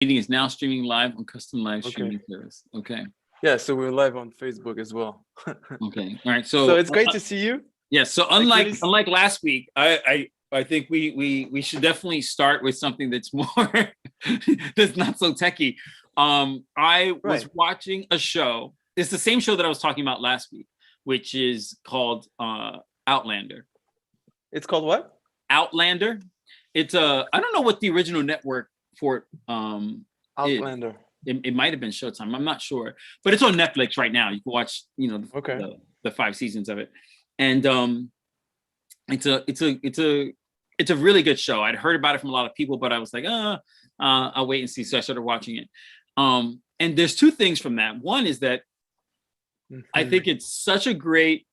Meeting is now streaming live on custom live Okay. streaming service. Okay. Yeah, so we're live on Facebook as well. Okay. All right. So So it's great to see you. yeah. So Achilles. unlike last week, I think we should definitely start with something that's more that's not so techie. I was Right. watching a show. It's the same show that I was talking about last week, which is called Outlander. It's called what? Outlander. It's a I don't know what the original network for it is. Outlander. It might have been Showtime. I'm not sure, but it's on Netflix right now. You can watch, Okay. the 5 seasons of it, and it's a really good show. I'd heard about it from a lot of people, but I was like, I'll wait and see. So I started watching it. And there's 2 things from that. One is that I think it's such a great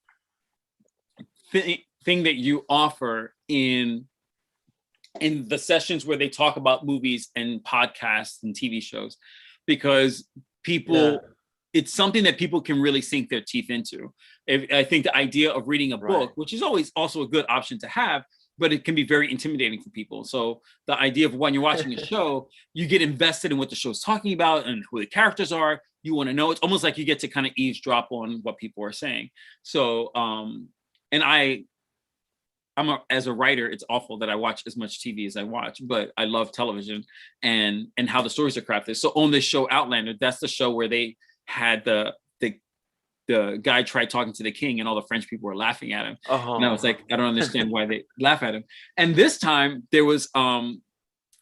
thing that you offer in the sessions where they talk about movies and podcasts and TV shows, because people, it's something that people can really sink their teeth into. I think the idea of reading a book, which is always also a good option to have, but it can be very intimidating for people. So the idea of when you're watching a show, you get invested in what the show's talking about and who the characters are. You want to know. It's almost like you get to kind of eavesdrop on what people are saying. So, and as a writer, it's awful that I watch as much TV as I watch, but I love television and how the stories are crafted. So on this show Outlander, that's the show where they had the guy tried talking to the king and all the French people were laughing at him. And I was like, I don't understand why they laugh at him. And this time there's a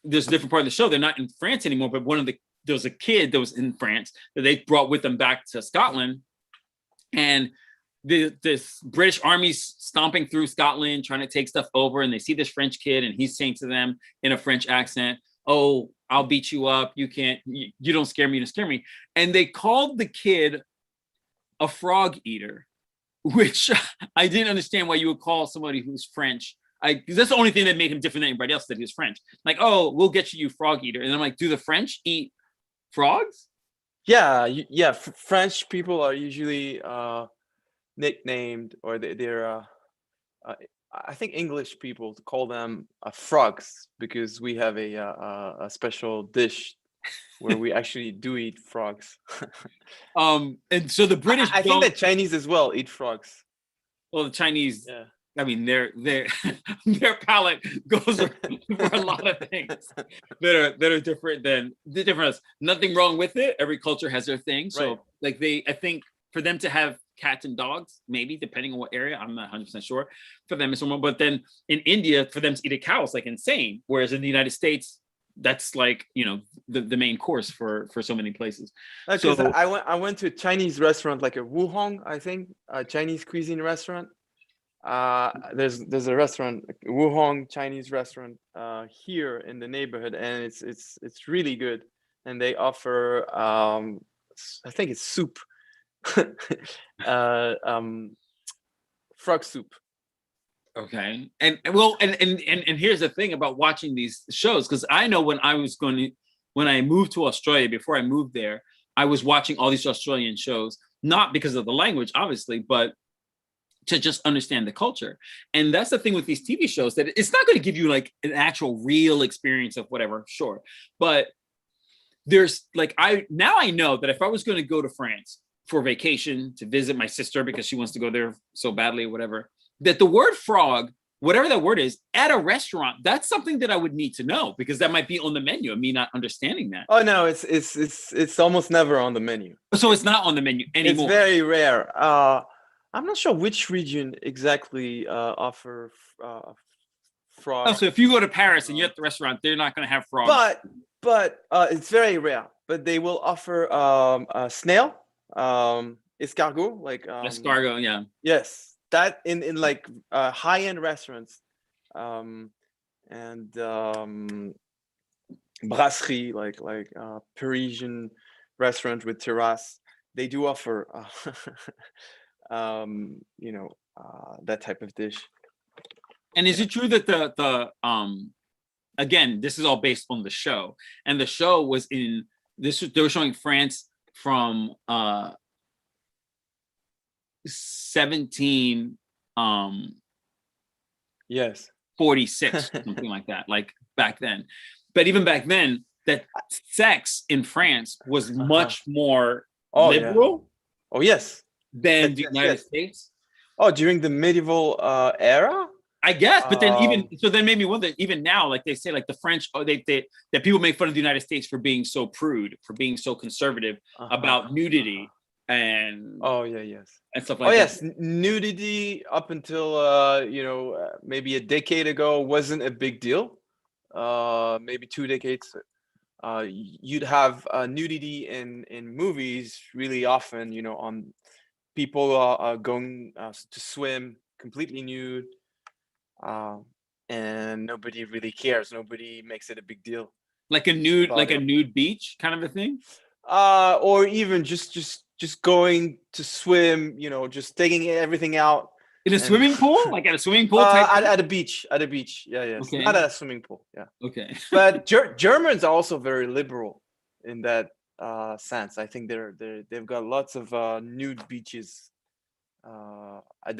different part of the show. They're not in France anymore, but there was a kid that was in France that they brought with them back to Scotland. And this British army's stomping through Scotland, trying to take stuff over. And they see this French kid and he's saying to them in a French accent, "Oh, I'll beat you up. You don't scare me, you don't scare me." And they called the kid a frog eater, which I didn't understand why you would call somebody who's French. That's the only thing that made him different than anybody else, that he was French. Like, "Oh, we'll get you frog eater." And I'm like, do the French eat frogs? Yeah. French people are usually nicknamed, or they're I think English people call them frogs, because we have a special dish where we actually do eat frogs. And so the British I think that Chinese as well eat frogs. Well, the Chinese, I mean, their palate goes for a lot of things that are different than the difference. Nothing wrong with it. Every culture has their thing. So like I think for them to have cats and dogs, maybe depending on what area, I'm not 100% sure, for them is normal. But then in India, for them to eat a cow is like insane. Whereas in the United States, that's like, the main course for so many places. Because I went to a Chinese restaurant, like a Wuhong, I think, a Chinese cuisine restaurant. There's a restaurant, Wuhong Chinese restaurant, here in the neighborhood, and it's really good. And they offer I think it's soup, frog soup. Okay. And well, and here's the thing about watching these shows, because I know when I moved to Australia, before I moved there, I was watching all these Australian shows, not because of the language, obviously, but to just understand the culture. And that's the thing with these TV shows, that it's not going to give you like an actual real experience of whatever, sure. But there's like, I know that if I was going to go to France for vacation to visit my sister because she wants to go there so badly or whatever, that the word frog, whatever that word is, at a restaurant, that's something that I would need to know, because that might be on the menu and me not understanding that. Oh no, it's almost never on the menu. So it's not on the menu anymore. It's very rare. I'm not sure which region exactly offer frog. Oh, so if you go to Paris and you're at the restaurant, they're not going to have frogs. But it's very rare. But they will offer a snail, escargot, like escargot, yeah. Yes. That in like high-end restaurants, and brasserie, like Parisian restaurant with terrace, they do offer that type of dish. And is it true that the again, this is all based on the show, and the show was they were showing France from 17 yes 46, something like that, like back then. But even back then, that sex in France was much more Oh, liberal Oh, yes. than Yes, the yes, United yes. States. Oh, during the medieval era? I guess, but then Um, then made me wonder. Even now, like they say, like the French, that people make fun of the United States for being so prude, for being so conservative about nudity and Oh, yeah, yes. stuff Oh, like that. yes. Nudity up until maybe a decade ago wasn't a big deal. Maybe 2 decades. You'd have nudity in movies really often. On people going to swim completely nude, uh, and nobody really cares. Nobody makes it a big deal Like a about it. nude beach kind of a thing. Or even just going to swim. Just taking everything out In a and swimming pool, like at a swimming pool type thing? at a beach. At a beach. Yeah, yes. Okay. Not at a swimming pool. Yeah. Okay. But Germans are also very liberal in that sense. I think they've got lots of nude beaches.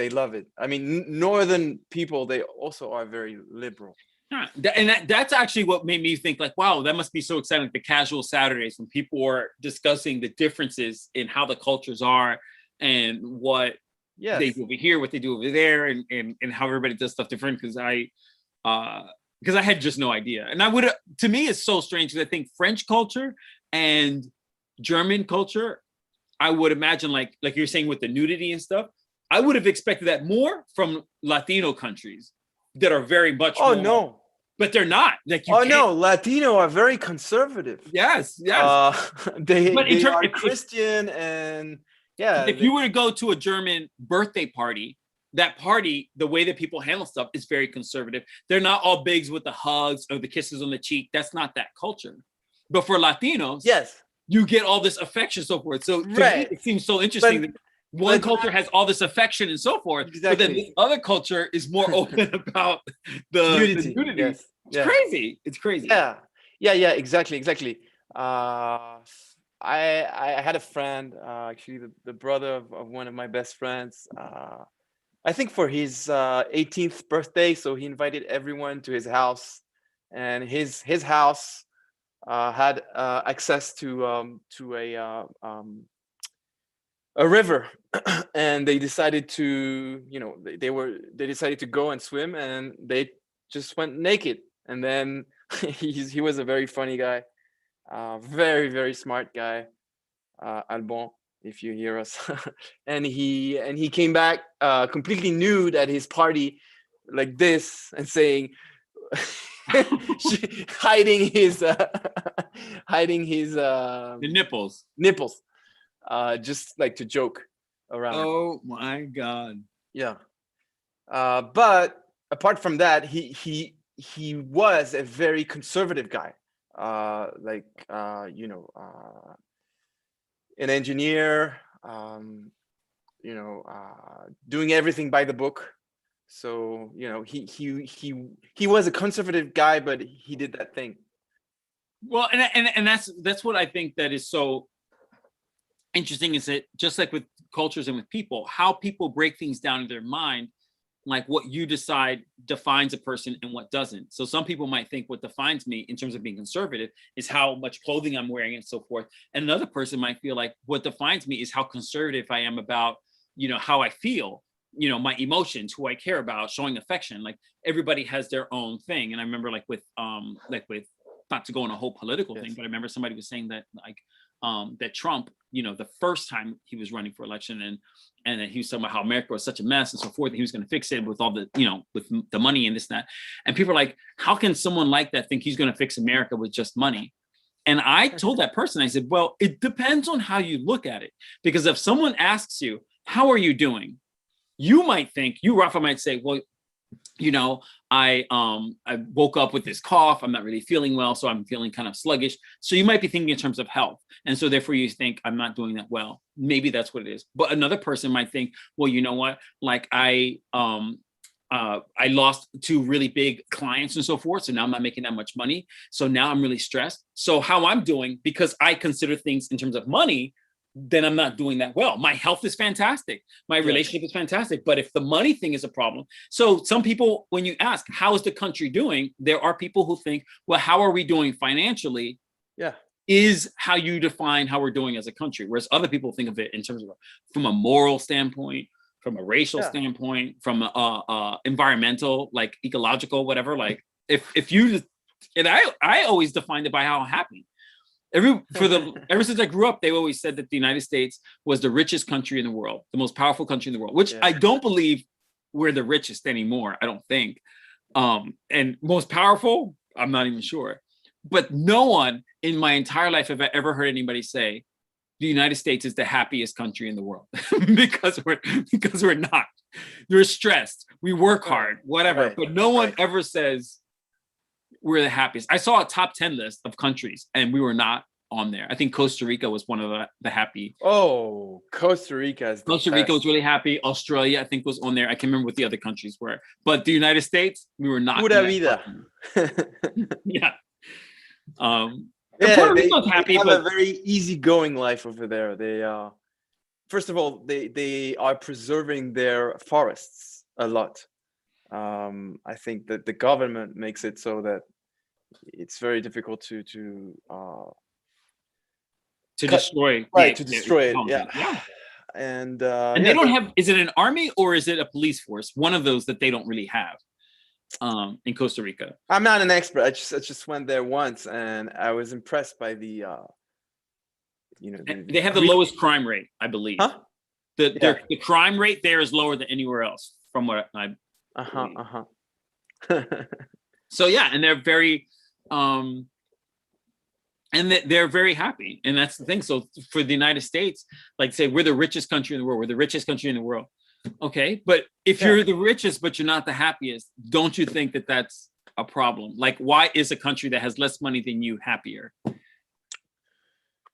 They love it. I mean, northern people, they also are very liberal. That's actually what made me think, like, wow, that must be so exciting. The casual Saturdays when people are discussing the differences in how the cultures are and what they Yes. do over here, what they do over there, and how everybody does stuff different. Because I had just no idea. And I would, to me, it's so strange because I think French culture and German culture, I would imagine, like you're saying with the nudity and stuff, I would have expected that more from Latino countries that are very much Oh, more, no. but they're not. Like you Oh, can't. no. Latino are very conservative. Yes. They But they are Christian, and yeah. if you were to go to a German birthday party, that party, the way that people handle stuff is very conservative. They're not all bigs with the hugs or the kisses on the cheek. That's not that culture. But for Latinos, Yes. you get all this affection, so forth. So to me, Right. it seems so interesting that one but culture has all this affection and so forth, but then Exactly. this other culture is more open about the Nudity. nudity. Yes. It's crazy. It's crazy. Yeah. Exactly. I had a friend, actually the brother of one of my best friends. I think for his 18th birthday, so he invited everyone to his house, and his house had access to a river, and they decided to, they decided to go and swim, and they just went naked. And then he was a very funny guy, very very smart guy, Albon, if you hear us. and he came back completely nude at his party, like this, and saying, hiding his The nipples. nipples, just like to joke around. Oh my God. Yeah. But apart from that, he was a very conservative guy, an engineer, doing everything by the book. So he was a conservative guy, but he did that thing. Well, and that's what I think that is so interesting, is that just like with cultures and with people, how people break things down in their mind, like what you decide defines a person and what doesn't. So some people might think what defines me in terms of being conservative is how much clothing I'm wearing and so forth. And another person might feel like what defines me is how conservative I am about, how I feel, my emotions, who I care about, showing affection. Like everybody has their own thing. And I remember like with not to go on a whole political thing, but I remember somebody was saying that that Trump, the first time he was running for election, and that he was talking about how America was such a mess and so forth, and he was going to fix it with all the, with the money and this and that. And people are like, how can someone like that think he's going to fix America with just money? And I told that person, I said, well, it depends on how you look at it. Because if someone asks you, how are you doing? You might think, Rapha might say, well, I woke up with this cough. I'm not really feeling well, so I'm feeling kind of sluggish. So you might be thinking in terms of health, and so therefore you think I'm not doing that well. Maybe that's what it is. But another person might think, well, you know what? Like I lost 2 really big clients and so forth, so now I'm not making that much money. So now I'm really stressed. So how I'm doing, because I consider things in terms of money, then I'm not doing that well. My health is fantastic. My relationship is fantastic. But if the money thing is a problem, so some people, when you ask, how is the country doing? There are people who think, well, how are we doing financially? Yeah. is how you define how we're doing as a country. Whereas other people think of it in terms of from a moral standpoint, from a racial Yeah. standpoint, from environmental, like ecological, whatever. Like if you, and I always defined it by how happy. Ever since I grew up, they always said that the United States was the richest country in the world, the most powerful country in the world, which Yeah. I don't believe we're the richest anymore. I don't think. And most powerful, I'm not even sure. But no one in my entire life have I ever heard anybody say the United States is the happiest country in the world because we're not. We're stressed. We work hard, whatever. Right. But no one Right. ever says we're the happiest. I saw a top 10 list of countries and we were not on there. I think Costa Rica was one of the happy. Oh, Costa Rica is the Costa Rica was best. really happy. Australia, I think, was on there. I can't remember what the other countries were. But the United States, we were not. Pura vida. Yeah. And Yeah, Puerto they Rico's happy, have but a very easygoing life over there. They first of all, they are preserving their forests a lot. I think that the government makes it so that it's very difficult to cut, destroy. right, to destroy it. Yeah. Yeah. And And they don't have, is it an army or is it a police force? One of those that they don't really have in Costa Rica. I'm not an expert. I just went there once and I was impressed by the They have the lowest crime rate, I believe. Huh? The crime rate there is lower than anywhere else, from what I So yeah, and they're very and they're very happy, and that's the thing. So for the United States, like say we're the richest country in the world, we're the richest country in the world. Okay, but if you're the richest but you're not the happiest, don't you think that that's a problem? Like, why is a country that has less money than you happier?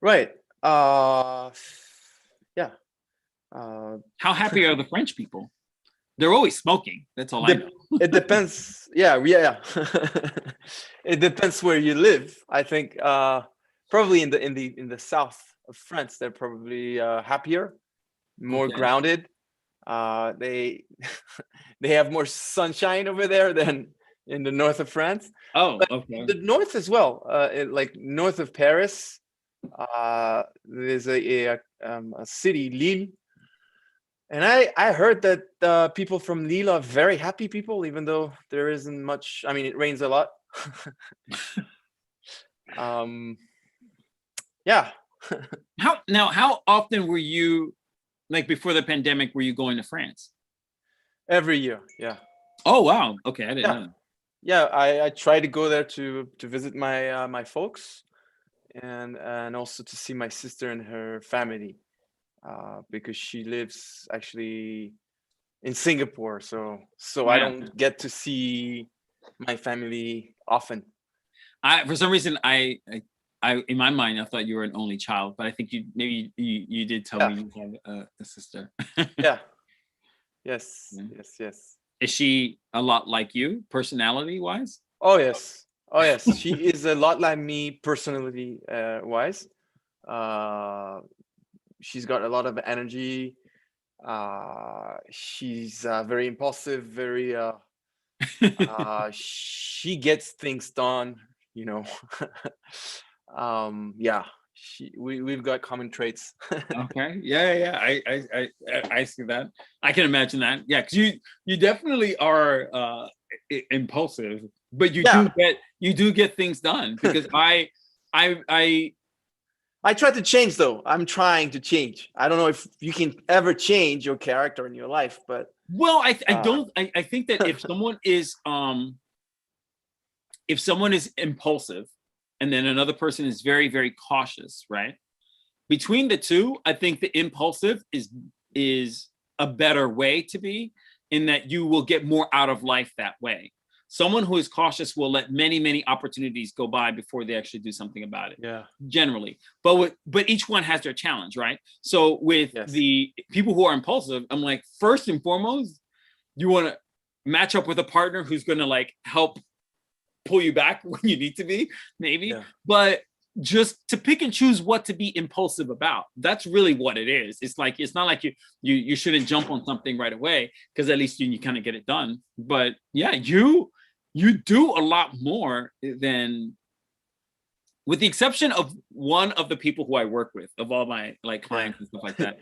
Right. Yeah. How happy are the French people? They're always smoking. That's all I know. It depends. Yeah. It depends where you live. I think probably in the south of France, they're probably happier, more grounded. They they have more sunshine over there than in the north of France. Oh, but okay. The north as well. Like north of Paris, there's a city, Lille. And I heard that people from Lille are very happy people, even though there isn't much. I mean, it rains a lot. Yeah. How often were you, like before the pandemic, were you going to France? Every year, yeah. Oh wow. Okay, I didn't know. Yeah, I try to go there to visit my my folks, and also to see my sister and her family. Because she lives actually in Singapore, so I don't get to see my family often. For some reason, I in my mind I thought you were an only child, but I think you did tell me you have a sister. Yeah. Yes. Is she a lot like you, personality wise? Oh yes. She is a lot like me, personality wise. She's got a lot of energy. She's very impulsive, very she gets things done, you know. Yeah, we've got common traits. Okay. Yeah. I see that. I can imagine that. Yeah, because you definitely are impulsive, but you do get things done, because I try to change, though. I'm trying to change. I don't know if you can ever change your character in your life, but I think that if someone is impulsive and then another person is very, very cautious, right? Between the two, I think the impulsive is a better way to be, in that you will get more out of life that way. Someone who is cautious will let many, many opportunities go by before they actually do something about it. Yeah. Generally. But each one has their challenge, right? So with the people who are impulsive, I'm like, first and foremost, you want to match up with a partner who's going to like help pull you back when you need to be, maybe. Yeah. But just to pick and choose what to be impulsive about. That's really what it is. It's like, it's not like you shouldn't jump on something right away, because at least you kind of get it done. But yeah, you do a lot more than with the exception of one of the people who I work with, of all my like clients and stuff like that,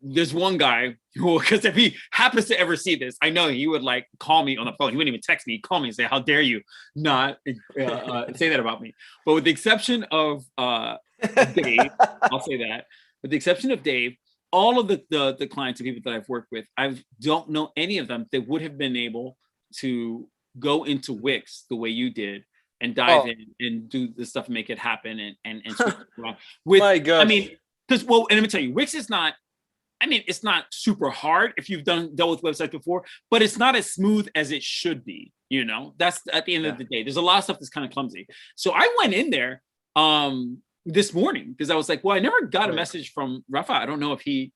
there's one guy who, because if he happens to ever see this, I know he would like call me on the phone. He wouldn't even text me. He'd call me and say, "How dare you not say that about me?" But with the exception of Dave, I'll say that. With the exception of Dave, all of the clients and people that I've worked with, I don't know any of them that would have been able to go into Wix the way you did and dive in and do the stuff and make it happen and switch around. With, My gosh. I mean, because and let me tell you, Wix is not. I mean, it's not super hard if you've dealt with websites before, but it's not as smooth as it should be. You know, that's at the end of the day. There's a lot of stuff that's kind of clumsy. So I went in there this morning because I was like, well, I never got a message from Rapha. I don't know if he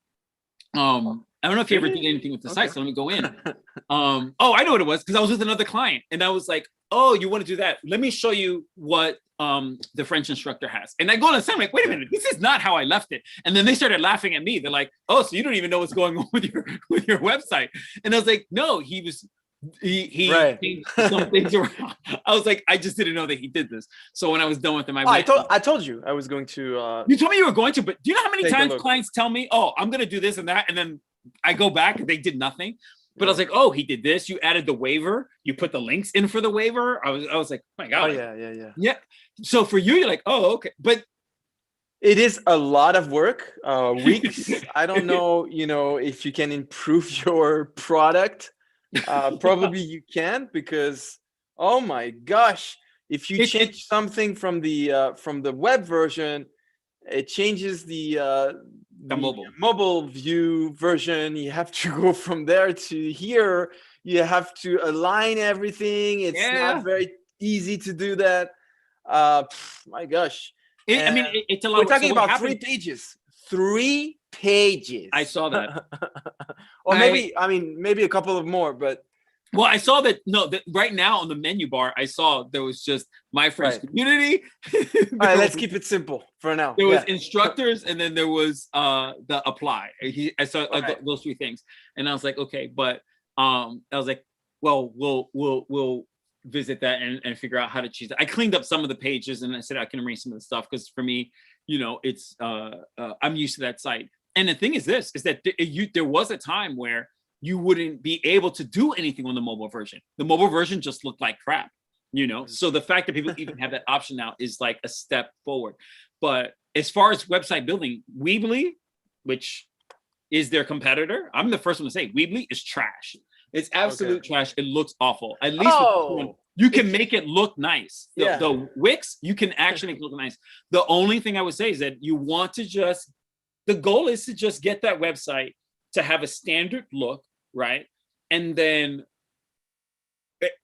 I don't know if he ever did anything with the site, so let me go in. I know what it was, because I was with another client and I was like, oh, you want to do that? Let me show you what the French instructor has. And I go on the site, I'm like, wait a minute, this is not how I left it. And then they started laughing at me. They're like, oh, so you don't even know what's going on with your website. And I was like, no, he changed some things around. I was like, I just didn't know that he did this. So when I was done with him, I told you I was going to. You told me you were going to, but do you know how many times clients tell me, oh, I'm going to do this and that, and then I go back and they did nothing. But I was like, oh, he did this. You added the waiver. You put the links in for the waiver. I was like, oh my God. Oh, yeah. So for you, you're like, oh, okay. But it is a lot of work. Weeks. I don't know, if you can improve your product. Probably you can, because oh my gosh, if you change something from the web version, it changes the mobile view version. You have to go from there to here. You have to align everything. It's not very easy to do that. My gosh. It's a lot. We're talking about 3 pages. 3 pages. I saw that. Or maybe a couple of more, but. Well, I saw that. No, that right now on the menu bar, I saw there was just my French community. All right, let's keep it simple for now. There was instructors, and then there was the apply. I saw those 3 things, and I was like, okay, but I was like, well, we'll visit that and figure out how to choose it. I cleaned up some of the pages, and I said I can erase some of the stuff, because for me, it's I'm used to that site. And the thing is that there was a time where you wouldn't be able to do anything on the mobile version. The mobile version just looked like crap, So the fact that people even have that option now is like a step forward. But as far as website building, Weebly, which is their competitor, I'm the first one to say Weebly is trash. It's absolute trash. It looks awful. At least you can make it look nice. The Wix, you can actually make it look nice. The only thing I would say is that you want to the goal is to just get that website to have a standard look, right? And then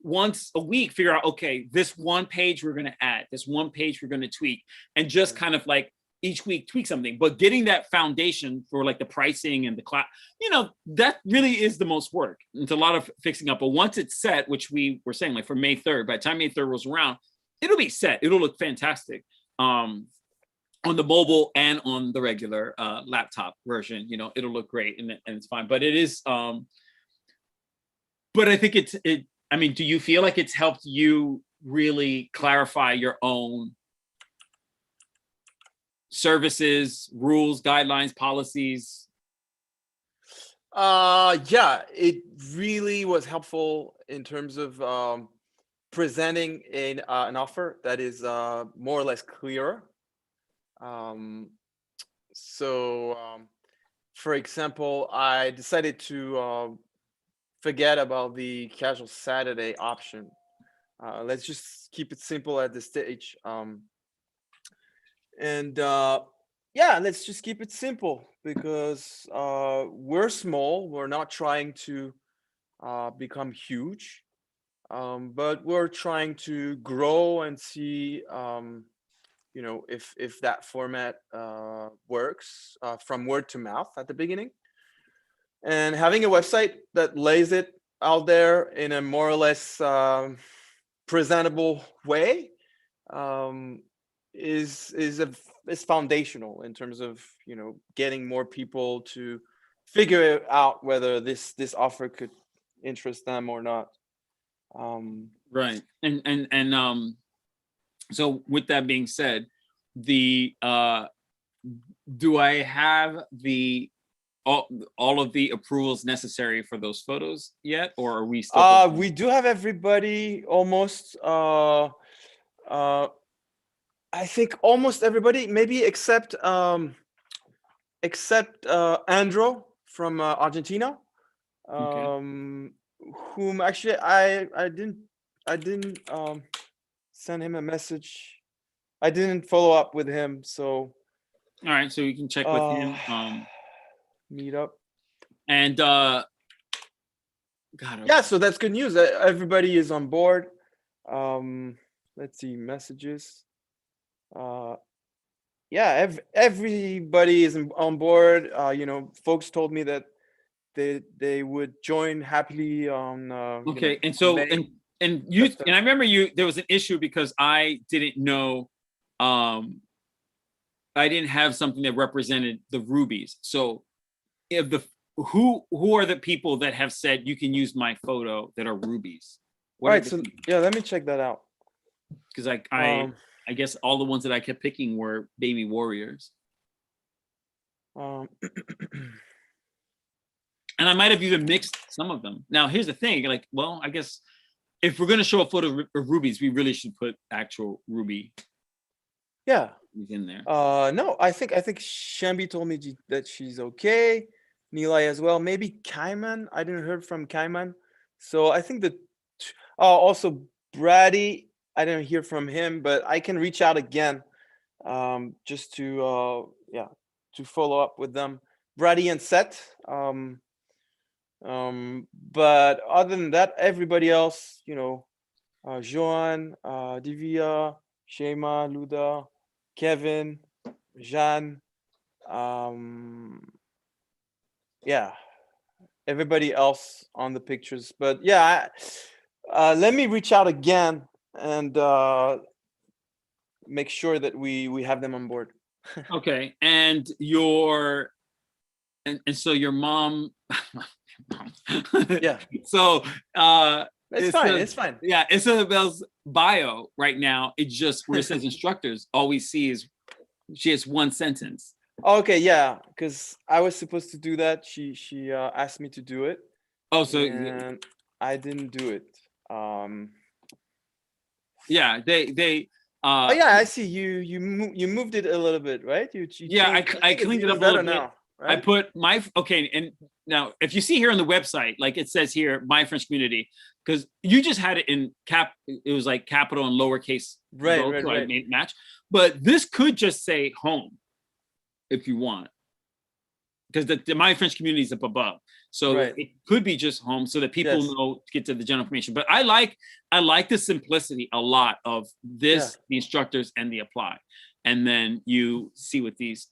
once a week, figure out, okay, this one page we're going to add, this one page we're going to tweak, and just kind of like each week tweak something. But getting that foundation for like the pricing and the class, that really is the most work. It's a lot of fixing up. But once it's set, which we were saying like for May 3rd, by the time May 3rd rolls around, it'll be set. It'll look fantastic. On the mobile and on the regular laptop version, it'll look great and it's fine. But it is, but I think do you feel like it's helped you really clarify your own services, rules, guidelines, policies? It really was helpful in terms of presenting an offer that is more or less clearer. For example, I decided to forget about the casual Saturday option. Let's just keep it simple at this stage. Let's just keep it simple, because we're small. We're not trying to become huge, but we're trying to grow and see if that format works from word to mouth at the beginning. And having a website that lays it out there in a more or less presentable way is foundational in terms of getting more people to figure out whether this offer could interest them or not. Right. And so with that being said, the do I have the all of the approvals necessary for those photos yet, or are we still? We do have everybody almost. I think almost everybody, maybe except Andro from Argentina, Okay. whom actually I didn't send him a message. I didn't follow up with him, so All right, so you can check with him. meet up. And God, Yeah, so that's good news. Everybody is on board. Let's see, messages. Yeah, everybody is on board. Folks told me that they would join happily on. okay, and so May. and you That's and I remember there was an issue because I didn't know, I didn't have something that represented the rubies. So if who are the people that have said you can use my photo that are rubies? All right, so yeah, let me check that out. Because I guess all the ones that I kept picking were baby warriors. Um, And I might have even mixed some of them. Now, here's the thing, like, well, I guess if we're gonna show a photo of rubies, we really should put actual ruby yeah. in there. No, I think Shambi told me that she's okay. Nilay as well. Maybe Kaiman. I didn't hear from Kaiman. So I think that also Brady, I didn't hear from him, but I can reach out again just to follow up with them. Brady and Seth. But other than that, everybody else, Joan, Divya, Shema, Luda, Kevin, Jean, yeah, everybody else on the pictures. But yeah, let me reach out again and make sure that we have them on board. Okay, and so your mom. Yeah. So It's fine. It's fine. Yeah, Isabel's bio right now, it just where it says instructors, all we see is she has one sentence. Okay, yeah, because I was supposed to do that. She asked me to do it. Oh, so and I didn't do it. Yeah, they. Oh yeah, I see. You moved it a little bit, right? You Yeah, I cleaned it up a little bit. now. Right? I put okay, and now if you see here on the website, like it says here, my French community, because you just had it in it was like capital and lowercase, right, both, right, so right. I made it match. But this could just say home, if you want, because the my French community is up above, so Right. it could be just home, so that people Yes. know to get to the general information. But I like the simplicity a lot of this, the instructors and the apply. And then you see what these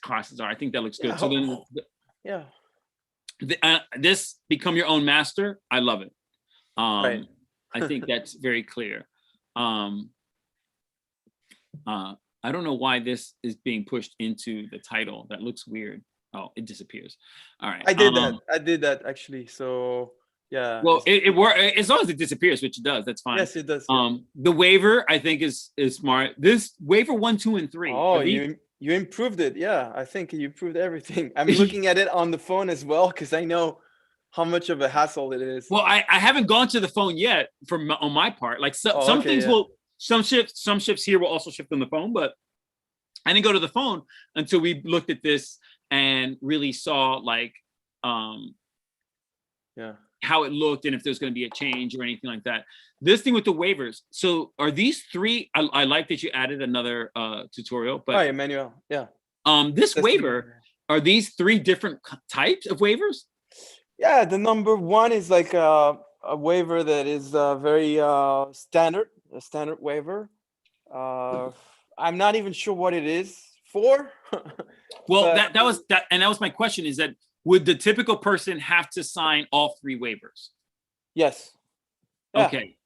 classes are. I think that looks good. Yeah, So then, yeah. this become your own master. I love it. Right. I think that's very clear. I don't know why this is being pushed into the title. That looks weird. Oh, it disappears. All right. I did that actually. So yeah. Well, it works as long as it disappears, which it does. That's fine. Yes, it does. Yeah. The waiver I think is smart. This waiver 1, 2, and 3. Oh, you improved it. Yeah, I think you improved everything. I'm looking at it on the phone as well because I know how much of a hassle it is. Well, I haven't gone to the phone yet on my part. Like some things some shifts here will also shift on the phone, but I didn't go to the phone until we looked at this and really saw like how it looked and if there's going to be a change or anything like that. This thing with the waivers. So are these 3? I like that you added another tutorial, but Emmanuel, yeah. This waiver, are these 3 different types of waivers? Yeah, the number 1 is like a waiver that is very standard, a standard waiver. I'm not even sure what it is for. Well, that was my question, is that would the typical person have to sign all 3 waivers? Yes. Yeah. Okay.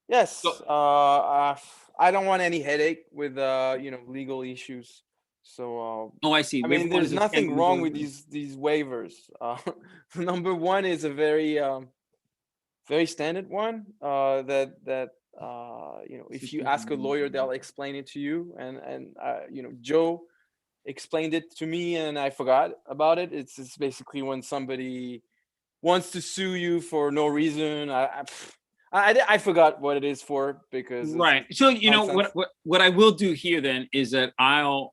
Yes. So, I don't want any headache with legal issues. So oh, I see. I mean, there's nothing wrong with these waivers. Number 1 is a very very standard one that if you ask a lawyer, they'll explain it to you. And Joe explained it to me, and I forgot about it. It's basically when somebody wants to sue you for no reason. I forgot what it is for, because right. So what I will do here then is that I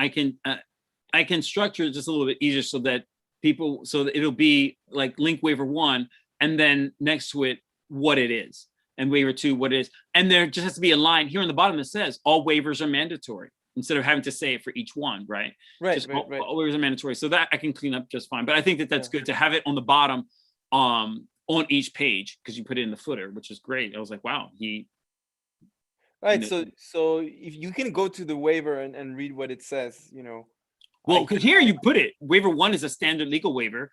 can structure it just a little bit easier so that it'll be like link waiver 1, and then next to it what it is, and waiver 2 what it is, and there just has to be a line here on the bottom that says all waivers are mandatory, instead of having to say it for each one, right? Just all waivers are mandatory, so that I can clean up just fine. But I think that's good to have it on the bottom, on each page, because you put it in the footer, which is great. I was like, wow, right. So if you can go to the waiver and read what it says, well, because here you put it, waiver 1 is a standard legal waiver,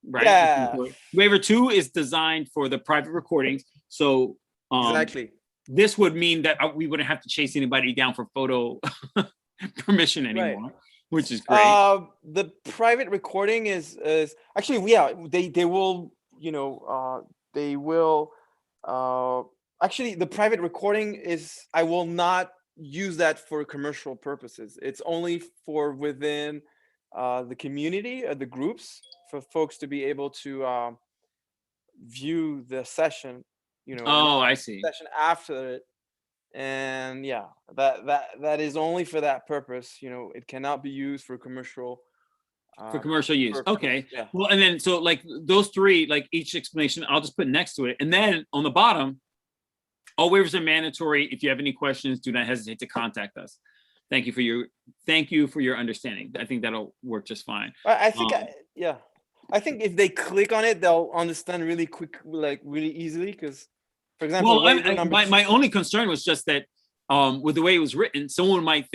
right? Yeah. Waiver 2 is designed for the private recordings. So exactly. This would mean that we wouldn't have to chase anybody down for photo permission anymore, right. Which is great. The private recording is actually, yeah, they will, actually, the private recording is, I will not use that for commercial purposes. It's only for within the community, the groups, for folks to be able to view the session, I see. Session after it. And yeah, that is only for that purpose. It cannot be used for commercial use. purpose. Okay. Yeah. Well, and then so like those 3, like each explanation, I'll just put next to it, and then on the bottom, all waivers are mandatory. If you have any questions, do not hesitate to contact us. Thank you for your understanding. I think that'll work just fine. I think I think if they click on it, they'll understand really quick, like really easily. Because, for example, my only concern was just that with the way it was written, someone might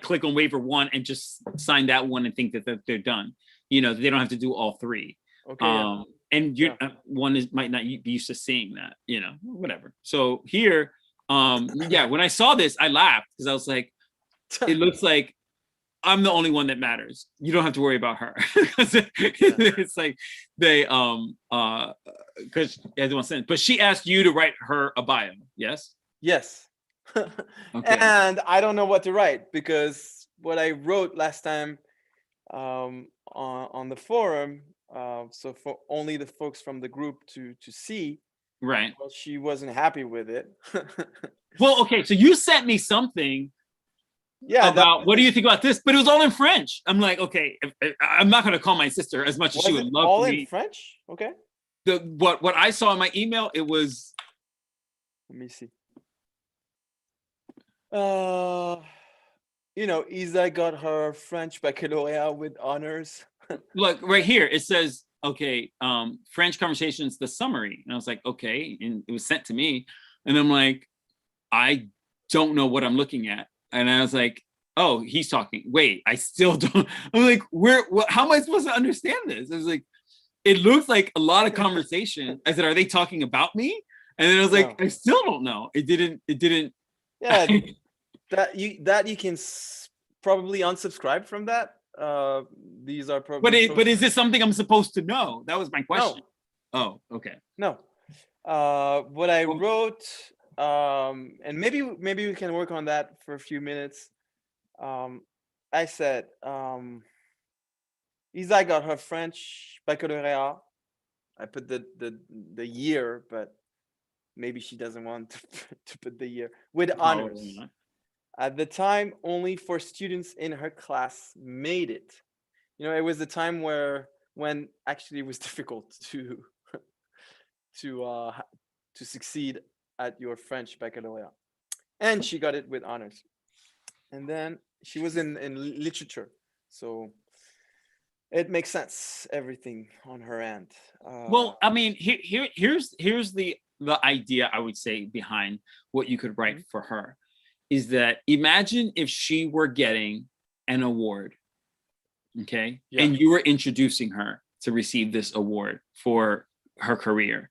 click on waiver 1 and just sign that one and think that they're done. They don't have to do all 3. Okay. And one might not be used to seeing that, whatever. So here, when I saw this, I laughed, because I was like, it looks like I'm the only one that matters. You don't have to worry about her. It's like they because everyone sent, but she asked you to write her a bio. Yes. Okay. And I don't know what to write, because what I wrote last time on the forum, so for only the folks from the group to see, right? Well, she wasn't happy with it. Well, okay, so you sent me something. Yeah. About what do you think about this? But it was all in French. I'm like, okay, I'm not going to call my sister as much as she would love to. All in French? Okay. What I saw in my email, it was. Let me see. Isa got her French baccalaureate with honors. Look right here. It says, okay, French conversations, the summary. And I was like, okay. And it was sent to me. And I'm like, I don't know what I'm looking at. And I was like, oh, he's talking. Wait, I still don't. I'm like, how am I supposed to understand this? I was like, it looks like a lot of conversation. I said, are they talking about me? And then I was like, I still don't know. It didn't. Yeah, that you can probably unsubscribe from that. These are probably. But is this something I'm supposed to know? That was my question. No. Oh, okay. No. What I wrote, and maybe we can work on that for a few minutes. I said, Isa got her French baccalaureate. I put the year, but maybe she doesn't want to put the year, with honors. At the time, only 4 students in her class made it. It was the time when actually it was difficult to succeed at your French baccalaureate, and she got it with honors. And then she was in literature, so it makes sense, everything on her end. Well, I mean, here's the idea I would say behind what you could write for her, is that imagine if she were getting an award, okay, and you were introducing her to receive this award for her career.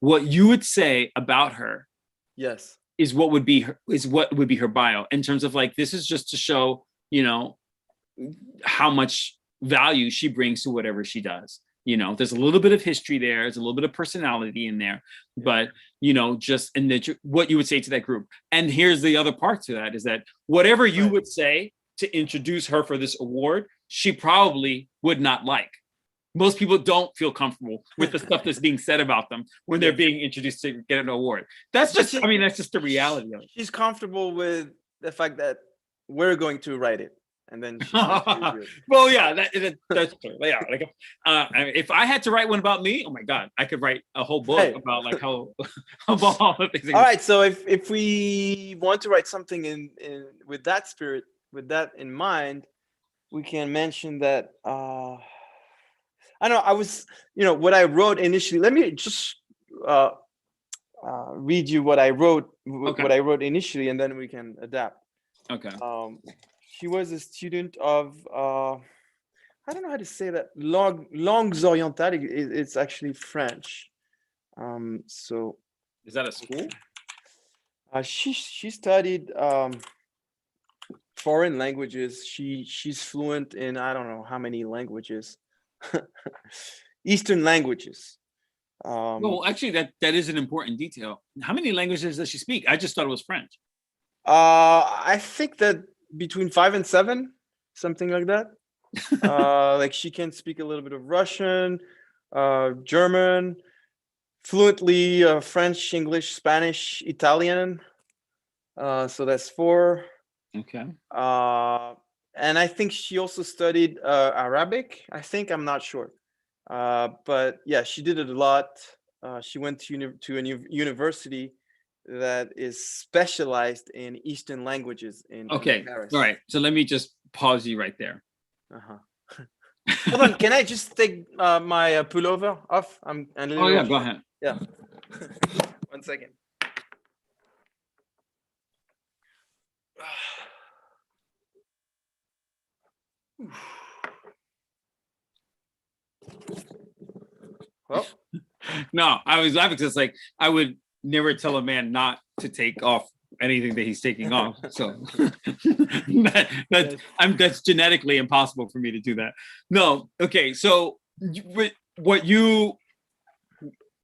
What you would say about her, yes, is what would be her bio, in terms of like, this is just to show, how much value she brings to whatever she does. You know, there's a little bit of history there. There's a little bit of personality in there, but you know, just and that what you would say to that group. And here's the other part to that is that whatever you would say to introduce her for this award, she probably would not like. Most people don't feel comfortable with the stuff that's being said about them when they're being introduced to get an award. That's just, I mean, that's just the reality of it. She's comfortable with the fact that we're going to write it, and then well, yeah, that's true. Yeah, like if I had to write one about me, oh my God, I could write a whole book about like how about all the things. All right, so if we want to write something in with that spirit, with that in mind, we can mention that. I don't know. I was, what I wrote initially. Let me just read you what I wrote. What I wrote initially, and then we can adapt. Okay. She was a student of. I don't know how to say that. Langues orientales. It's actually French. So. Is that a school? She studied foreign languages. She's fluent in I don't know how many languages. Eastern languages. Well, actually, that is an important detail. How many languages does she speak? I just thought it was French. I think that between 5 and 7, something like that. Like she can speak a little bit of Russian, German, fluently, French, English, Spanish, Italian. So that's 4. Okay. And I think she also studied Arabic. I think, I'm not sure. But yeah, she did it a lot. She went to a university that is specialized in Eastern languages in Paris. All right. So let me just pause you right there. Hold on. Can I just take my pullover off? I'm a little. Oh yeah, go ahead. Yeah. 1 second. Well, no, I was laughing because like I would never tell a man not to take off anything that he's taking off. So that's genetically impossible for me to do that. No, okay. So what you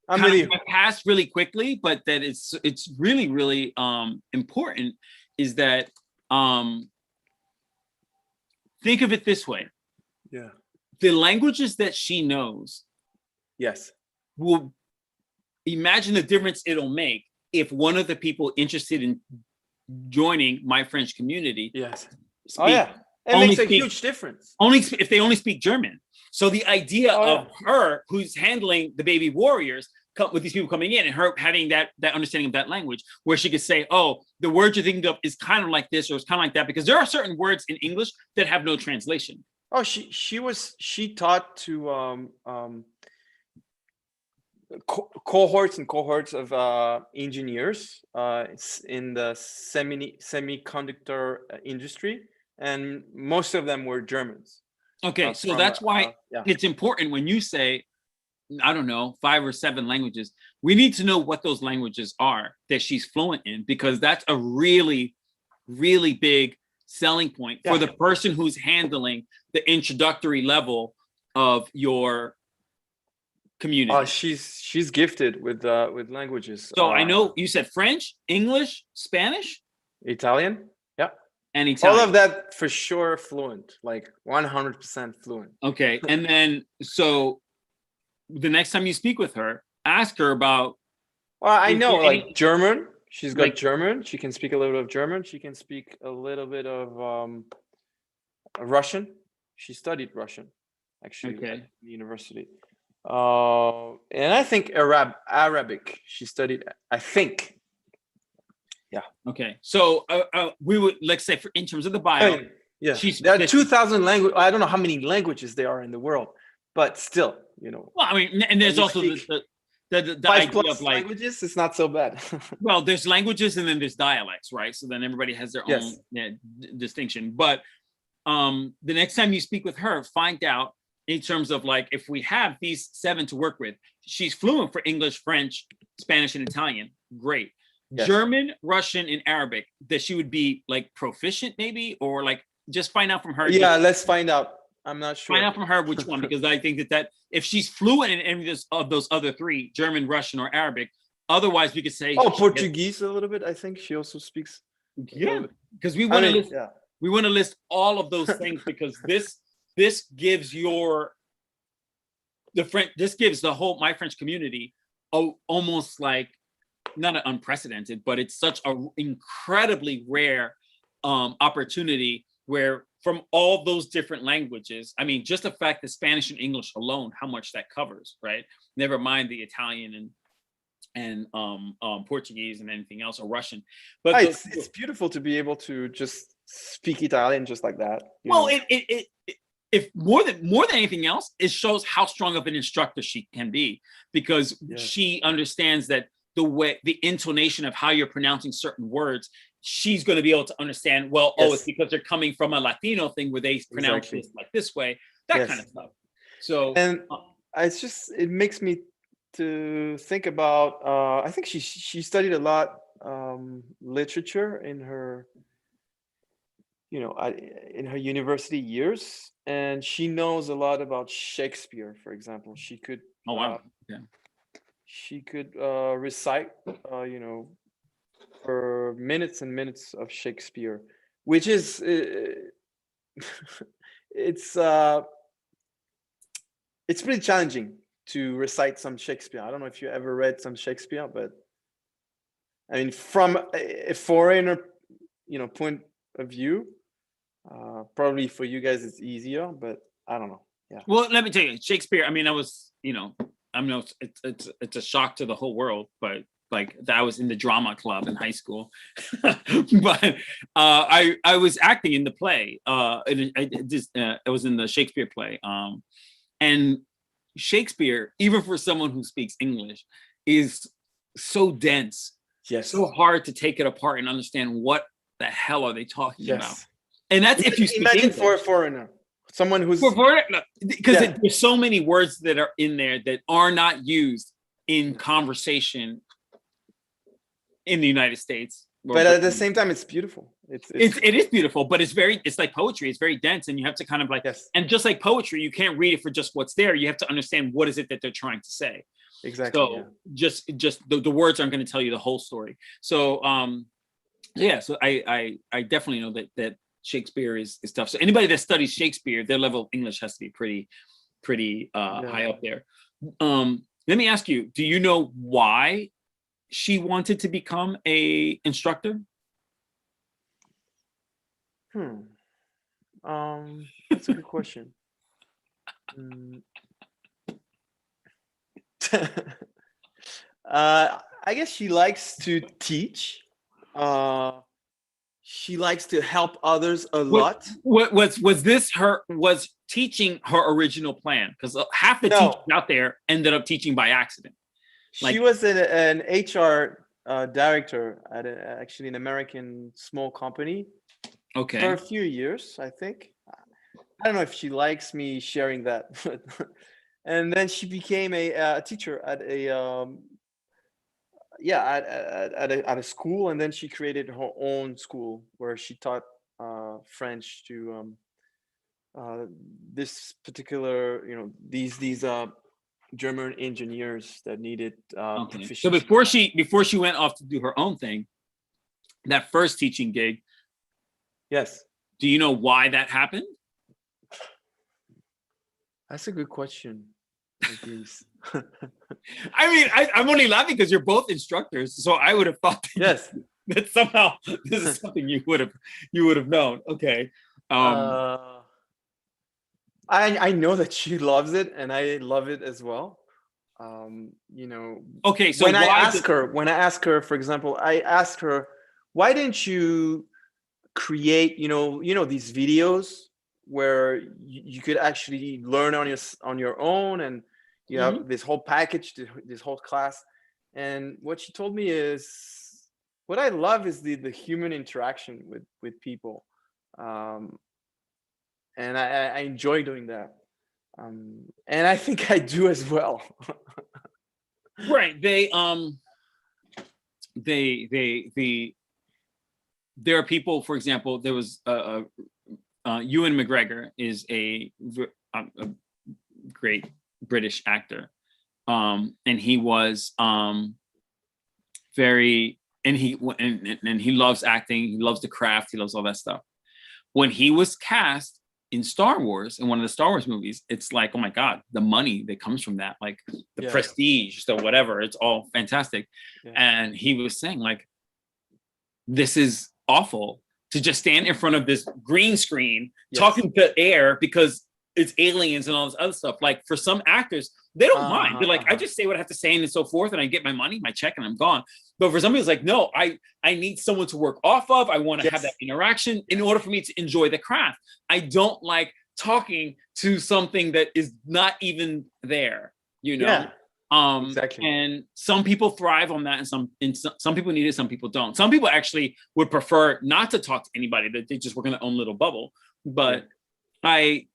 I'm with you. passed really quickly, but that it's really really important is that think of it this way. Yeah. The languages that she knows. Yes. Will imagine the difference it'll make if one of the people interested in joining my French community. Yes. It makes a huge difference. Only if they only speak German. So the idea of her who's handling the baby warriors with these people coming in and her having that understanding of that language where she could say, oh, the word you're thinking of is kind of like this or it's kind of like that, because there are certain words in English that have no translation. Oh, she taught to cohorts and cohorts of engineers in the semiconductor industry, and most of them were Germans. Okay, so that's why it's important when you say, I don't know, 5 or 7 languages, we need to know what those languages are that she's fluent in, because that's a really, really big selling point for the person who's handling the introductory level of your community. Oh, she's gifted with languages. So I know you said French, English, Spanish, Italian, and Italian. All of that for sure fluent, like 100% fluent. Okay, and then so the next time you speak with her, ask her about. Well, I know like German. She's got German. She can speak a little bit of German. She can speak a little bit of Russian. She studied Russian, actually, at the university. And I think Arabic. She studied, I think. Yeah. Okay. So we would, let's say, in terms of the bio, there are 2,000 languages. I don't know how many languages there are in the world, but still, Well, I mean, and there's also the 5+ idea of like languages. It's not so bad. Well, there's languages and then there's dialects, right? So then everybody has their own distinction. But the next time you speak with her, find out in terms of like, if we have these 7 to work with, she's fluent for English, French, Spanish, and Italian. Great. Yes. German, Russian, and Arabic, that she would be like proficient maybe, or like just find out from her. Yeah, let's find out. I'm not Find sure. out from her which one, because I think that if she's fluent in any of those other three, German, Russian, or Arabic, otherwise we could say, Oh, Portuguese a little bit. I think she also speaks a little yeah, bit. because we I want to mean, list yeah. we want to list all of those things, because this gives this gives the whole my French community almost like not an unprecedented, but it's such an incredibly rare opportunity where from all those different languages, I mean, just the fact that Spanish and English alone, how much that covers, right? Never mind the Italian and Portuguese and anything else, or Russian. But It's beautiful to be able to just speak Italian just like that. Well, it if more than anything else, it shows how strong of an instructor she can be, because she understands that the intonation of how you're pronouncing certain words, she's going to be able to understand. Well, it's because they're coming from a Latino thing where they pronounce this like this way, that kind of stuff. So, and it makes me to think about. I think she studied a lot literature in her in her university years, and she knows a lot about Shakespeare, for example. She could she could recite for minutes and minutes of Shakespeare, which is it's pretty challenging to recite some Shakespeare. I don't know if you ever read some Shakespeare, but I mean, from a foreigner point of view, probably for you guys it's easier, but I don't know. Yeah. Well, let me tell you, Shakespeare. I mean, it's a shock to the whole world, but like that I was in the drama club in high school, but I was acting in the play. I was in the Shakespeare play, and Shakespeare, even for someone who speaks English, is so dense, so hard to take it apart and understand what the hell are they talking about. And that's if you speak imagine English. For a foreigner, someone who's because there's so many words that are in there that are not used in conversation in the United States. But at the same time, it's beautiful. It is beautiful, but it's like poetry. It's very dense, and you have to kind of like, and just like poetry, you can't read it for just what's there. You have to understand what is it that they're trying to say. Exactly. So just the words aren't going to tell you the whole story. So so I definitely know that Shakespeare is tough. So anybody that studies Shakespeare, their level of English has to be pretty high up there. Let me ask you, do you know why she wanted to become a instructor? That's a good question. I guess she likes to teach. She likes to help others a lot. Was teaching her original plan? Because half the teachers out there ended up teaching by accident. She was an HR director at actually an American small company. Okay. For a few years, I think. I don't know if she likes me sharing that, and then she became a teacher at at a school, and then she created her own school where she taught French to this particular these German engineers that needed proficiency. So before she went off to do her own thing, that first teaching gig, do you know why that happened? That's a good question. I mean, I'm only laughing because you're both instructors, so I would have thought that somehow this is something you would have known. Okay. I know that she loves it, and I love it as well. Okay, so when I ask her, for example, I ask her, why didn't you create these videos where you could actually learn on your own, and you have this whole package, this whole class? And what she told me is, what I love is the human interaction with people, and I enjoy doing that, and I think I do as well. Right. There are people, for example, there was Ewan McGregor is a great British actor, and he was very and he loves acting. He loves the craft. He loves all that stuff. When he was cast in Star Wars, in one of the Star Wars movies, it's like, oh my God, the money that comes from that, like the prestige, the whatever, it's all fantastic. Yeah. And he was saying, like, this is awful to just stand in front of this green screen talking to air because it's aliens and all this other stuff. Like, for some actors, they don't mind. They're like, I just say what I have to say and so forth, and I get my money, my check, and I'm gone. But for somebody who's like, no, I need someone to work off of. I want to have that interaction in order for me to enjoy the craft. I don't like talking to something that is not even there, you know? Exactly. And some people thrive on that, and some people need it, some people don't. Some people actually would prefer not to talk to anybody, that they just work in their own little bubble. But I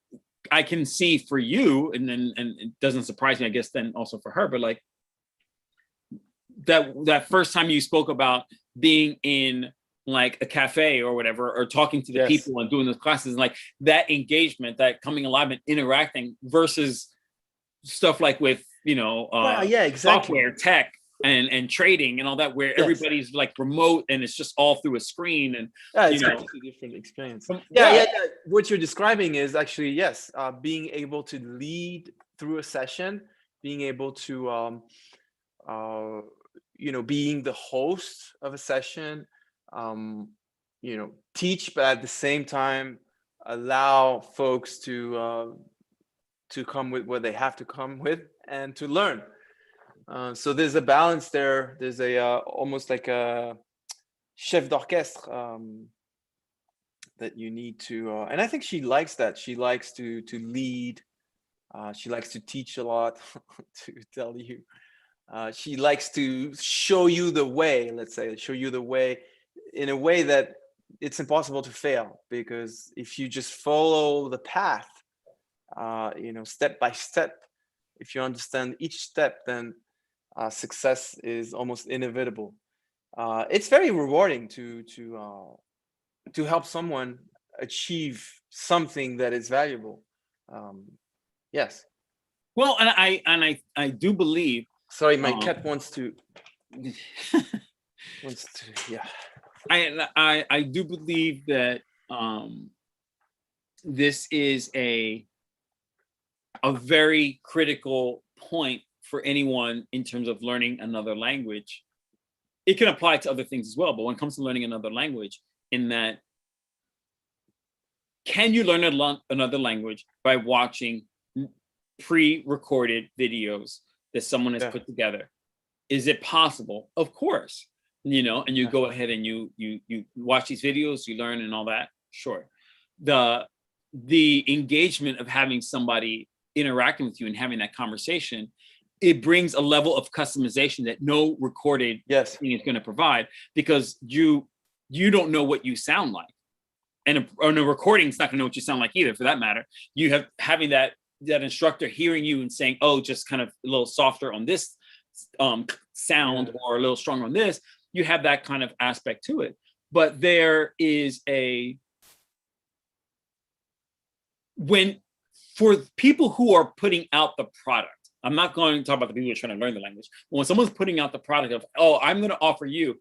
can see for you, and it doesn't surprise me, I guess, then also for her, but like that first time you spoke about being in like a cafe or whatever, or talking to the people and doing those classes, and like that engagement, that coming alive and interacting versus stuff like with, you know, software, tech, and trading and all that, where everybody's like remote and it's just all through a screen, and it's a completely different experience. What you're describing is actually being able to lead through a session, being able to being the host of a session, teach, but at the same time allow folks to come with what they have to come with and to learn. So there's a balance there. There's a almost like a chef d'orchestre that you need to, and I think she likes that. She likes to lead. She likes to teach a lot. To tell you, she likes to show you the way. Let's say, show you the way in a way that it's impossible to fail, because if you just follow the path, step by step, if you understand each step, then success is almost inevitable. It's very rewarding to help someone achieve something that is valuable. Yes. Well, and I do believe. Sorry, my cat wants to. I do believe that this is a very critical point for anyone in terms of learning another language. It can apply to other things as well, but when it comes to learning another language, in that, can you learn another language by watching pre-recorded videos that someone has put together? Is it possible? Of course, and you go ahead and you watch these videos, you learn and all that. Sure. The engagement of having somebody interacting with you and having that conversation, it brings a level of customization that no recorded thing is going to provide, because you don't know what you sound like, and a recording is not going to know what you sound like either, for that matter. You having that instructor hearing you and saying, oh, just kind of a little softer on this sound, or a little stronger on this. You have that kind of aspect to it. But there is for people who are putting out the product, I'm not going to talk about the people who are trying to learn the language. When someone's putting out the product of, oh, I'm going to offer you,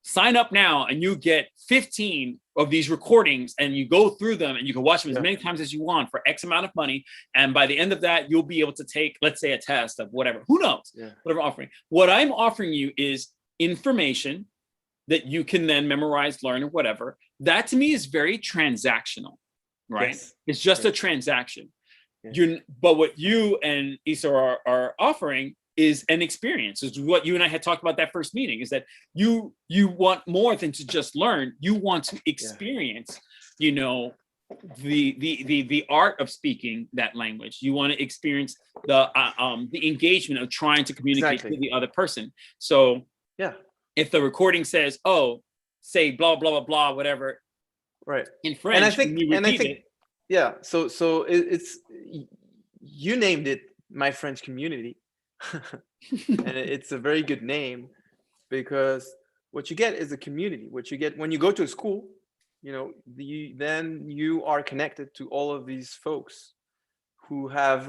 sign up now and you get 15 of these recordings, and you go through them and you can watch them as many times as you want for X amount of money. And by the end of that, you'll be able to take, let's say, a test of whatever, who knows, whatever offering. What I'm offering you is information that you can then memorize, learn, or whatever. That to me is very transactional, right? It's just a transaction. But what you and Issa are offering is an experience. Is what you and I had talked about that first meeting, is that you want more than to just learn. You want to experience, the art of speaking that language. You want to experience the engagement of trying to communicate with the other person. So if the recording says, oh, say blah blah blah blah whatever, in French, and I think so it's, you named it My French Community. And it's a very good name, because what you get is a community. What you get when you go to a school, then you are connected to all of these folks who have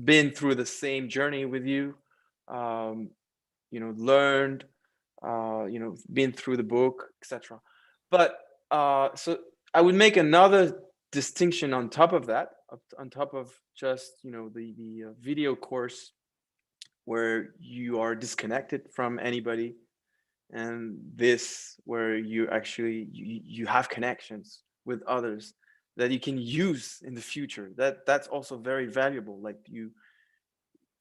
been through the same journey with you, learned, been through the book, etc. But so I would make another distinction on top of that, on top of just the video course where you are disconnected from anybody, and this where you actually you have connections with others that you can use in the future. That's also very valuable. Like, you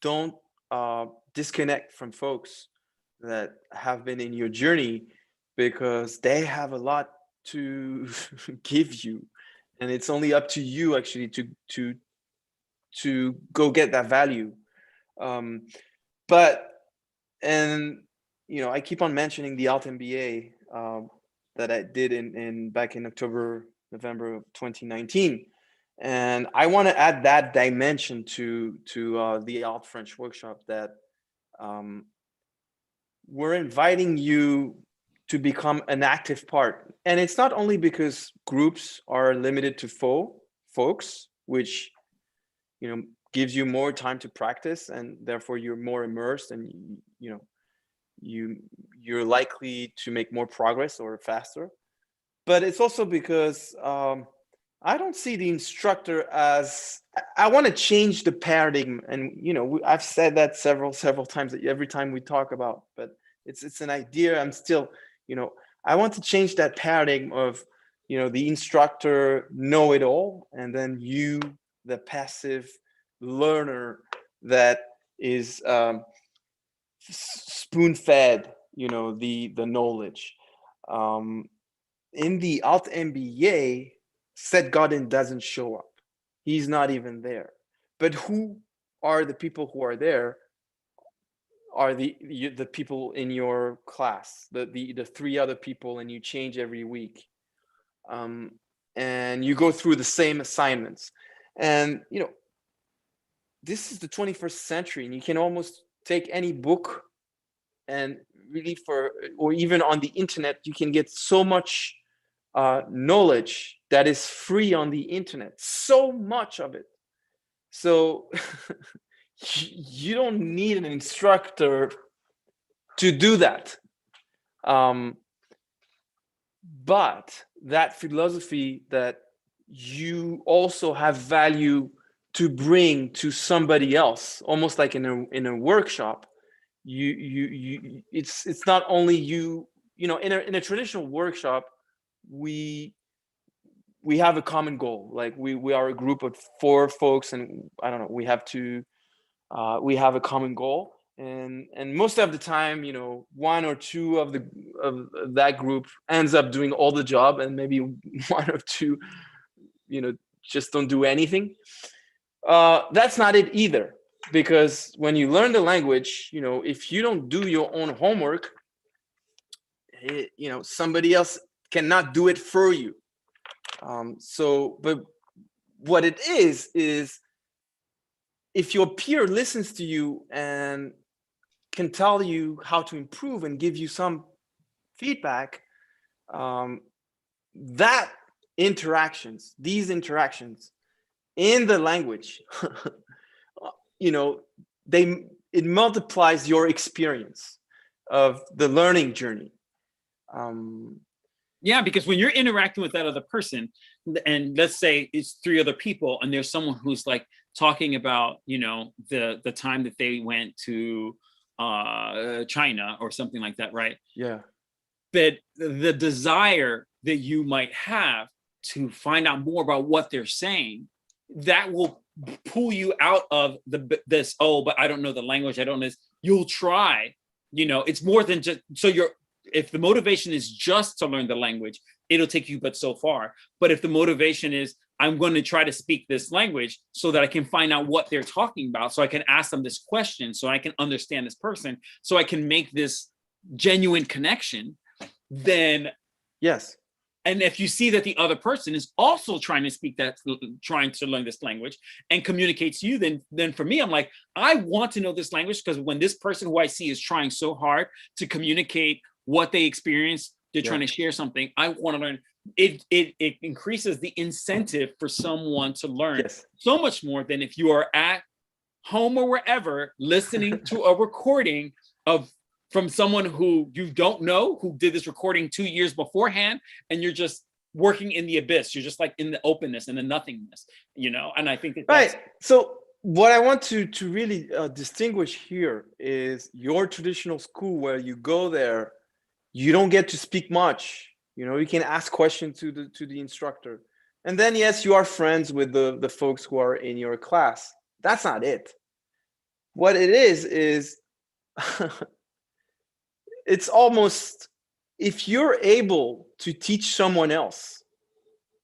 don't disconnect from folks that have been in your journey, because they have a lot to give you, and it's only up to you actually to go get that value. But and I keep on mentioning the Alt MBA that I did in back in November of 2019, and I want to add that dimension to the Alt French workshop, that we're inviting you to become an active part. And it's not only because groups are limited to folks, which gives you more time to practice, and therefore you're more immersed, and you're likely to make more progress or faster. But it's also because I don't see the instructor as, I want to change the paradigm. And I've said that several times, every time we talk about, but it's an idea. I'm still, I want to change that paradigm of the instructor know it all, and then you, the passive learner, that is spoon fed the knowledge. In the Alt MBA, Seth Godin doesn't show up. He's not even there. But who are the people who are there? Are the people in your class, the three other people, and you change every week, and you go through the same assignments. And this is the 21st century, and you can almost take any book, and really or even on the internet, you can get so much knowledge that is free on the internet, so much of it. So you don't need an instructor to do that. But that philosophy that you also have value to bring to somebody else, almost like in a workshop, it's not only you. In a traditional workshop, we have a common goal. Like, we are a group of 4 folks, and I don't know, we have a common goal, and most of the time, 1 or 2 of that group ends up doing all the job, and maybe 1 or 2 just don't do anything. That's not it either, because when you learn the language, if you don't do your own homework, somebody else cannot do it for you. But what it is if your peer listens to you and can tell you how to improve and give you some feedback, these interactions in the language, it multiplies your experience of the learning journey. Yeah, because when you're interacting with that other person, and let's say it's 3 other people, and there's someone who's like talking about, the time that they went to China or something like that, right? Yeah. But the desire that you might have to find out more about what they're saying, that will pull you out of this, but I don't know the language, I don't know this. You'll try. It's more than just, if the motivation is just to learn the language, it'll take you but so far. But if the motivation is, I'm going to try to speak this language so that I can find out what they're talking about, so I can ask them this question, so I can understand this person, so I can make this genuine connection, then yes. And if you see that the other person is also trying to learn this language and communicate to you, then for me, I'm like, I want to know this language, because when this person who I see is trying so hard to communicate what they experience they're trying to share something, I want to learn. It increases the incentive for someone to learn so much more than if you are at home or wherever listening to a recording from someone who you don't know, who did this recording 2 years beforehand, and you're just working in the abyss. You're just like in the openness and the nothingness, and I think that's right. So what I want to really distinguish here is your traditional school, where you go there, you don't get to speak much. You can ask questions to the instructor, and then yes, you are friends with the folks who are in your class. That's not it. What it is it's almost, if you're able to teach someone else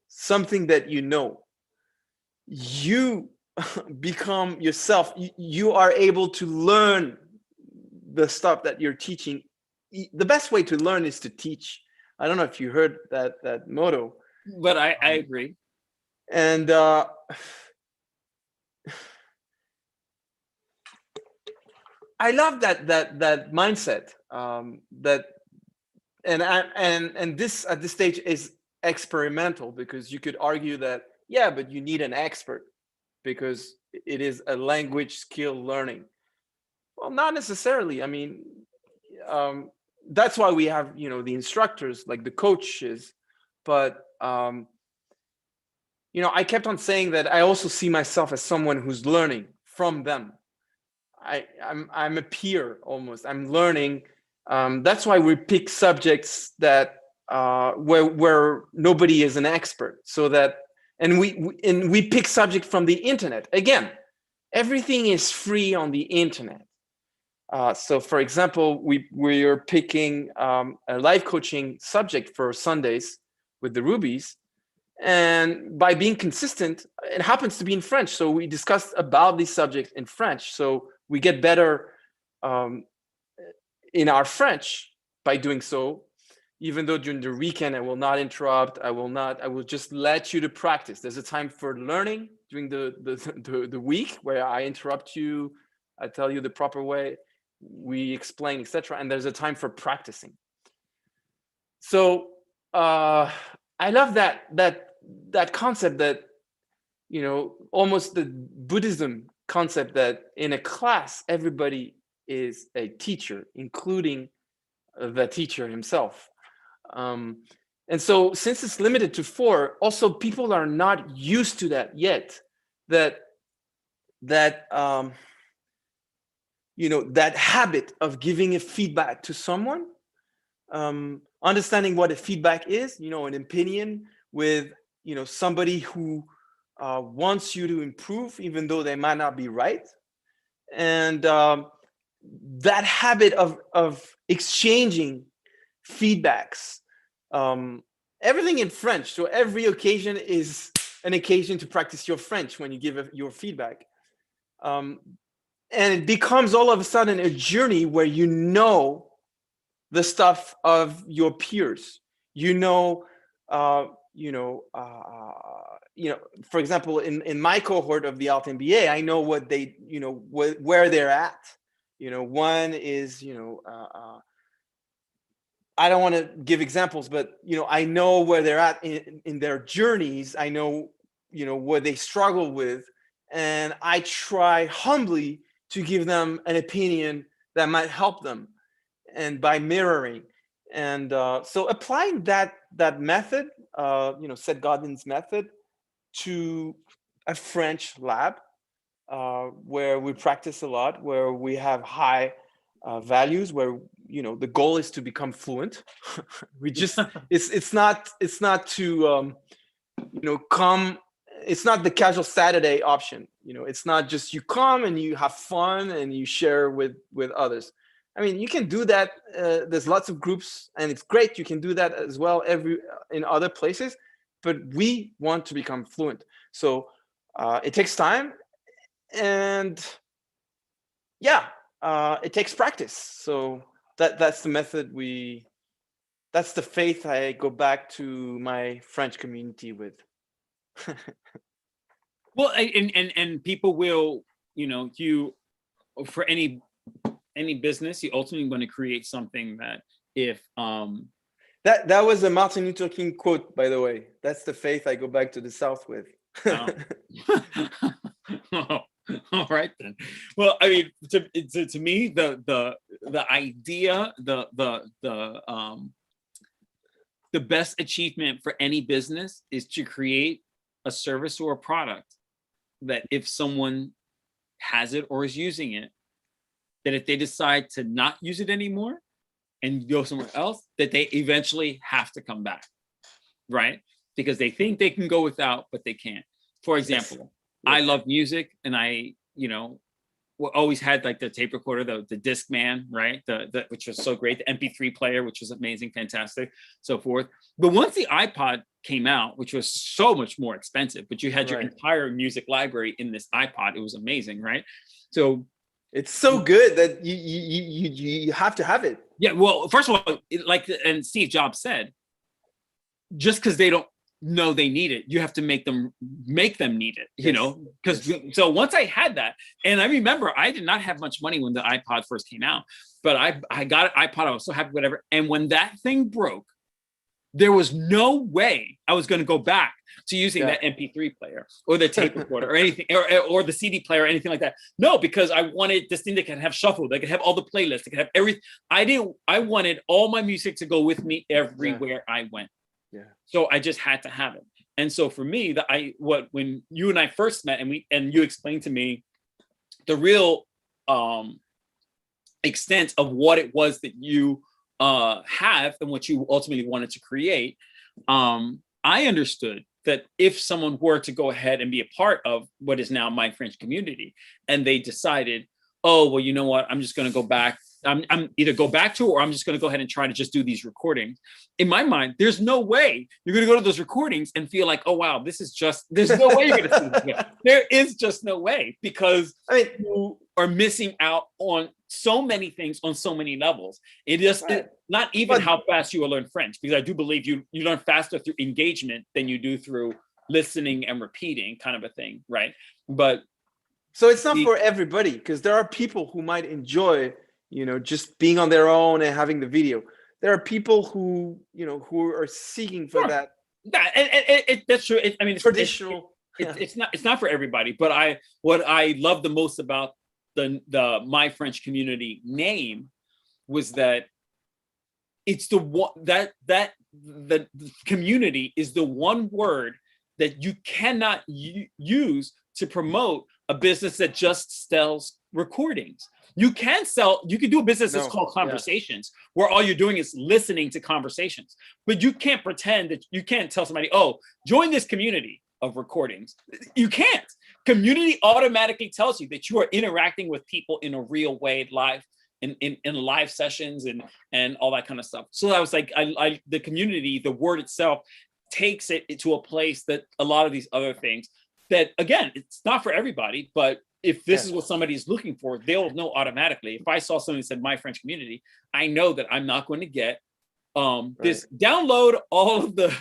something that you become yourself. You are able to learn the stuff that you're teaching. The best way to learn is to teach. I don't know if you heard that motto, but I agree. And I love that mindset. And this at this stage is experimental, because you could argue that but you need an expert because it is a language skill learning. Well, not necessarily. I mean, that's why we have the instructors, like the coaches. But I kept on saying that I also see myself as someone who's learning from them. I'm a peer almost. I'm learning. That's why we pick subjects that where nobody is an expert, so that we pick subject from the internet. Again, everything is free on the internet. So, for example, we are picking a life coaching subject for Sundays with the Rubies, and by being consistent, it happens to be in French. So we discussed about these subjects in French. So we get better in our French by doing so. Even though during the weekend I will not interrupt, I will just let you to practice. There's a time for learning during the week where I interrupt you, I tell you the proper way, we explain, etc. And there's a time for practicing. So I love that concept, that almost the Buddhism concept, that in a class everybody is a teacher, including the teacher himself. And so since it's limited to 4, also people are not used to that yet, that habit of giving a feedback to someone, understanding what a feedback is, an opinion with somebody who wants you to improve, even though they might not be right. And that habit of exchanging feedbacks, everything in French. So every occasion is an occasion to practice your French when you give your feedback. And it becomes all of a sudden a journey where the stuff of your peers. For example, in my cohort of the Alt MBA, I know what they, where they're at. One is, I don't want to give examples, but I know where they're at in their journeys. I know, what they struggle with, and I try humbly to give them an opinion that might help them, and by mirroring. And so applying that method, Seth Godin's method, to a French lab where we practice a lot, where we have high values, where the goal is to become fluent. We just it's not to come. It's not the casual Saturday option. It's not just you come and you have fun and you share with others. I mean, you can do that. There's lots of groups, and it's great. You can do that as well in other places, but we want to become fluent. So it takes time, and it takes practice. So that's the method that's the faith I go back to my French community with. Well, and people will, you, for any business, you ultimately want to create something that if That was a Martin Luther King quote, by the way. That's the faith I go back to the South with. Oh. Oh, all right then. Well, I mean, to me, the idea, the best achievement for any business is to create a service or a product that if someone has it or is using it, that if they decide to not use it anymore and go somewhere else, that they eventually have to come back, right? Because they think they can go without, but they can't. For example, Yes. I love music, and I, always had like the tape recorder, the Discman, right? The which was so great, the MP3 player, which was amazing, fantastic, so forth. But once the iPod came out, which was so much more expensive, but you had your Right. entire music library in this iPod, it was amazing, right? So It's so good that you have to have it. yeah, well, first of all, and Steve Jobs said, just because they don't know they need it, you have to make them need it, Yes. because Yes. so once I had that, and I remember I did not have much money when the iPod first came out, but I got an iPod, I was so happy, whatever. And when that thing broke, there was no way I was going to go back to using that MP3 player or the tape recorder or anything, or the CD player or anything like that. No, because I wanted this thing that could have shuffle, that could have all the playlists, that could have everything. I wanted all my music to go with me everywhere I went. Yeah. So I just had to have it. And so for me, when you and I first met, and you explained to me the real extent of what it was that you have and what you ultimately wanted to create, I understood that if someone were to go ahead and be a part of what is now My French Community, and they decided, oh, well, you know what, I'm just going to go back. I'm either go back to, or I'm just going to go ahead and try to just do these recordings. In my mind, there's no way you're going to go to those recordings and feel like, oh, wow, there's no way you're going to see this again. There is just no way, because you are missing out on so many things on so many levels. It's not even how fast you will learn French, because I do believe you learn faster through engagement than you do through listening and repeating, kind of a thing, right? But so it's not for everybody, because there are people who might enjoy just being on their own and having the video. There are people who are seeking for that. That's true. It's traditional. It's not for everybody. But what I love the most about the My French Community name was that it's the one that the community is the one word that you cannot use to promote a business that just sells recordings. You can do a business that's called Conversations, where all you're doing is listening to conversations. But you can't pretend that you can't tell somebody, oh, join this community of recordings. You can't. Community automatically tells you that you are interacting with people in a real way, live, in live sessions and all that kind of stuff. So I was like, the community, the word itself takes it to a place that a lot of these other things that, again, it's not for everybody, but if this is what somebody's looking for, they'll know automatically. If I saw something that said My French Community, I know that I'm not going to get this. Download all of the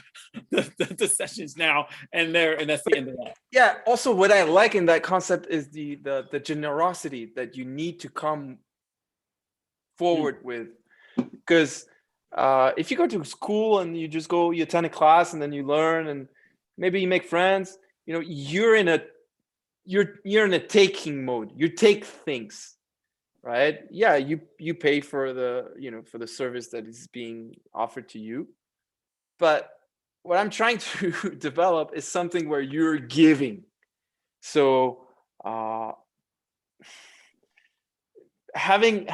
sessions now, and that's the end of that. Yeah. Also, what I like in that concept is the generosity that you need to come forward with, because if you go to school and you attend a class and then you learn and maybe you make friends, you're in a taking mode. You take things, right? Yeah, you pay for the service that is being offered to you. But what I'm trying to develop is something where you're giving. So having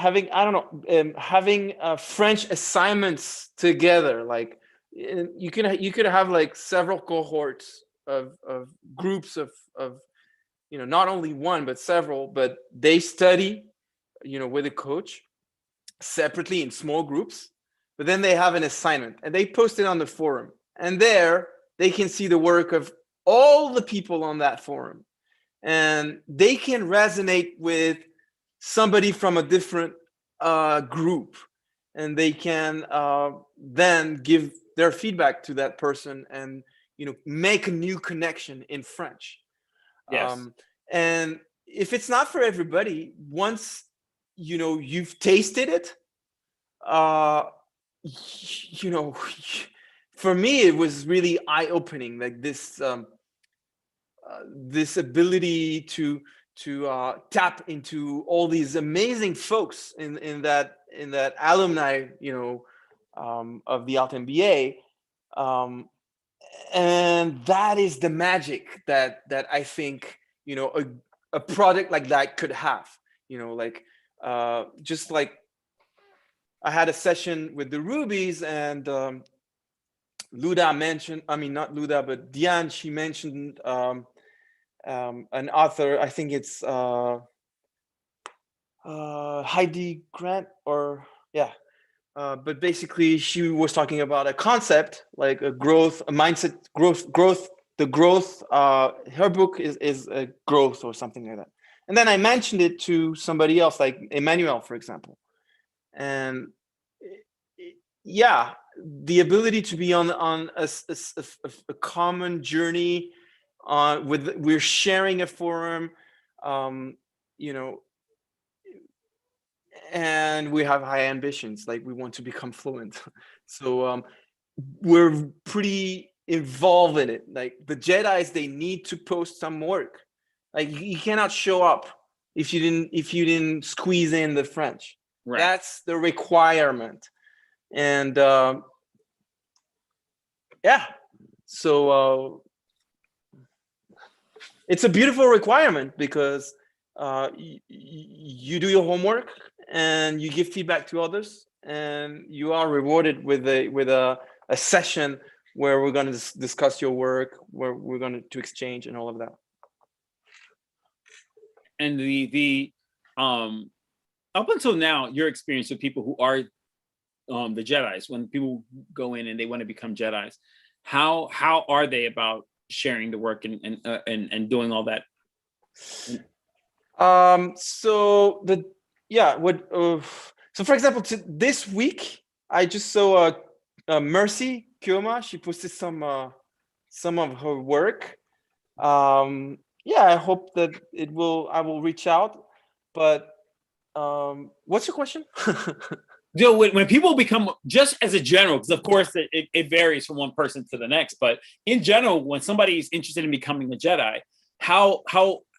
French assignments together, like you could have like several cohorts of groups of not only one but several, but they study with a coach separately in small groups, but then they have an assignment and they post it on the forum, and there they can see the work of all the people on that forum, and they can resonate with somebody from a different group, and they can then give their feedback to that person and make a new connection in French. Yes. And if it's not for everybody, once you've tasted it, you know, for me, it was really eye-opening, like this ability to tap into all these amazing folks in that alumni, of the Alt MBA, and that is the magic that I think, a product like that could have. Like just like I had a session with the Rubies, and Luda mentioned, I mean, not Luda, but Diane, she mentioned an author, I think it's Heidi Grant, or yeah. But basically, she was talking about a concept like a mindset, growth. The growth. Her book is a growth or something like that. And then I mentioned it to somebody else, like Emmanuel, for example. And yeah, the ability to be on a common journey, we're sharing a forum, you know, and we have high ambitions, like we want to become fluent. So we're pretty involved in it. Like the Jedis, they need to post some work. Like you cannot show up if you didn't squeeze in the French. Right. That's the requirement. And yeah, so it's a beautiful requirement, because you do your homework and you give feedback to others, and you are rewarded with a session where we're going to discuss your work, where we're going to exchange and all of that. And the up until now, your experience with people who are the Jedis, when people go in and they want to become Jedis, how are they about sharing the work and doing all that? So for example, this week I just saw Mercy Kioma. She posted some of her work. I hope that I will reach out. But what's your question? When people become, just as a general, because of course it varies from one person to the next, but in general, when somebody is interested in becoming a Jedi, how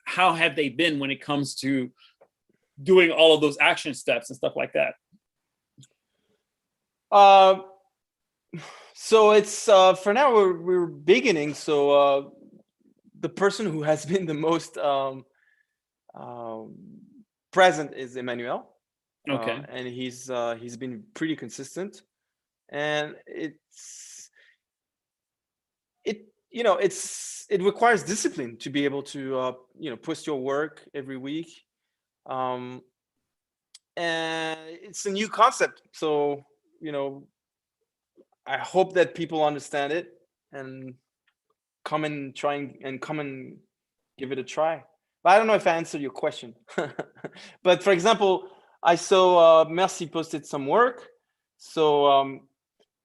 have they been when it comes to doing all of those action steps and stuff like that? So it's for now we're beginning. So the person who has been the most present is Emmanuel. Okay. And he's been pretty consistent, and it requires discipline to be able to post your work every week, and it's a new concept. So I hope that people understand it and come and give it a try. But I don't know if I answered your question. But for example, I saw Merci posted some work. So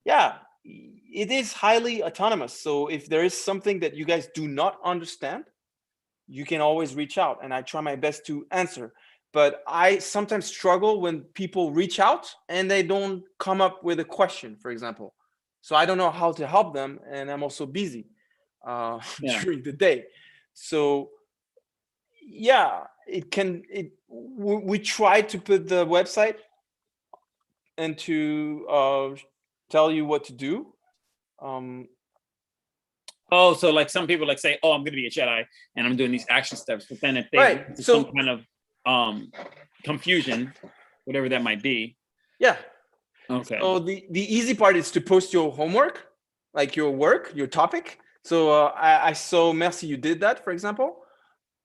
it is highly autonomous. So if there is something that you guys do not understand, you can always reach out, and I try my best to answer. But I sometimes struggle when people reach out and they don't come up with a question, for example. So I don't know how to help them, and I'm also busy during the day. So we try to put the website and to tell you what to do. So like some people like say, I'm going to be a Jedi and I'm doing these action steps, but then if they some kind of confusion, whatever that might be. Yeah. Okay. So the easy part is to post your homework, like your work, your topic. So I saw Merci, you did that, for example,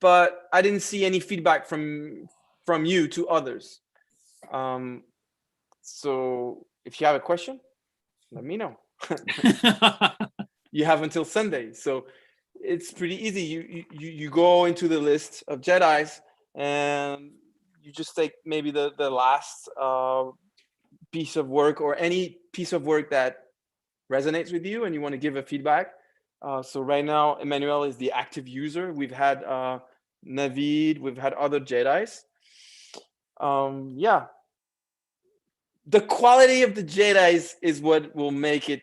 but I didn't see any feedback from you to others. So if you have a question, let me know. You have until Sunday, so it's pretty easy. You go into the list of Jedis and you just take maybe the last piece of work, or any piece of work that resonates with you and you want to give a feedback. So right now, Emmanuel is the active user. We've had Navid, we've had other Jedis. the quality of the Jedi is what will make it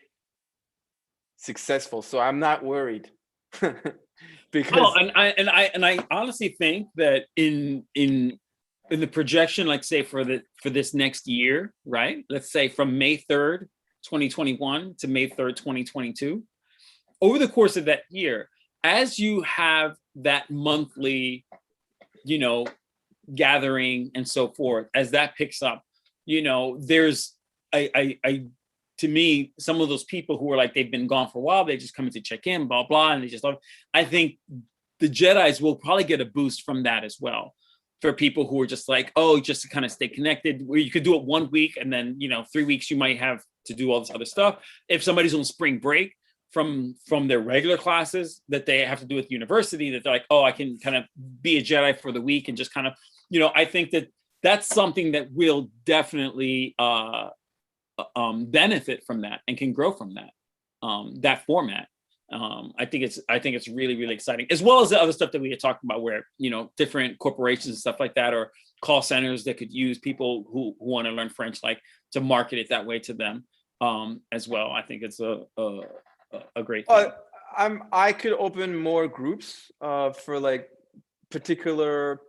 successful. So I'm not worried. Because I honestly think that in the projection, like say for this next year, right? Let's say from May 3rd, 2021 to May 3rd, 2022, over the course of that year, as you have that monthly, gathering and so forth, as that picks up, there's I to me, some of those people who are like they've been gone for a while, they just come in to check in, blah blah, and they just love. I think the Jedi's will probably get a boost from that as well. For people who are just like, oh, just to kind of stay connected, where you could do it 1 week and then 3 weeks you might have to do all this other stuff. If somebody's on spring break from their regular classes that they have to do with university, that they're like, oh, I can kind of be a Jedi for the week and just kind of, I think that that's something that will definitely benefit from that and can grow from that format. I think it's really, really exciting, as well as the other stuff that we had talked about, where different corporations and stuff like that, or call centers that could use people who want to learn French, like to market it that way to them as well. I think it's a great thing. I could open more groups for like particular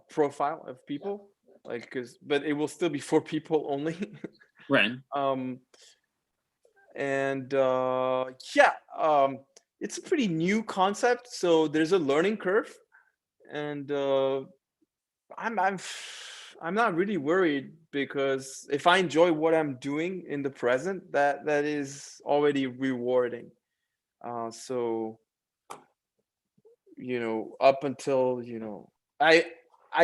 profile of people, like, but it will still be for people only. Right. It's a pretty new concept, so there's a learning curve, and I'm not really worried, because if I enjoy what I'm doing in the present, that is already rewarding. So up until I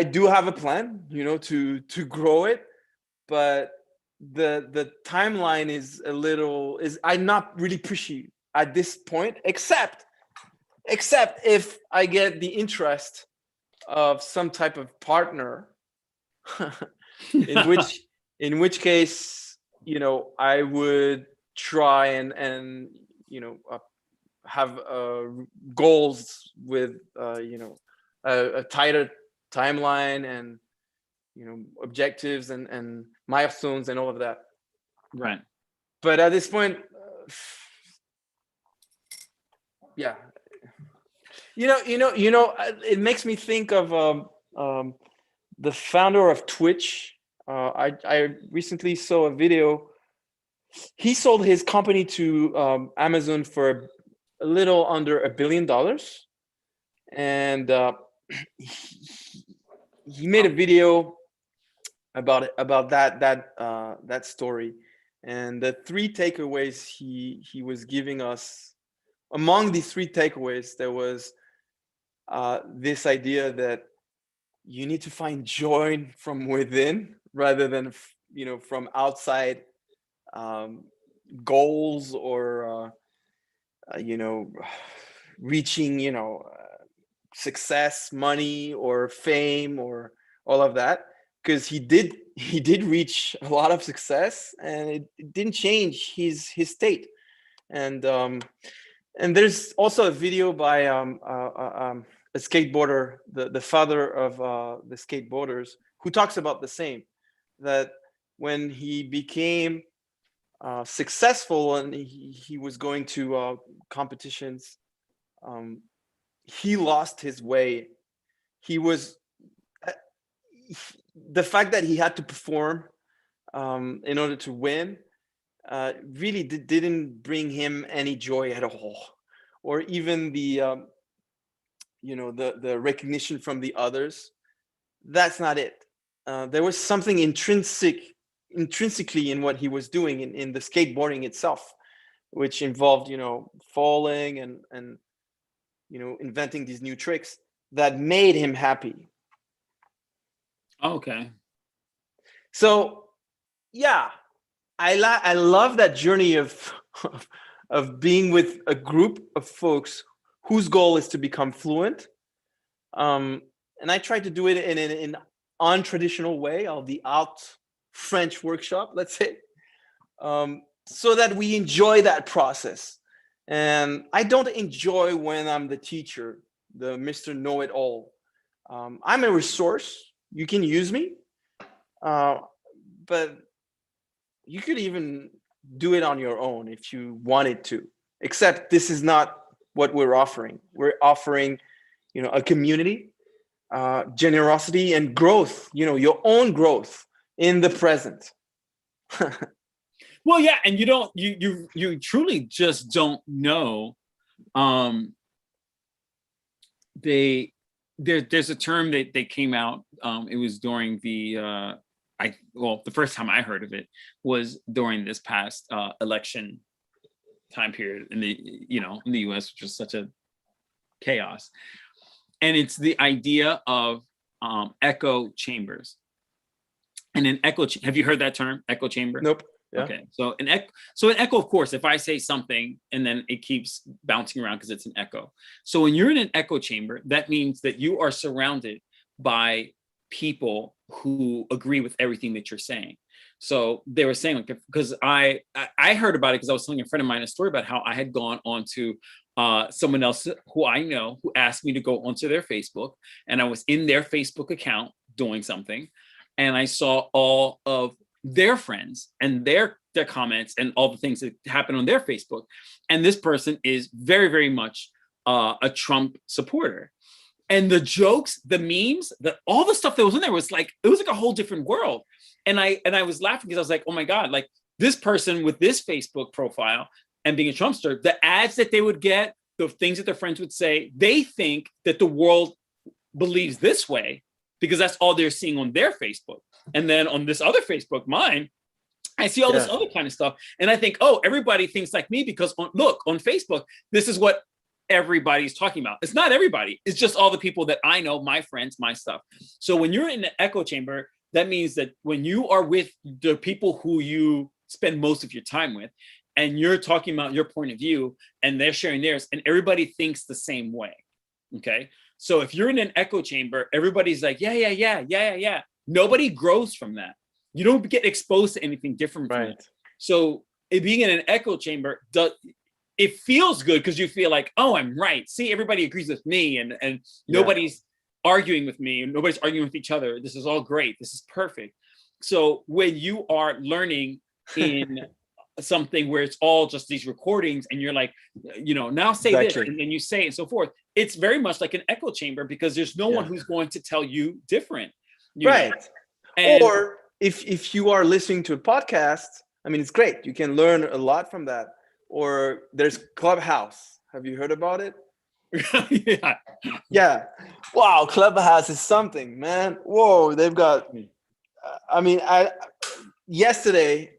do have a plan, to grow it, but the timeline is I'm not really pushy at this point, except if I get the interest of some type of partner, in which case, I would try and have goals with a tighter timeline, and objectives and milestones and all of that. Right. But at this point, yeah, it makes me think of the founder of Twitch. I recently saw a video. He sold his company to Amazon for a little under $1 billion, and he made a video about that story, and the 3 takeaways he was giving us. Among these 3 takeaways, there was this idea that you need to find joy from within rather than from outside goals, or reaching success, money, or fame, or all of that, because he did reach a lot of success, and it didn't change his state. And there's also a video by a skateboarder, the father of the skateboarders, who talks about the same, that when he became successful and he was going to competitions, he lost his way. The fact that he had to perform in order to win really didn't bring him any joy at all, or even the the recognition from the others. That's not it. There was something intrinsically in what he was doing in the skateboarding itself, which involved falling and inventing these new tricks that made him happy. Okay. So yeah, I love that journey of being with a group of folks whose goal is to become fluent. And I try to do it in an untraditional way, of the out French workshop, let's say, so that we enjoy that process. And I don't enjoy when I'm the teacher, the Mr. Know-it-all. I'm a resource. You can use me. But but you could even do it on your own if you wanted to. Except this is not what we're offering. We're offering, a community, generosity, and growth. Your own growth in the present. Well, yeah, and you truly just don't know. There's a term that they came out. It was during the the first time I heard of it was during this past election time period in the in the US, which was such a chaos. And it's the idea of echo chambers. And an echo, have you heard that term, echo chamber? Nope. Yeah. Okay, so an echo, of course, if I say something and then it keeps bouncing around because it's an echo. So when you're in an echo chamber, that means that you are surrounded by people who agree with everything that you're saying. So they were saying, like, because I heard about it because I was telling a friend of mine a story about how I had gone on to someone else who I know who asked me to go onto their Facebook, and I was in their Facebook account doing something, and I saw all of their friends and their comments and all the things that happen on their Facebook. And this person is very, very much a Trump supporter. And the jokes, the memes, all the stuff that was in there was like, it was like a whole different world. And I was laughing because I was like, oh my God, like this person with this Facebook profile and being a Trumpster, the ads that they would get, the things that their friends would say, they think that the world believes this way because that's all they're seeing on their Facebook. And then on this other Facebook, mine, I see all this other kind of stuff. And I think, oh, everybody thinks like me because on Facebook, this is what everybody's talking about. It's not everybody. It's just all the people that I know, my friends, my stuff. So when you're in the echo chamber, that means that when you are with the people who you spend most of your time with, and you're talking about your point of view and they're sharing theirs, and everybody thinks the same way. Okay. So if you're in an echo chamber, everybody's like, yeah. Nobody grows from that. You don't get exposed to anything different from it. So being in an echo chamber, it feels good because you feel like, oh, I'm right. See, everybody agrees with me, and nobody's arguing with me, and nobody's arguing with each other. This is all great. This is perfect. So when you are learning in something where it's all just these recordings and you're like, now say this, and then you say it and so forth, it's very much like an echo chamber because there's no one who's going to tell you different. Or if you are listening to a podcast, I mean, it's great. You can learn a lot from that. Or there's Clubhouse. Have you heard about it? Yeah. Wow, Clubhouse is something, man. Whoa, they've got. Yesterday,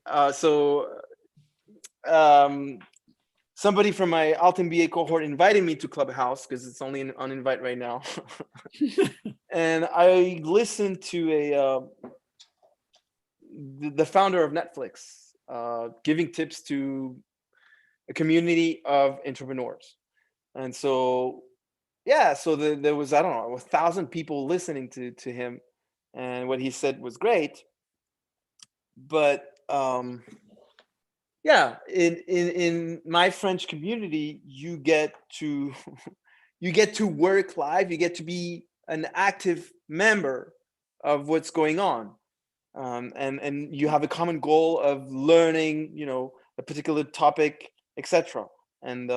somebody from my Alt MBA cohort invited me to Clubhouse because it's only on invite right now. And I listened to the founder of Netflix giving tips to a community of entrepreneurs. And so, there was, I don't know, 1,000 people listening to him. And what he said was great. But in my French community, you get to work live. You get to be an active member of what's going on, and you have a common goal of learning, a particular topic, etc. And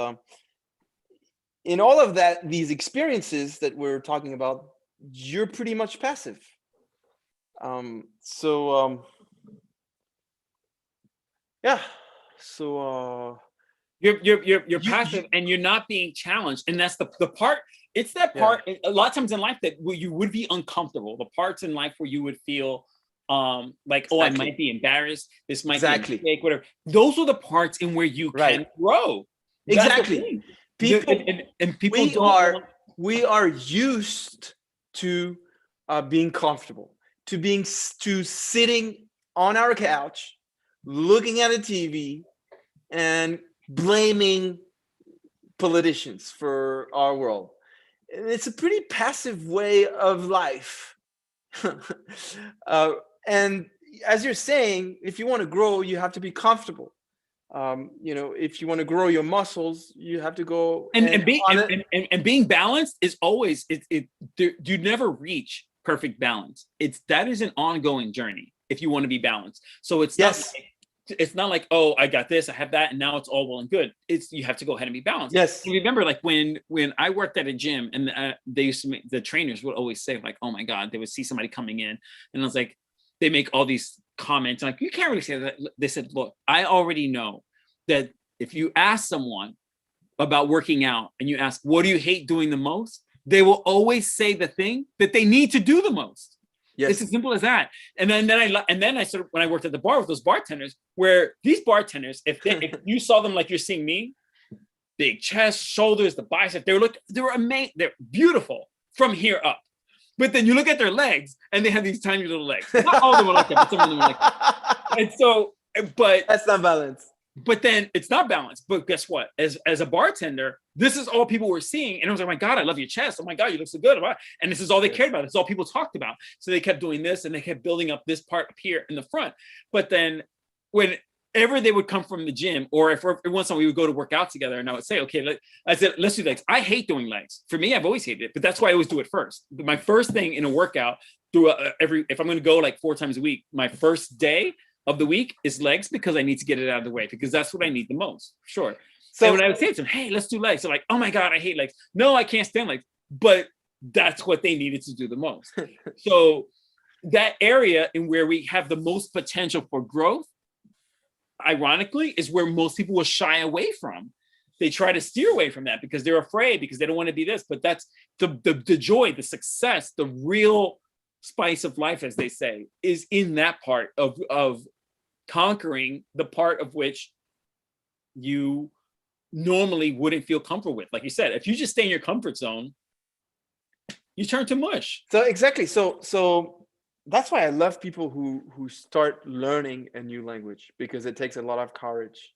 in all of that, these experiences that we're talking about, you're pretty much passive. You're passive and you're not being challenged, and that's the part. It's that part a lot of times in life that where you would be uncomfortable. The parts in life where you would feel like, oh, I might be embarrassed. This might be a mistake, whatever. Those are the parts in where you can grow. Exactly. People, and people we are used to being comfortable, to sitting on our couch, looking at a TV, and blaming politicians for our world. It's a pretty passive way of life. And as you're saying, if you want to grow, you have to be comfortable. If you want to grow your muscles, you have to go and being balanced is always you never reach perfect balance. That is an ongoing journey. if you want to be balanced. So Yes. It's not like, oh, I got this, I have that, and now it's all well and good. It's, you have to go ahead and be balanced. Yes. And remember, like when I worked at a gym, and they used to the trainers would always say, like, oh my God, they would see somebody coming in, and I was like, they make all these comments, like, you can't really say that. They said, look, I already know that if you ask someone about working out and you ask, what do you hate doing the most? They will always say the thing that they need to do the most. Yes. It's as simple as that. And then I sort of, when I worked at the bar with those bartenders, where these bartenders, if you saw them like you're seeing me, big chest, shoulders, the bicep, they were amazing. They're beautiful from here up. But then you look at their legs, and they have these tiny little legs. Not all of them are like that, but some of them are like that. And so, but that's not balanced. But then it's not balanced. But guess what? As a bartender, this is all people were seeing. And I was like, oh my God, I love your chest. Oh my God, you look so good. And this is all they cared about. It's all people talked about. So they kept doing this, and they kept building up this part up here in the front. But then whenever they would come from the gym, or if once in a while we would go to work out together, and I would say, okay, I said, let's do legs. I hate doing legs. For me, I've always hated it, but that's why I always do it first. My first thing in a workout, if I'm going to go like 4 times a week, my first day of the week is legs, because I need to get it out of the way, because that's what I need the most. Sure. So when I would say to them, hey, let's do legs, they're like, oh my God, I hate legs. No, I can't stand legs. But that's what they needed to do the most. So that area in where we have the most potential for growth, ironically, is where most people will shy away from. They try to steer away from that because they're afraid, because they don't want to be this. But that's the joy, the success, the real spice of life, as they say, is in that part of conquering the part of which you normally wouldn't feel comfortable with. Like you said, if you just stay in your comfort zone, you turn to mush. So exactly. So that's why I love people who start learning a new language, because it takes a lot of courage,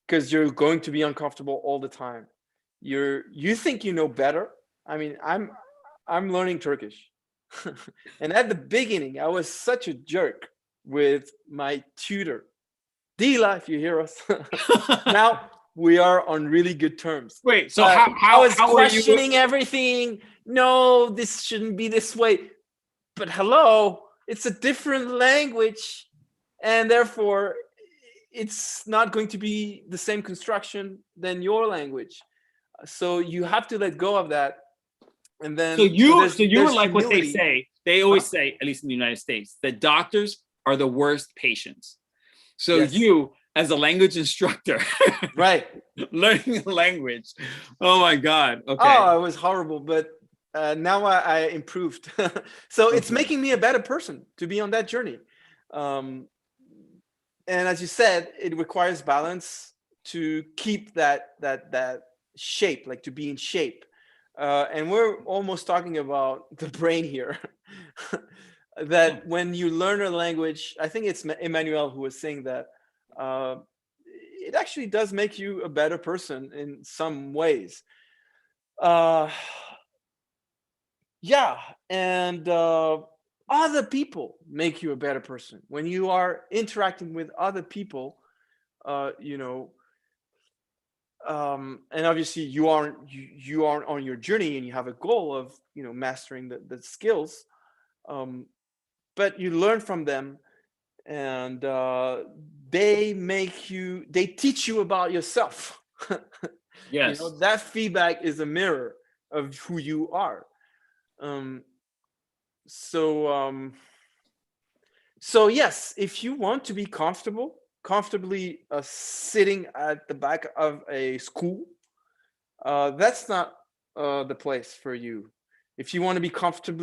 because you're going to be uncomfortable all the time. You think you know better. I mean, I'm learning Turkish. And at the beginning, I was such a jerk with my tutor, Dila, if you hear us. Now we are on really good terms. Wait, so how I was questioning everything. No, this shouldn't be this way. But hello, it's a different language, and therefore it's not going to be the same construction than your language. So you have to let go of that. And then so you were like humility. What they say. They always say, at least in the United States, that doctors are the worst patients. So yes. You, as a language instructor, right, learning a language. Oh my God. Okay. Oh, it was horrible, but now I improved. So okay. It's making me a better person to be on that journey. And as you said, it requires balance to keep that shape, like to be in shape. And we're almost talking about the brain here. That when you learn a language, I think it's Emmanuel who was saying that it actually does make you a better person in some ways. Yeah, and other people make you a better person. When you are interacting with other people, and obviously you aren't on your journey, and you have a goal of mastering the skills, but you learn from them, and they teach you about yourself. Yes. That feedback is a mirror of who you are. So yes, if you want to be comfortably sitting at the back of a school, that's not the place for you. If you want to be comfortable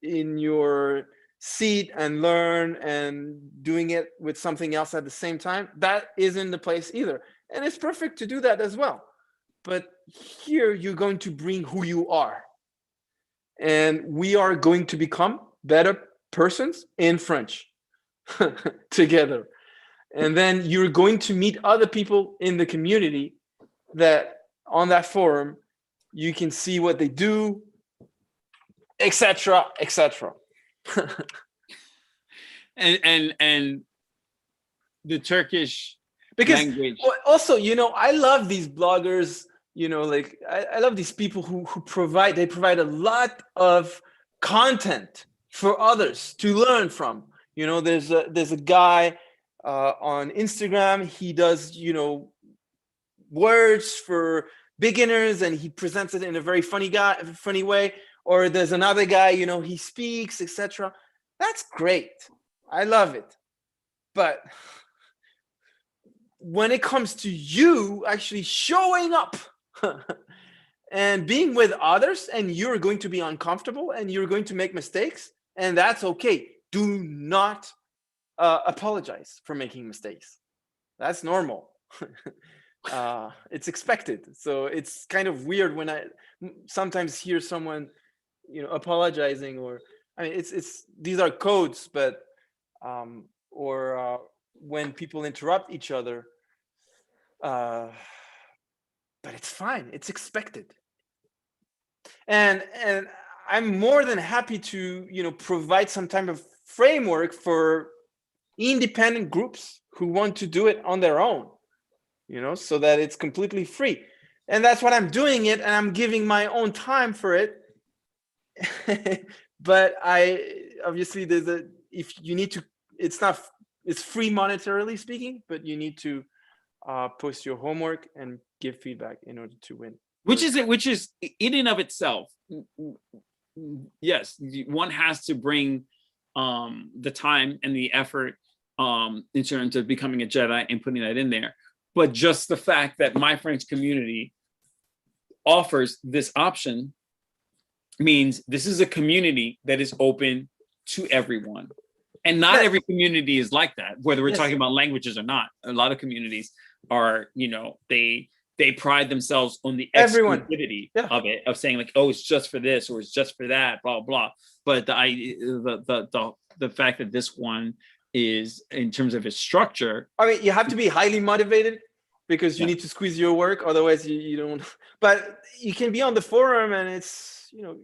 in your seat and learn and doing it with something else at the same time, that isn't the place either. And it's perfect to do that as well. But here you're going to bring who you are. And we are going to become better persons in French together. And then you're going to meet other people in the community that on that forum, you can see what they do, etc., etc. and the Turkish language. Also, I love these bloggers. I love these people who provide a lot of content for others to learn from. You know, there's a guy on Instagram. He does, you know, words for beginners, and he presents it in a very funny way. Or there's another guy, you know, he speaks, etc. That's great. I love it. But when it comes to you actually showing up and being with others, and you're going to be uncomfortable and you're going to make mistakes, and that's okay. Do not apologize for making mistakes. That's normal. It's expected. So it's kind of weird when I sometimes hear someone, you know, apologizing, or I mean, it's these are codes, but when people interrupt each other, but it's fine. It's expected. And I'm more than happy to, you know, provide some type of framework for independent groups who want to do it on their own, you know, so that it's completely free. And that's what I'm doing it, and I'm giving my own time for it. But I obviously if you need to, it's free monetarily speaking, but you need to post your homework and give feedback in order to win. Which is in and of itself, yes, one has to bring the time and the effort in terms of becoming a Jedi and putting that in there. But just the fact that my friend's community offers this option means this is a community that is open to everyone. And not every community is like that, whether we're talking about languages or not. A lot of communities are, you know, they pride themselves on the exclusivity of it, of saying like, oh, it's just for this or it's just for that, blah, blah. But the fact that this one is, in terms of its structure, I mean, you have to be highly motivated because you need to squeeze your work. Otherwise you don't, but you can be on the forum, and it's, you know,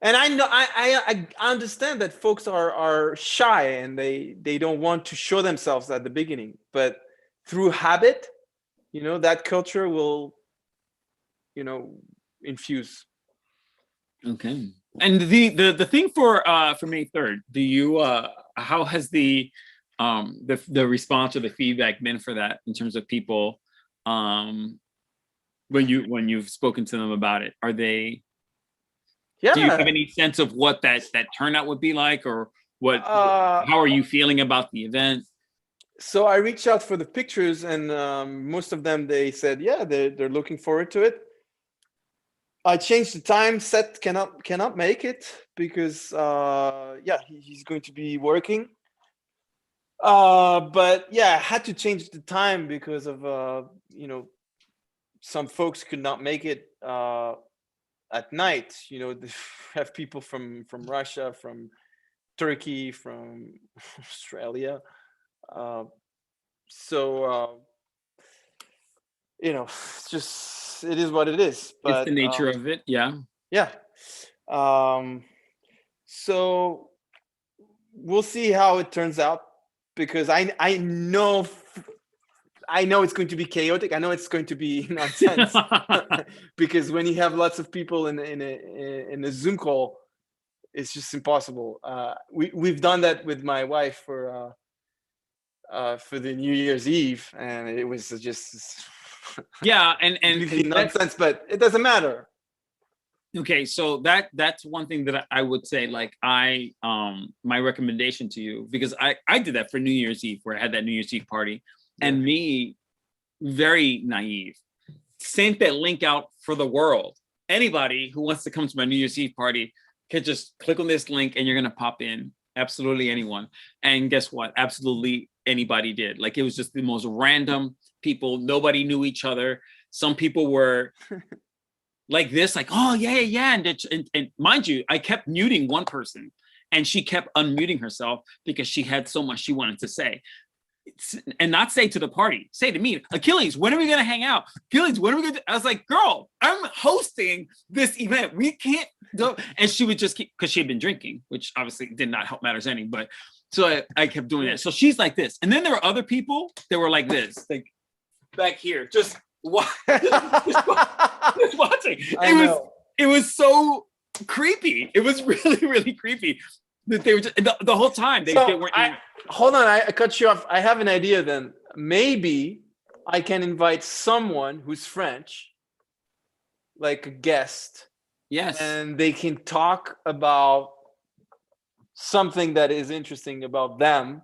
and I know I understand that folks are shy and they don't want to show themselves at the beginning, but through habit, you know, that culture will, you know, infuse. Okay. And the thing for May 3rd, do you how has the response or the feedback been for that, in terms of people when you've spoken to them about it? Are they do you have any sense of what that turnout would be like, or what how are you feeling about the event? So I reached out for the pictures, and most of them, they said, yeah, they're looking forward to it. I changed the time. Seth cannot make it because he's going to be working. But yeah, I had to change the time because of you know, some folks could not make it at night. You know, they have people from Russia, from Turkey, from Australia. So you know, it's just, it is what it is. But it's the nature of it. Yeah. So we'll see how it turns out, because I know it's going to be chaotic. I know it's going to be nonsense because when you have lots of people in a Zoom call, it's just impossible. We've done that with my wife for the New Year's Eve, and it was just and nonsense, but it doesn't matter. Okay, so that's one thing that I would say, like, my recommendation to you, because I did that for New Year's Eve, where I had that New Year's Eve party, and me, very naive, sent that link out for the world. Anybody who wants to come to my New Year's Eve party can just click on this link and you're gonna pop in. Absolutely anyone. And guess what? Absolutely anybody did. Like, it was just the most random people. Nobody knew each other. Some people were like this, like, oh yeah. And mind you, I kept muting one person and she kept unmuting herself because she had so much she wanted to say. And not say to the party, say to me, Achilles, when are we gonna hang out? Achilles, when are we gonna I was like, girl, I'm hosting this event. We can't do. And she would just keep, because she had been drinking, which obviously did not help matters any, but so I kept doing that. So she's like this. And then there were other people that were like this, like back here, just watching. It was so creepy. It was really, really creepy that they were just, the whole time they weren't. Hold on, I cut you off. I have an idea then. Maybe I can invite someone who's French, like a guest. Yes. And they can talk about something that is interesting about them.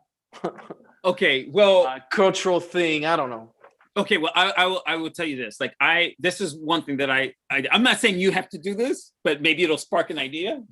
Okay, well, cultural thing. I don't know. Okay, well, I will tell you this. Like, this is one thing that I'm not saying you have to do this, but maybe it'll spark an idea.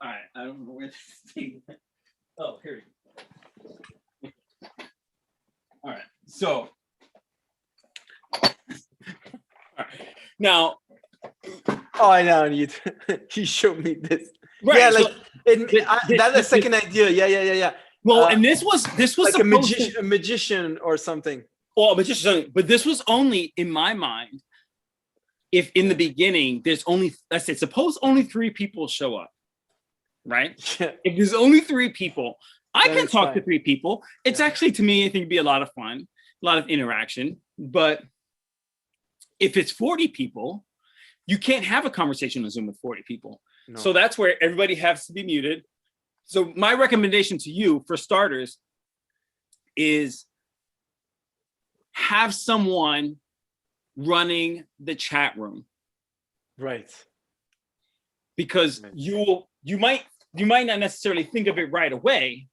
All right, I don't know where this thing went. Oh, here we go. All right, so all right. Now, I know you. He showed me this. Right, yeah, like that's a second idea. Yeah. Well, and this was like a magician or something. Well, a magician, but this was only in my mind. If in the beginning there's only, let's say, suppose only 3 people show up, right? Yeah. If there's only 3 people, I Then can talk fine. to 3 people. It's actually, to me, I think it'd be a lot of fun, a lot of interaction. But if it's 40 people, you can't have a conversation on Zoom with 40 people. No. So that's where everybody has to be muted. So my recommendation to you, for starters, is have someone running the chat room. Right. Because you might not necessarily think of it right away,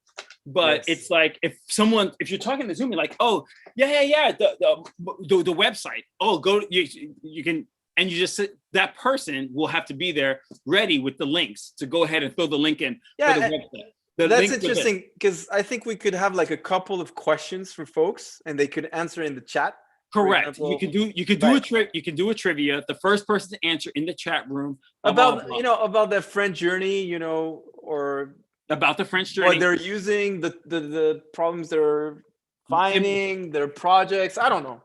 but it's like if you're talking to Zoom, you're like, oh yeah, the website. Oh, go, you can, and you just that person will have to be there ready with the links to go ahead and throw the link in for the website. That's interesting, because I think we could have like a couple of questions for folks and they could answer in the chat. Correct. Example, you could do a trivia. The first person to answer in the chat room about about their French journey, or about the French journey, what they're using, the problems they're finding, their projects. I don't know.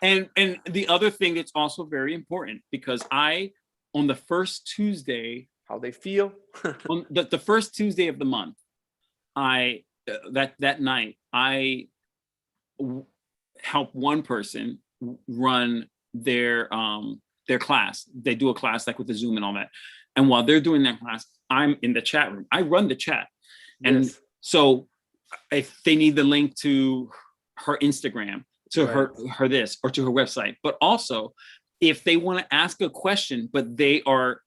And the other thing that's also very important, because on the first Tuesday, how they feel on the first Tuesday of the month, that night I help one person run their class. They do a class like with the Zoom and all that. And while they're doing that class, I'm in the chat room. I run the chat. And so if they need the link to her Instagram, to her this, or to her website, but also if they want to ask a question, but they are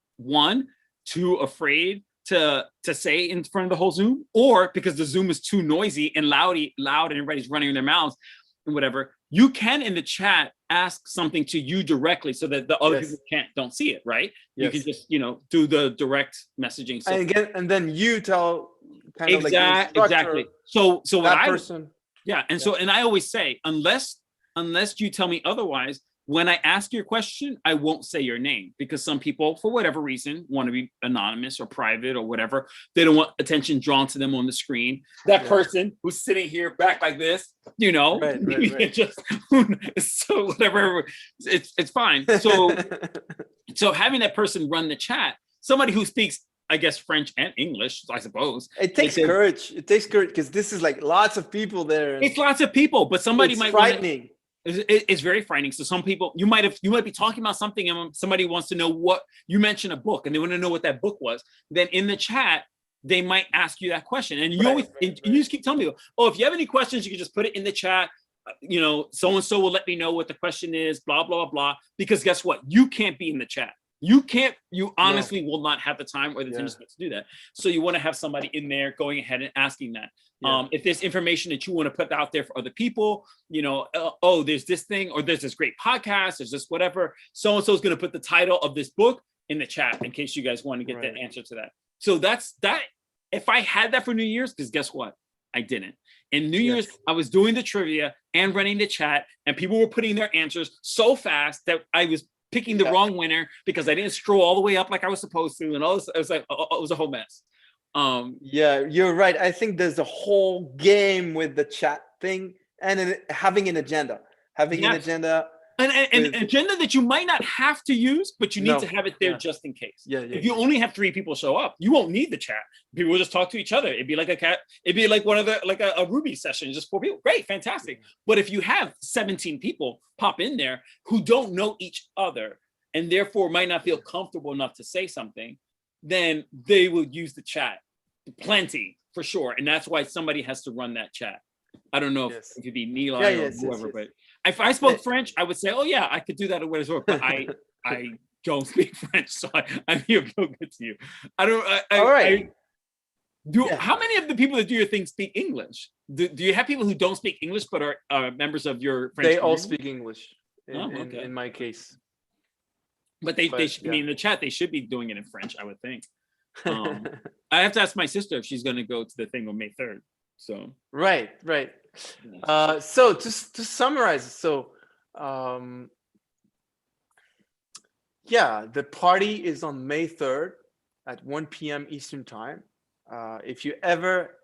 too afraid to say in front of the whole Zoom, or because the Zoom is too noisy and loud and everybody's running their mouths and whatever, you can in the chat ask something to you directly so that the other people don't see it, right? You can just do the direct messaging. So and then you tell kind of exactly. So what person. And I always say, unless you tell me otherwise, when I ask your question, I won't say your name, because some people, for whatever reason, want to be anonymous or private or whatever. They don't want attention drawn to them on the screen. That person who's sitting here back like this, right. Just so whatever, it's fine. So having that person run the chat, somebody who speaks, I guess, French and English, I suppose. It takes courage. It takes courage, because this is like lots of people there. It's lots of people, but somebody might frightening. It's very frightening. So some people, you might be talking about something and somebody wants to know what you mentioned, a book, and they want to know what that book was. Then in the chat, they might ask you that question, and you you just keep telling people, oh, if you have any questions, you can just put it in the chat. So and so will let me know what the question is. Blah blah blah. Because guess what? You can't be in the chat. You honestly will not have the time or the attention to do that. So you want to have somebody in there going ahead and asking that. If there's information that you want to put out there for other people, there's this thing, or there's this great podcast, there's this whatever, so-and-so is going to put the title of this book in the chat in case you guys want to get that answer to that. So that's that. If I had that for New Year's, because guess what? I didn't. In New Year's, I was doing the trivia and running the chat, and people were putting their answers so fast that I was picking the wrong winner because I didn't scroll all the way up like I was supposed to, and all this. It was like, it was a whole mess. You're right. I think there's a whole game with the chat thing and having an agenda. An agenda, an agenda that you might not have to use, but you need to have it there just in case. If you only have 3 people show up, you won't need the chat. People will just talk to each other. It'd be like it'd be like one of the a Ruby session, just 4 people. Great, fantastic. But if you have 17 people pop in there who don't know each other and therefore might not feel comfortable enough to say something, then they will use the chat plenty for sure. And that's why somebody has to run that chat. I don't know if it could be Nilay or whoever, but if I spoke French, I would say, oh yeah, I could do that or whatever, but I don't speak French, so I'm here to feel good to you. I don't, all right. How many of the people that do your thing speak English? Do you have people who don't speak English but are members of your French They community? all speak English in my case. But they should, I mean, in the chat, they should be doing it in French, I would think. I have to ask my sister if she's going to go to the thing on May 3rd. So right. So to summarize, so the party is on May 3rd at 1 p.m. Eastern time. If you ever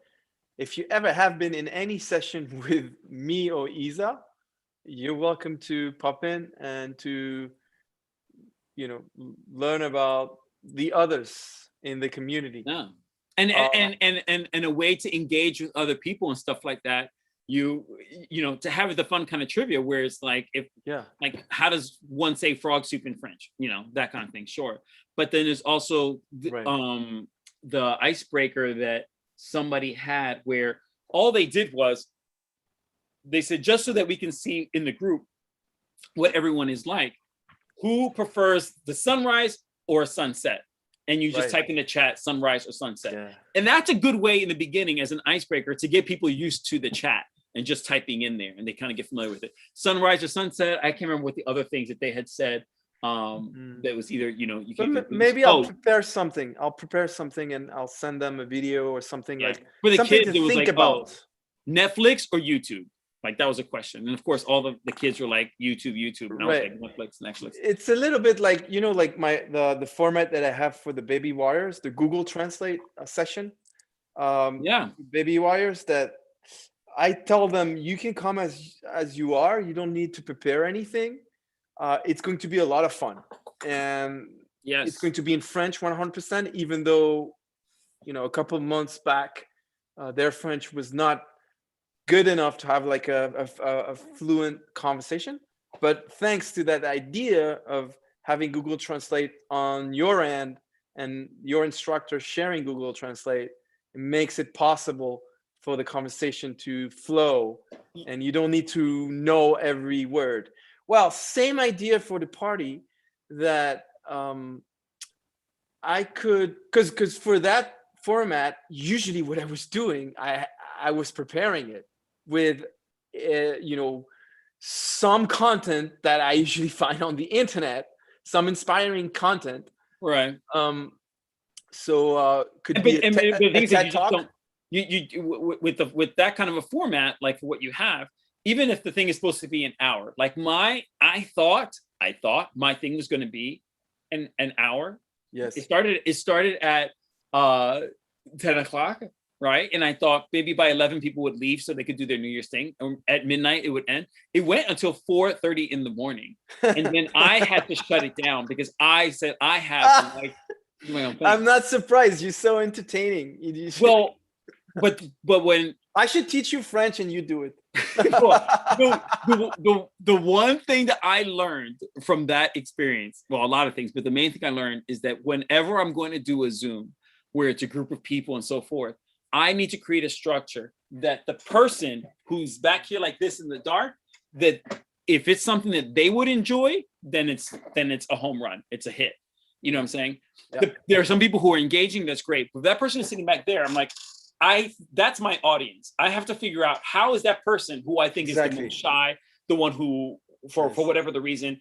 have been in any session with me or Isa, you're welcome to pop in and to learn about the others in the community. Yeah. And a way to engage with other people and stuff like that, you know, to have the fun kind of trivia where it's like, like, how does one say frog soup in French? You know, that kind of thing, sure. But then there's also the icebreaker that somebody had where all they did was they said, just so that we can see in the group what everyone is like, who prefers the sunrise or sunset? And you just type in the chat, sunrise or sunset. Yeah. And that's a good way in the beginning as an icebreaker to get people used to the chat and just typing in there and they kind of get familiar with it. Sunrise or sunset, I can't remember what the other things that they had said. That was either, you know, you can maybe I'll prepare something. I'll prepare something and I'll send them a video or something like for the something kids, to it was think like, about. Netflix or YouTube? Like that was a question. And of course, all the kids were like YouTube. And I was like Netflix. It's a little bit like, you know, like the format that I have for the baby wires, the Google Translate session. Baby wires that I tell them, you can come as you are. You don't need to prepare anything. It's going to be a lot of fun. And it's going to be in French 100%, even though, you know, a couple of months back, their French was not good enough to have like a fluent conversation. But thanks to that idea of having Google Translate on your end and your instructor sharing Google Translate, it makes it possible for the conversation to flow and you don't need to know every word. Well, same idea for the party that I could, because for that format, usually what I was doing, I was preparing it with, you know, some content that I usually find on the internet, some inspiring content. Right. So could be a TED Talk. You with that kind of a format, like what you have, even if the thing is supposed to be an hour, like I thought my thing was going to be an hour. Yes. It started at 10 o'clock. Right. And I thought maybe by 11 people would leave so they could do their New Year's thing. At midnight, it would end. It went until 4:30 in the morning. And then I had to shut it down because I said I have like my own thing. I'm not surprised. You're so entertaining. Well, but when I should teach you French and you do it. the one thing that I learned from that experience, well, a lot of things, but the main thing I learned is that whenever I'm going to do a Zoom where it's a group of people and so forth, I need to create a structure that the person who's back here like this in the dark, that if it's something that they would enjoy, then it's a home run. It's a hit. You know what I'm saying? Yeah. There are some people who are engaging. That's great. But that person is sitting back there. I'm like, that's my audience. I have to figure out how is that person who I think is the most shy, the one who, for whatever the reason,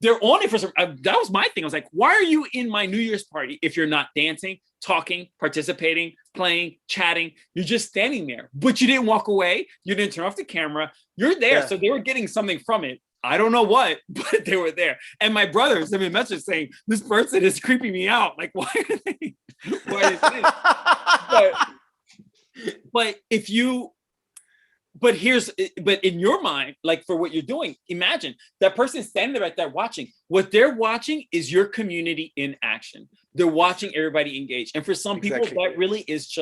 they're on it for some. That was my thing. I was like, why are you in my New Year's party if you're not dancing, talking, participating, playing, chatting? You're just standing there, but you didn't walk away. You didn't turn off the camera. You're there. Yeah. So they were getting something from it. I don't know what, but they were there. And my brother sent me a message saying, this person is creeping me out. Like, why are they? Why is this? But if you, but in your mind, like for what you're doing, imagine that person standing there right there watching. What they're watching is your community in action. They're watching everybody engage. And for some people, that really is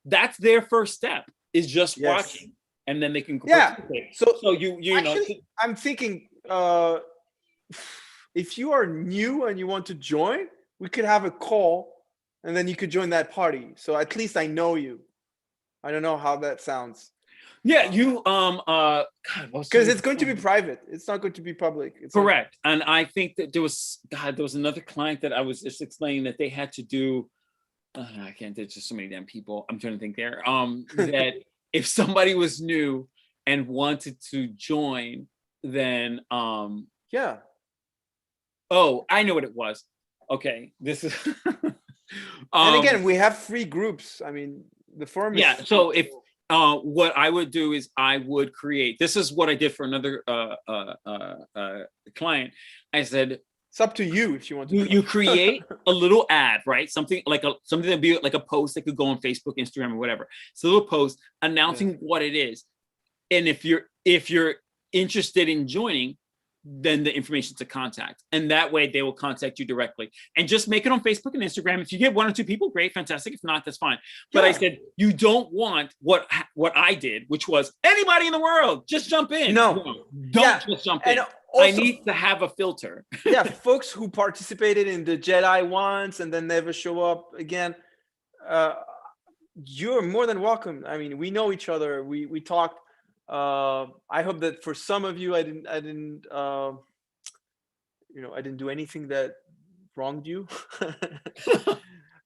that's their first step, is just watching. And then they can participate. So you actually, I'm thinking if you are new and you want to join, we could have a call and then you could join that party. So at least I know you. I don't know how that sounds. Yeah, you because it's going to be private. It's not going to be public. It's correct. And I think that there was another client that I was just explaining that they had to do. I can't. There's just so many damn people. I'm trying to think there. That if somebody was new and wanted to join, then yeah. Oh, I know what it was. Okay, this is. And again, we have free groups. I mean, the forum. Yeah. So if what I would do is I would create. This is what I did for another client. I said, it's up to you if you want to. You create a little ad, right? Something that'd be like a post that could go on Facebook, Instagram, or whatever. It's a little post announcing what it is, and if you're interested in joining, then the information to contact, and that way they will contact you directly. And just make it on Facebook and Instagram. If you get 1 or 2 people, great, fantastic. If not, that's fine. But I said you don't want what I did, which was anybody in the world just jump in. No, don't just jump in. Also, I need to have a filter. Yeah, folks who participated in the Jedi once and then never show up again. You're more than welcome. I mean, we know each other. We talked. I hope that for some of you, I didn't do anything that wronged you.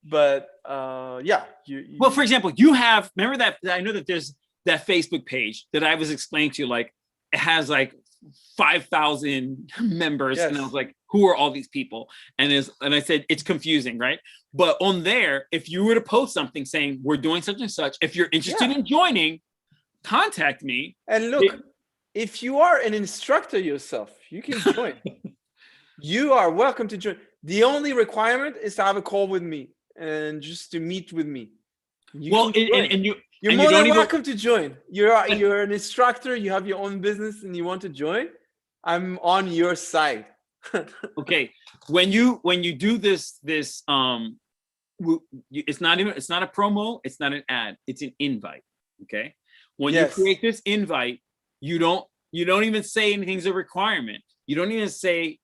But yeah. Well, for example, you have, remember that I know that there's that Facebook page that I was explaining to you, like it has like 5,000 members. Yes. And I was like, who are all these people? And I said, it's confusing, right? But on there, if you were to post something saying we're doing such and such, if you're interested in joining, contact me. And look, if you are an instructor yourself, you can join. You are welcome to join. The only requirement is to have a call with me and just to meet with me. You're more than welcome to join. You're an instructor, you have your own business and you want to join, I'm on your side. Okay. When you do this it's not a promo, it's not an ad, it's an invite. Okay. When you create this invite, you don't even say anything's a requirement. You don't even say,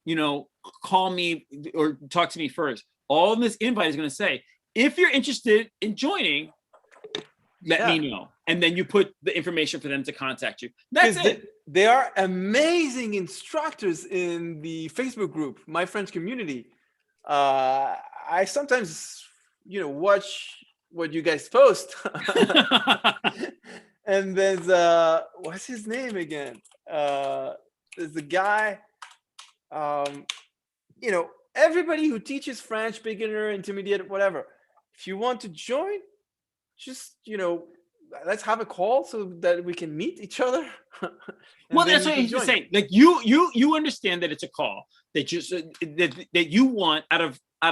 call me or talk to me first. All this invite is going to say, if you're interested in joining, let me know. And then you put the information for them to contact you. That's it. They are amazing instructors in the Facebook group, My French Community. I sometimes, watch what you guys post. And there's what's his name again? There's a guy, everybody who teaches French, beginner, intermediate, whatever. If you want to join, just let's have a call so that we can meet each other. Well, that's what I used to say. Like you understand that it's a call that you want out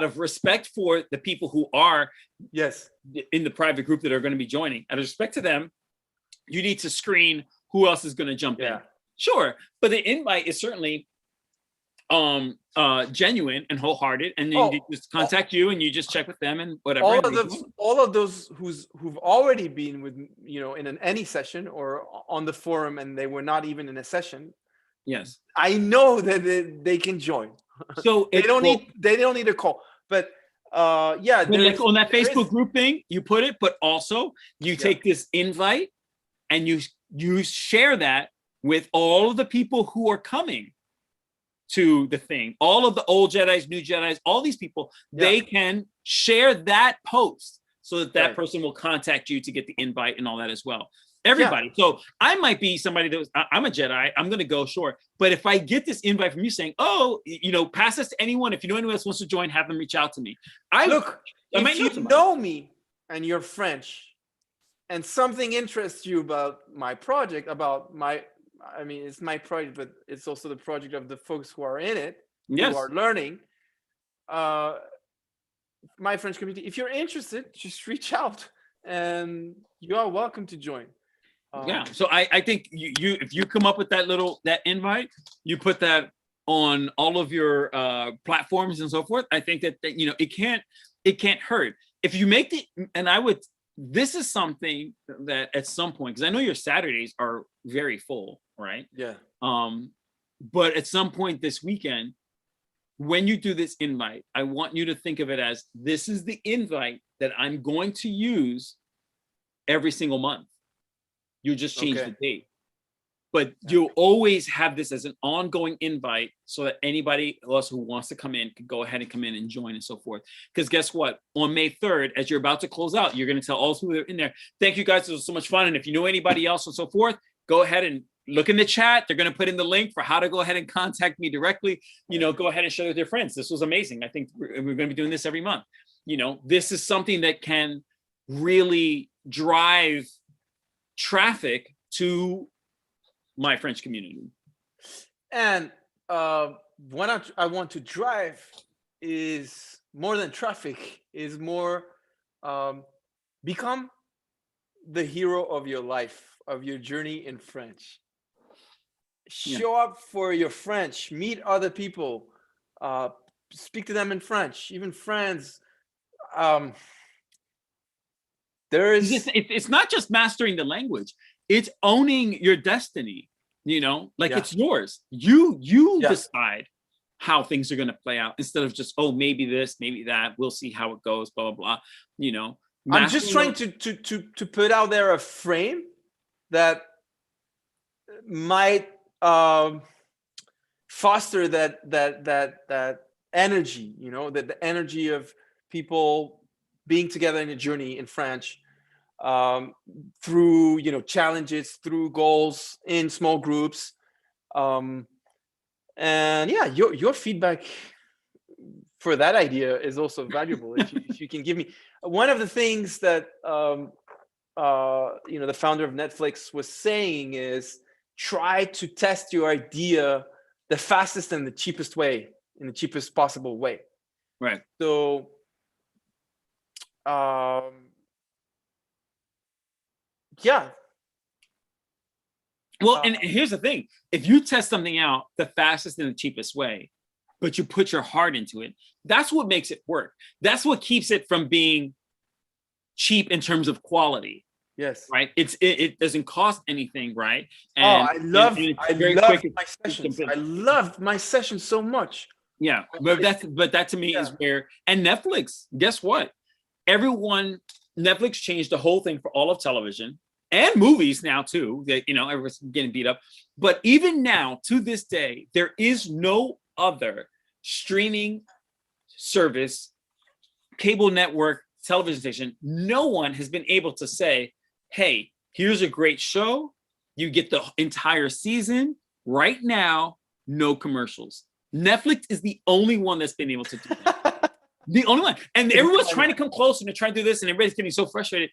of respect for the people who are in the private group that are going to be joining. Out of respect to them, you need to screen who else is going to jump in. Sure, but the invite is certainly genuine and wholehearted, and then they just contact you and you just check with them and whatever. All of those who've already been with in any session or on the forum and they were not even in a session. Yes, I know that they can join. So they don't need a call. But on that Facebook group thing, you put it, but also you take this invite and you share that with all of the people who are coming to the thing, all of the old Jedis, new Jedis, all these people, they can share that post so that person will contact you to get the invite and all that as well. Everybody. So I might be somebody I'm a Jedi, I'm going to go, sure. But if I get this invite from you saying, pass this to anyone, if you know anyone else wants to join, have them reach out to me. If you know me and you're French and something interests you about my project, it's my project, but it's also the project of the folks who are in it, who are learning. My French community, if you're interested, just reach out and you are welcome to join. Yeah. So I think you if you come up with that invite, you put that on all of your platforms and so forth. I think that it can't hurt if you make the. And I would. This is something that at some point, because I know your Saturdays are very full, right? Yeah. But at some point this weekend, when you do this invite, I want you to think of it as this is the invite that I'm going to use every single month. You just change the date. But you'll always have this as an ongoing invite so that anybody else who wants to come in can go ahead and come in and join and so forth. Because guess what? On May 3rd, as you're about to close out, you're going to tell all who are in there, thank you guys, it was so much fun. And if you know anybody else and so forth, go ahead and look in the chat. They're going to put in the link for how to go ahead and contact me directly. Go ahead and share with your friends. This was amazing. I think we're going to be doing this every month. This is something that can really drive traffic to my French community. And what I want to drive is more than traffic, is more become the hero of your life, of your journey in French. Show up for your French, meet other people, speak to them in French, even friends. It's not just mastering the language, it's owning your destiny. It's yours. You decide how things are going to play out instead of just, oh, maybe this, maybe that, we'll see how it goes, blah blah blah. I'm just trying to put out there a frame that might foster that energy, that the energy of people being together in a journey in French, through challenges, through goals in small groups, and your feedback for that idea is also valuable. if you can give me one of the things that the founder of Netflix was saying is try to test your idea the fastest and the cheapest way, in the cheapest possible way. Right. So yeah. Well, and here's the thing. If you test something out the fastest and the cheapest way, but you put your heart into it, that's what makes it work. That's what keeps it from being cheap in terms of quality. Yes. Right. It doesn't cost anything, right? And I loved my sessions. I loved my sessions so much. Yeah. But that to me is where, and Netflix, guess what? Netflix changed the whole thing for all of television and movies now too, that everyone's getting beat up. But even now, to this day, there is no other streaming service, cable network, television station. No one has been able to say, hey, here's a great show. You get the entire season right now, no commercials. Netflix is the only one that's been able to do that. The only one. And everyone's trying to come close and they're trying to do this and everybody's getting so frustrated.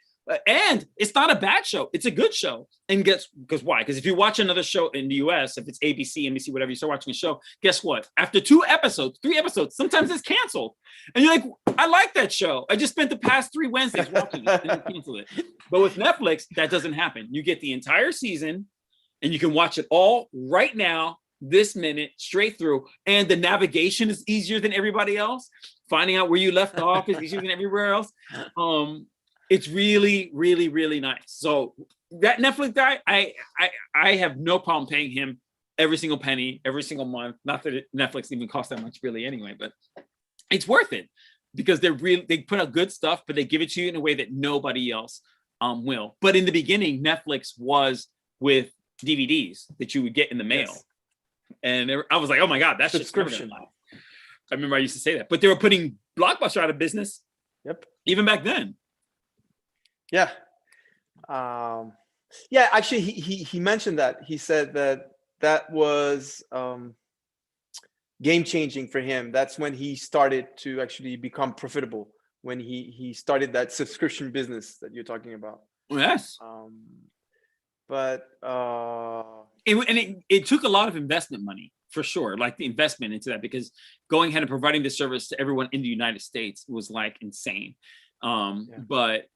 And it's not a bad show. It's a good show. And because why? Because if you watch another show in the US, if it's ABC, NBC, whatever, you start watching a show, guess what? After 2 episodes, 3 episodes, sometimes it's canceled. And you're like, I like that show. I just spent the past 3 Wednesdays watching it and then canceled it. But with Netflix, that doesn't happen. You get the entire season and you can watch it all right now, this minute, straight through. And the navigation is easier than everybody else. Finding out where you left off is easier than everywhere else. It's really, really, really nice. So that Netflix guy, I have no problem paying him every single penny, every single month. Not that Netflix even costs that much really anyway, but it's worth it because they put out good stuff, but they give it to you in a way that nobody else will. But in the beginning, Netflix was with DVDs that you would get in the mail. Yes. And I was like, oh my God, that's subscription. I remember I used to say that, but they were putting Blockbuster out of business. Yep. Even back then. Yeah. Yeah, actually he mentioned that. He said that was game changing for him. That's when he started to actually become profitable, when he started that subscription business that you're talking about. Yes. But it took a lot of investment money for sure, like the investment into that, because going ahead and providing the service to everyone in the United States was like insane. But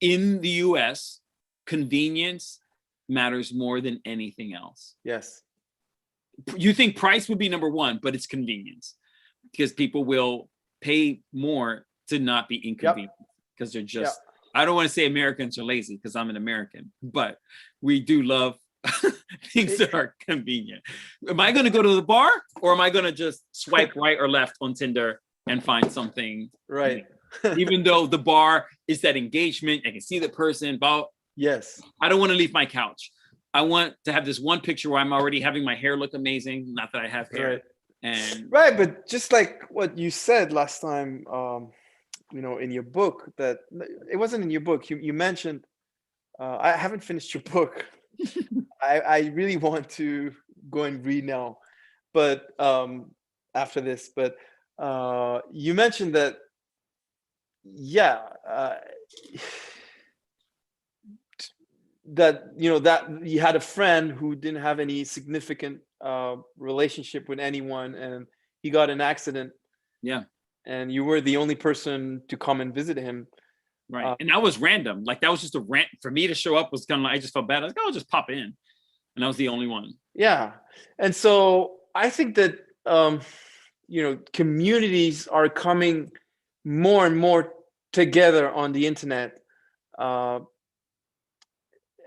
in the US, convenience matters more than anything else. Yes. You think price would be number one, but it's convenience, because people will pay more to not be inconvenienced, because they're just, I don't want to say Americans are lazy because I'm an American, but we do love things that are convenient. Am I going to go to the bar, or am I going to just swipe right or left on Tinder and find something? Right. Even though the bar is that engagement, I can see the person, but yes, I don't want to leave my couch. I want to have this one picture where I'm already having my hair look amazing. Not that I have hair. Right. And right, but just like what you said last time, you know, in your book, that it wasn't in your book. You mentioned, I haven't finished your book. I really want to go and read now, but after this, but you mentioned that, yeah, that, you know, that you had a friend who didn't have any significant relationship with anyone, and he got an accident. Yeah. And you were the only person to come and visit him. Right. And that was random. Like, that was just a rant for me to show up. Was kind of like, I just felt bad. I was like, oh, I'll just pop in. And I was the only one. Yeah. And so I think that, you know, communities are coming more and more together on the internet.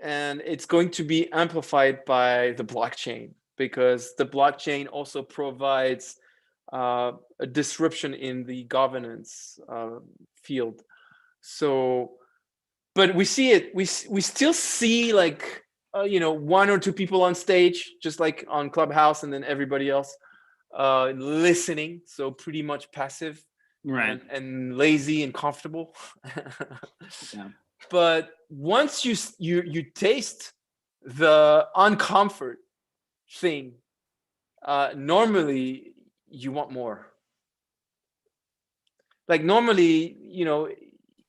And it's going to be amplified by the blockchain, because the blockchain also provides a disruption in the governance field. So, but we see it, we still see, like, you know, one or two people on stage, just like on Clubhouse, and then everybody else listening. So pretty much passive, right, and lazy and comfortable. yeah. But once you taste the uncomfort thing, normally you want more. Like, normally, you know,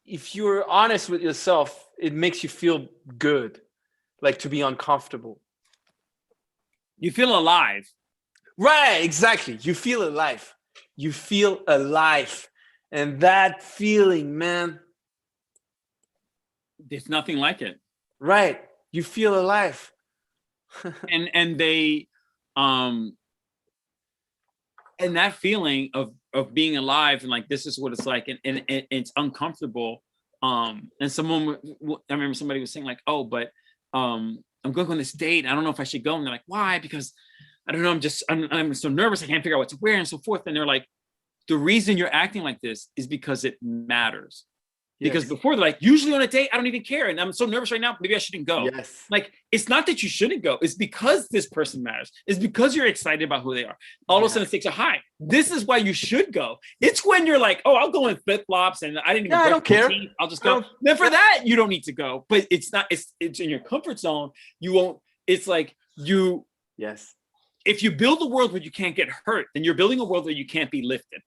if you're honest with yourself, it makes you feel good, like, to be uncomfortable. You feel alive. Right, exactly. You feel alive. You feel alive. And that feeling, man. There's nothing like it. Right. You feel alive. and they and that feeling of being alive, and like, this is what it's like, and it's uncomfortable. And someone, I remember somebody was saying, like, oh, but I'm going on this date, I don't know if I should go. And they're like, why? Because I don't know, I'm so nervous, I can't figure out what to wear, and so forth. And they're like, the reason you're acting like this is because it matters. Because before, they're like, usually on a date, I don't even care, and I'm so nervous right now, maybe I shouldn't go. Yes. Like, it's not that you shouldn't go, it's because this person matters. It's because you're excited about who they are. All of a sudden it takes a high. This is why you should go. It's when you're like, oh, I'll go in flip-flops, and I didn't even I don't care. teeth, I'll just go. Then for that, you don't need to go. But it's not, it's in your comfort zone. You won't, it's like you, yes. If you build a world where you can't get hurt, then you're building a world where you can't be lifted.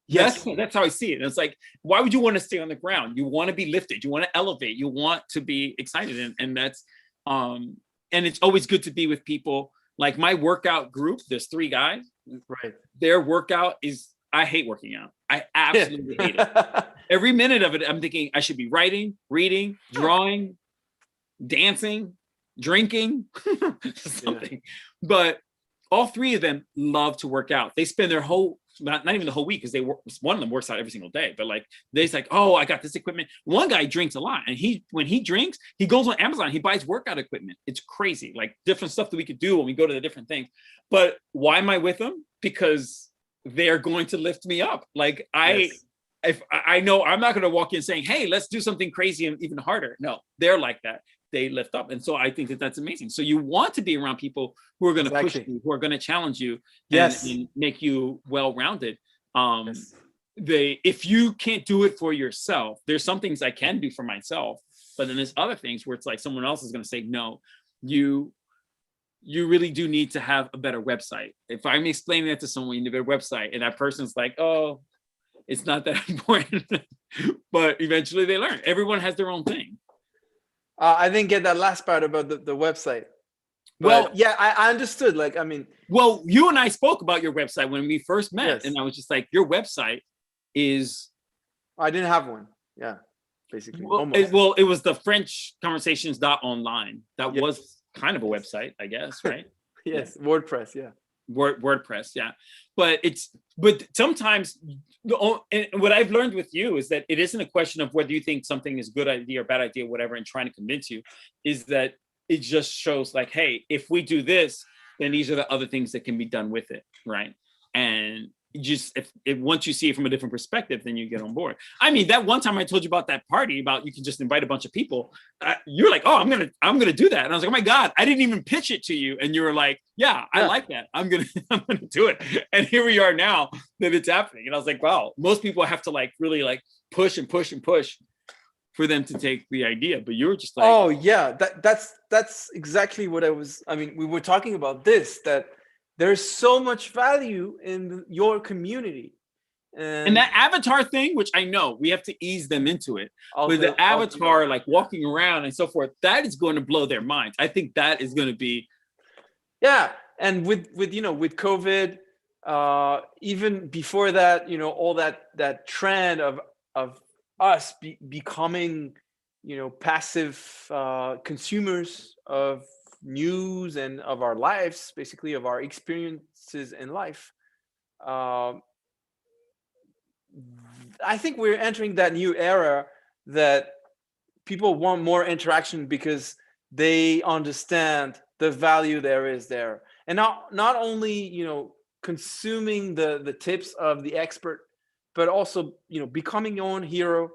Yes, that's how I see it. And it's like, why would you want to stay on the ground? You want to be lifted. You want to elevate. You want to be excited, and that's and it's always good to be with people. Like, my workout group, there's 3 guys. Right. Their workout is, I hate working out. I absolutely hate it. Every minute of it, I'm thinking I should be writing, reading, drawing, dancing, drinking, something. But all 3 of them love to work out. They spend their whole, not even the whole week, because one of them works out every single day, but like, they're like, oh, I got this equipment. One guy drinks a lot, and when he drinks, he goes on Amazon, he buys workout equipment. It's crazy, like different stuff that we could do when we go to the different things. But why am I with them? Because they're going to lift me up. Like, if I know I'm not going to walk in saying, hey, let's do something crazy and even harder. No, they're like that. They lift up. And so I think that that's amazing. So you want to be around people who are going to push you, who are going to challenge you, and make you well-rounded. If you can't do it for yourself, there's some things I can do for myself, but then there's other things where it's like someone else is going to say, no, you really do need to have a better website. If I'm explaining that to someone, you need a better website, and that person's like, oh, it's not that important. But eventually they learn. Everyone has their own thing. I didn't get that last part about the website. But well, yeah, I understood. Like, I mean, well, you and I spoke about your website when we first met, and I was just like, your website is. I didn't have one. Yeah. basically. Well, it was the French conversations dot online. That Yes. was kind of a website, I guess, right? Yes, WordPress, yeah. WordPress, yeah. But sometimes and what I've learned with you is that it isn't a question of whether you think something is a good idea or bad idea, whatever, and trying to convince you, is that it just shows like, hey, if we do this, then these are the other things that can be done with it, right? And just if once you see it from a different perspective, then you get on board. I mean, that one time I told you about that party about you can just invite a bunch of people. You're like, oh, I'm gonna do that, and I was like, oh my god, I didn't even pitch it to you, and you were like, yeah, I like that. I'm gonna do it, and here we are now that it's happening. And I was like, wow, most people have to like really like push and push and push for them to take the idea, but you were just like, oh yeah, that's exactly what I mean, we were talking about this, that there's so much value in your community. And that avatar thing, which I know we have to ease them into it, with the I'll avatar like walking around and so forth, that is going to blow their minds. I think that is going to be, yeah. And with with COVID, even before that, all that trend of us becoming passive consumers of news and of our lives, basically of our experiences in life. I think we're entering that new era that people want more interaction because they understand the value there is there, and not only consuming the tips of the expert, but also becoming your own hero,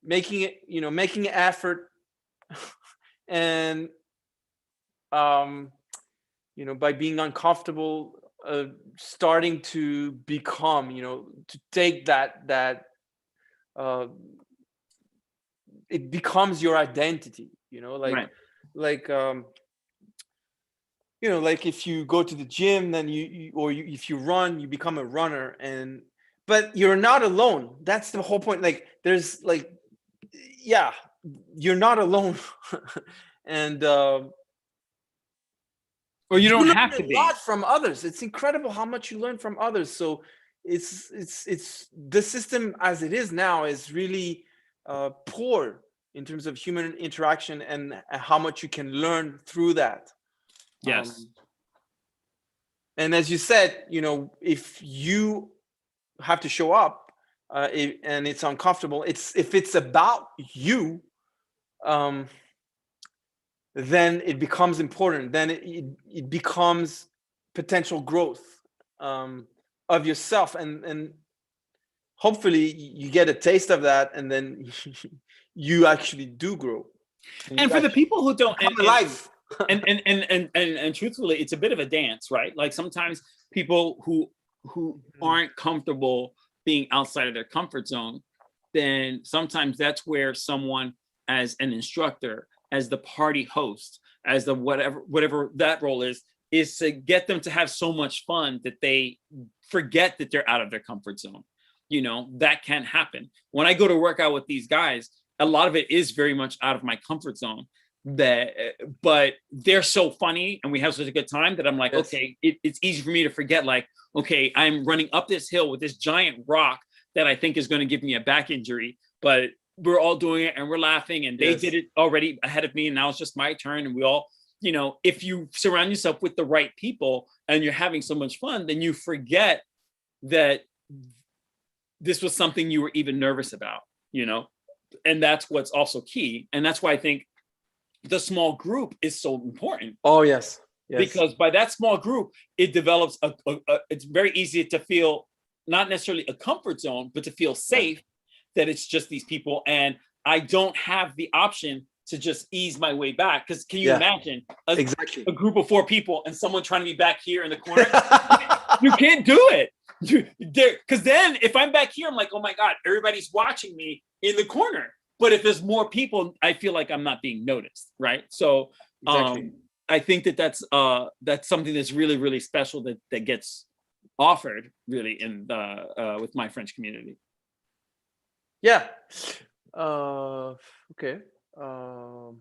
making an effort, and by being uncomfortable, starting to become, to take that it becomes your identity, right. like like if you go to the gym, then if you run, you become a runner, but you're not alone. That's the whole point. Like there's like, yeah, you're not alone. And or you don't learn have to a be. lot from others. It's incredible how much you learn from others. So it's the system as it is now is really poor in terms of human interaction and how much you can learn through that. Yes. And as you said, if you have to show up, and it's uncomfortable, if it's about you, then it becomes important. Then it becomes potential growth of yourself, and hopefully you get a taste of that, and then you actually do grow. And for the people who don't, come alive. and truthfully, it's a bit of a dance, right? Like sometimes people who aren't comfortable being outside of their comfort zone, then sometimes that's where someone as an instructor, as the party host, as the whatever that role is to get them to have so much fun that they forget that they're out of their comfort zone. That can happen. When I go to work out with these guys, a lot of it is very much out of my comfort zone, but they're so funny and we have such a good time that I'm like, yes. Okay, it's easy for me to forget, like, okay, I'm running up this hill with this giant rock that I think is going to give me a back injury, but we're all doing it and we're laughing, and they yes. did it already ahead of me, and now it's just my turn. And we all, if you surround yourself with the right people and you're having so much fun, then you forget that this was something you were even nervous about, and that's what's also key. And that's why I think the small group is so important. Oh, yes. Yes. Because by that small group, it develops it's very easy to feel not necessarily a comfort zone, but to feel safe, that it's just these people. And I don't have the option to just ease my way back. Because can you imagine a group of 4 people and someone trying to be back here in the corner? You can't do it. Because then if I'm back here, I'm like, oh my God, everybody's watching me in the corner. But if there's more people, I feel like I'm not being noticed, right? So I think that's something that's really, really special that gets offered really in with my French community. Yeah. Okay. All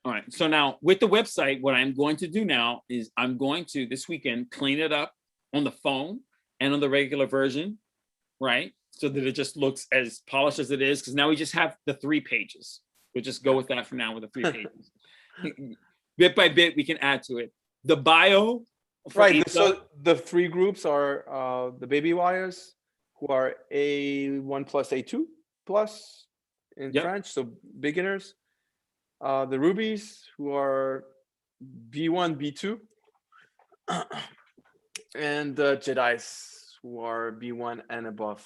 right. So now with the website, what I'm going to do now is I'm going to this weekend clean it up on the phone and on the regular version, right? so that it just looks as polished as it is. Because now we just have the 3 pages. We'll just go with that for now with the 3 pages. Bit by bit, we can add to it. The bio. Right. So the 3 groups are the baby wires, who are A1 plus A2 plus in French, so beginners. The rubies, who are B1, B2, and the Jedis, who are B1 and above.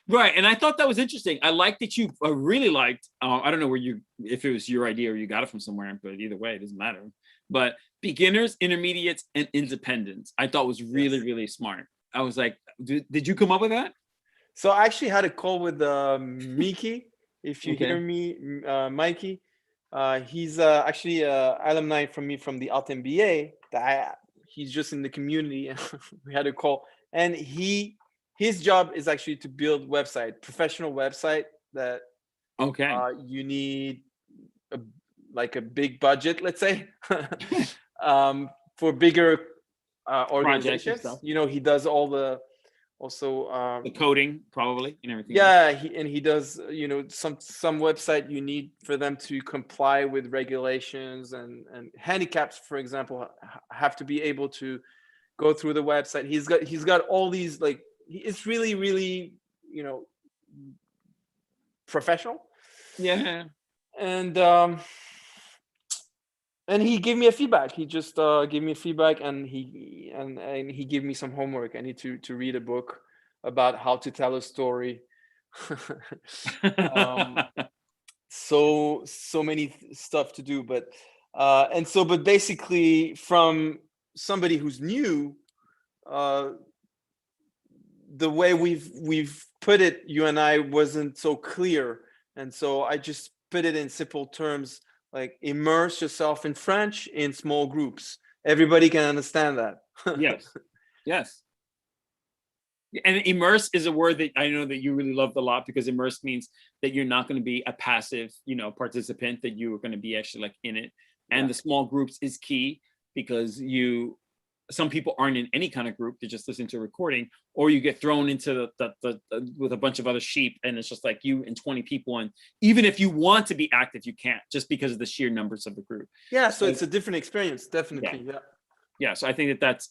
Right, and I thought that was interesting. I liked that you really liked. I don't know if it was your idea or you got it from somewhere, but either way, it doesn't matter. But beginners, intermediates, and independents, I thought was really, really smart. I was like, did you come up with that? So I actually had a call with Miki. If you hear me, Mikey, he's actually alumni from me from the Art MBA. He's just in the community. We had a call, and his job is actually to build professional website that you need like a big budget, let's say, for bigger organizations. You know, he does all the the coding probably and everything. Yeah, he does, you know, some website you need for them to comply with regulations, and handicaps, for example, have to be able to go through the website. He's got all these, like, it's really, really, you know, professional. Yeah. And he gave me a feedback. He just gave me a feedback, and he gave me some homework. I need to read a book about how to tell a story. So many stuff to do, but basically, from somebody who's new, the way we've put it, you and I, wasn't so clear, and so I just put it in simple terms, like immerse yourself in French in small groups. Everybody can understand that. Yes. And immerse is a word that I know that you really loved a lot, because immerse means that you're not going to be a passive, you know, participant, that you are going to be actually like in it. And the small groups is key, because some people aren't in any kind of group, they just listen to a recording, or you get thrown into the with a bunch of other sheep, and it's just like you and 20 people, and even if you want to be active, you can't, just because of the sheer numbers of the group. So it's a different experience, definitely. So I think that's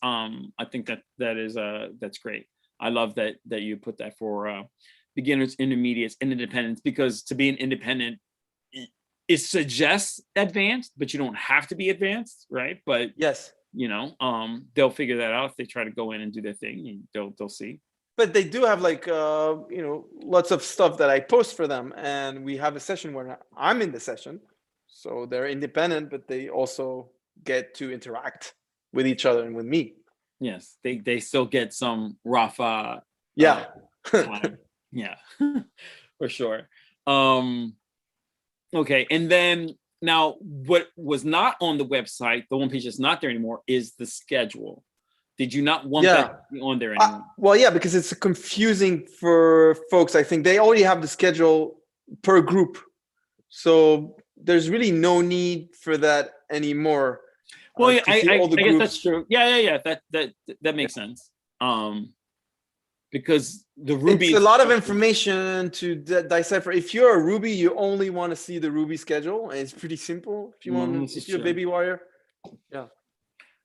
that's great. I love that you put that for beginners, intermediates, and independents, because to be an independent, it suggests advanced, but you don't have to be advanced, right? But you know, they'll figure that out if they try to go in and do their thing. They'll see. But they do have, like, you know, lots of stuff that I post for them, and we have a session where I'm in the session, so they're independent, but they also get to interact with each other and with me. Yes, they still get some Rapha. For sure. Okay, and then now what was not on the website, the one page that's not there anymore, is the schedule. Did you not want that to be on there anymore? Well, because it's confusing for folks. I think they already have the schedule per group, so there's really no need for that anymore. Well, I guess that's true. Yeah. That makes sense. Because the Ruby, it's a lot of information to decipher. If you're a Ruby, you only want to see the Ruby schedule, and it's pretty simple. If you're a baby wire,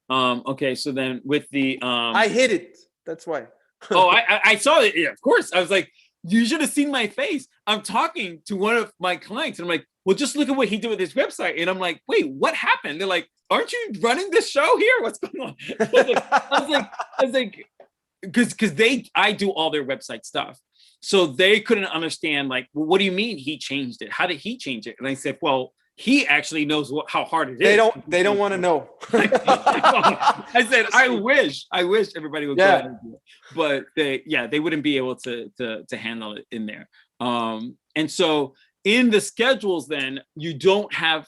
okay, so then with the I hid it. That's why. I saw it. Yeah, of course. I was like, you should have seen my face. I'm talking to one of my clients, and I'm like, well, just look at what he did with his website. And I'm like, wait, what happened? They're like, aren't you running this show here? What's going on? I was like, because I do all their website stuff. So they couldn't understand, like, well, what do you mean he changed it? How did he change it? And I said, well, he actually knows how hard it is. They don't want to know. I said, I wish everybody would go ahead and do it. But they wouldn't be able to handle it in there. And so in the schedules, then you don't have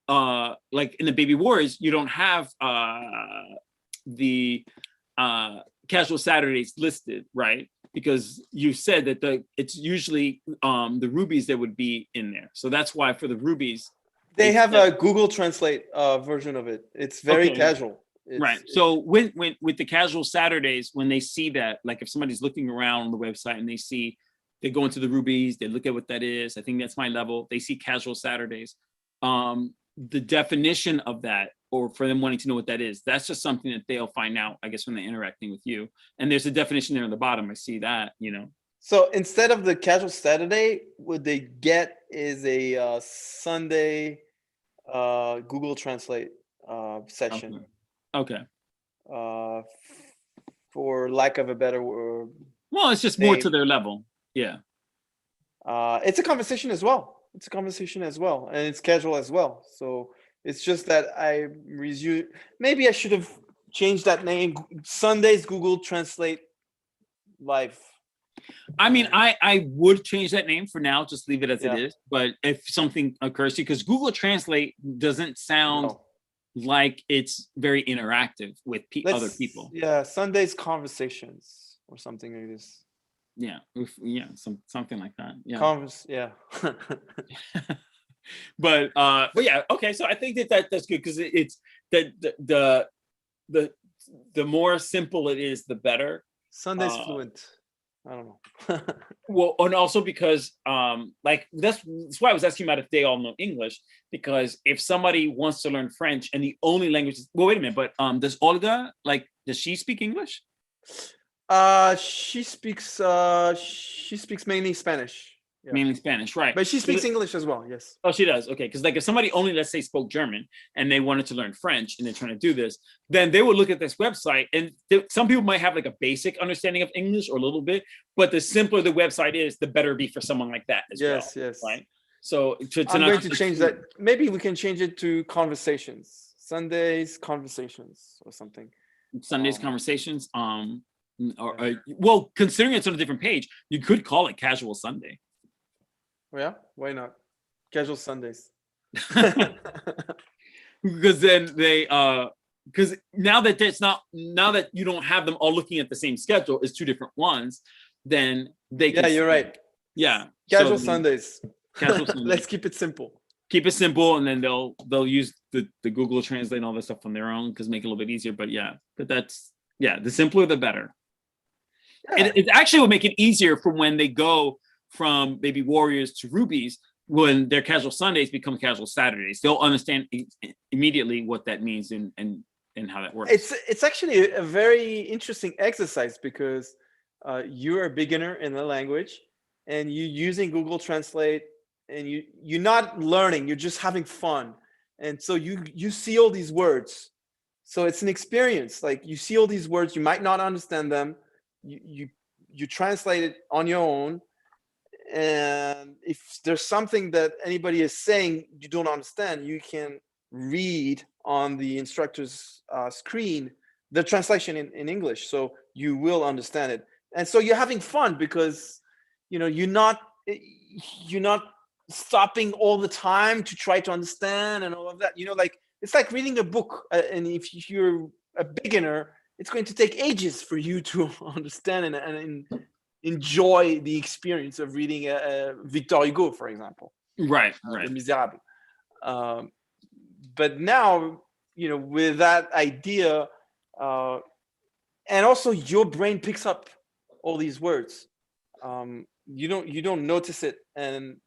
like in the Baby Warriors, you don't have the casual Saturdays listed, right? Because you said that it's usually the rubies that would be in there. So that's why for the rubies, they have a Google Translate version of it. It's very casual. Right. So when with the casual Saturdays, when they see that, like if somebody's looking around on the website and they see they go into the rubies, they look at what that is. I think that's my level. They see casual Saturdays. The definition of that, or for them wanting to know what that is, that's just something that they'll find out, I guess, when they're interacting with you. And there's a definition there on the bottom. I see that, So instead of the casual Saturday, what they get is a Sunday Google Translate session. Okay. For lack of a better word. Well, it's just more to their level. Yeah. It's a conversation as well. And it's casual as well. So it's just that I resume. Maybe I should have changed that name. Sundays Google Translate Live. I mean, I would change that name for now. Just leave it as it is. But if something occurs to you, because Google Translate doesn't sound like it's very interactive with other people. Yeah, Sundays Conversations or something like this. Yeah, something like that. Yeah. But yeah, okay. So I think that's good, because it's the more simple it is, the better. Sundays Fluent. I don't know. Well, and also because like that's why I was asking about if they all know English, because if somebody wants to learn French and the only language is, well, wait a minute, but does Olga, does she speak English? She speaks mainly Spanish. Yeah. Mainly Spanish, right? But she speaks English as well. Yes. Oh, she does. Okay, because if somebody only, let's say, spoke German and they wanted to learn French and they're trying to do this, then they would look at this website, and some people might have a basic understanding of English, or a little bit, but the simpler the website is, the better it'd be for someone like that as well. Yes. Right. So I'm going to change that. Maybe we can change it to conversations. Sundays Conversations or something. Sundays Conversations. Well, considering it's on a different page, you could call it Casual Sunday. Yeah, why not? Casual Sundays. Because then because now that you don't have them all looking at the same schedule, it's two different ones, then they can. Yeah, you're right. Yeah. Casual Sundays. Casual Sundays. Let's keep it simple. Keep it simple, and then they'll use the Google Translate and all this stuff on their own, because make it a little bit easier. But the simpler the better. Yeah. It actually will make it easier for when they go from maybe Warriors to Rubies. When their Casual Sundays become Casual Saturdays, they'll understand immediately what that means and how that works. It's actually a very interesting exercise, because you're a beginner in the language and you're using Google Translate, and you're not learning, you're just having fun. And so you see all these words. So it's an experience. Like, you see all these words, you might not understand them. You translate it on your own. And if there's something that anybody is saying you don't understand, you can read on the instructor's screen the translation in English, so you will understand it. And so you're having fun, because you're not stopping all the time to try to understand and all of that. It's like reading a book, and if you're a beginner, it's going to take ages for you to understand and enjoy the experience of reading Victor Hugo, for example. Right. Les Miserables. But now, with that idea, and also your brain picks up all these words. You don't notice it, and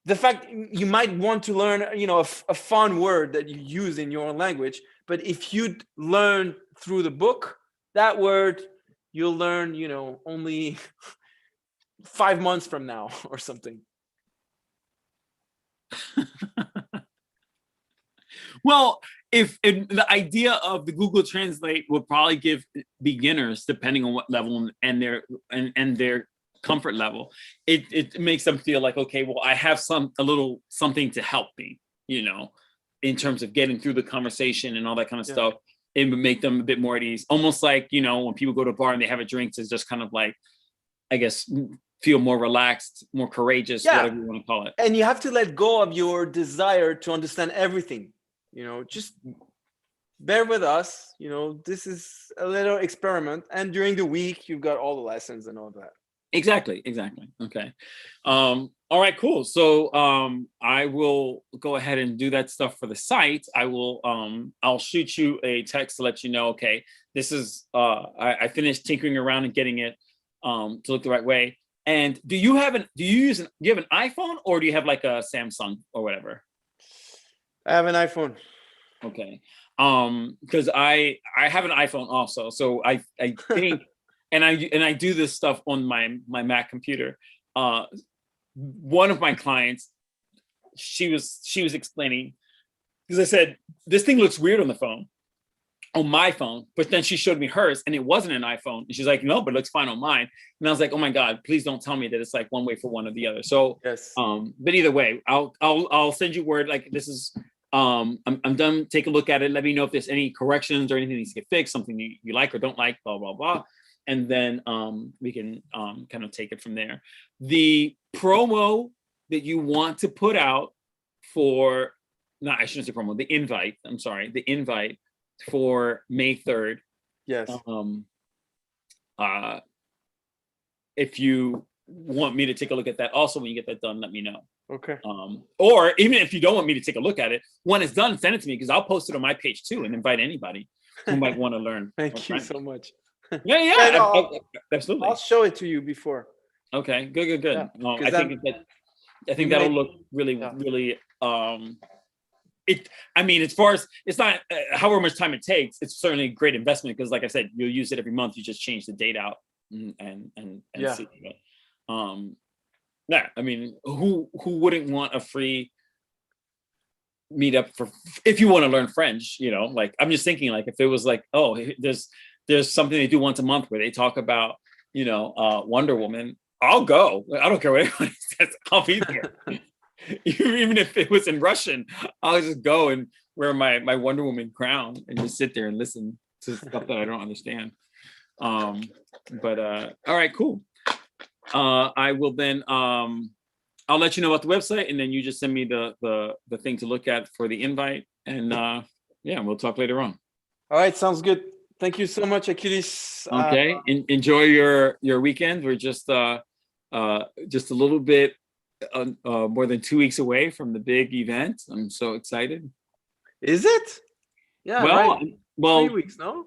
the fact you might want to learn, a fun word that you use in your own language, but if you learn through the book, that word you'll learn, only 5 months from now or something. Well, if the idea of the Google Translate would probably give beginners, depending on what level and their comfort level, it makes them feel like, okay, well, I have a little something to help me, in terms of getting through the conversation and all that kind of stuff. It would make them a bit more at ease. Almost like, when people go to a bar and they have a drink, to just kind of like, I guess, feel more relaxed, more courageous, whatever you want to call it. And you have to let go of your desire to understand everything. Just bear with us. This is a little experiment. And during the week, you've got all the lessons and all that. Exactly. Okay. All right, cool. So I will go ahead and do that stuff for the site. I'll shoot you a text to let you know, okay, this is I finished tinkering around and getting it to look the right way. And do you have an iPhone, or do you have like a Samsung or whatever? I have an iPhone. Okay. Because I have an iPhone also. So I think and I do this stuff on my Mac computer. One of my clients, she was explaining, because I said, this thing looks weird on my phone, but then she showed me hers and it wasn't an iPhone. And she's like, no, but it looks fine on mine. And I was like, oh my God, please don't tell me that it's like one way for one or the other. So, Yes. but either way, I'll send you word, like, this is, I'm done. Take a look at it. Let me know if there's any corrections or anything needs to get fixed, something you like or don't like, blah, blah, blah. And then we can kind of take it from there. The promo that you want to put out for, no, I shouldn't say promo, the invite, I'm sorry, the invite for May 3rd. Yes. If you want me to take a look at that, also when you get that done, let me know. Okay. Or even if you don't want me to take a look at it, when it's done, send it to me, because I'll post it on my page too and invite anybody who might want to learn. Thank you so much. Yeah, absolutely. I'll show it to you before. Okay, good. Yeah, I think that'll look really, really. I mean, as far as, it's not however much time it takes, it's certainly a great investment, because, like I said, you'll use it every month. You just change the date out and see it. Yeah, I mean, who wouldn't want a free meetup for, if you want to learn French? You know, like, I'm just thinking, like, if it was like, oh, there's something they do once a month where they talk about, you know, Wonder Woman, I'll go. I don't care what anybody says. I'll be there. Even if it was in Russian, I'll just go and wear my Wonder Woman crown and just sit there and listen to stuff that I don't understand. But all right, cool. I will then I'll let you know about the website, and then you just send me the thing to look at for the invite, and yeah, we'll talk later on. All right, sounds good. Thank you so much, Achilles. Okay, enjoy your weekend. We're just a little bit more than 2 weeks away from the big event. I'm so excited. Is it? Yeah. Well, 3 weeks, no?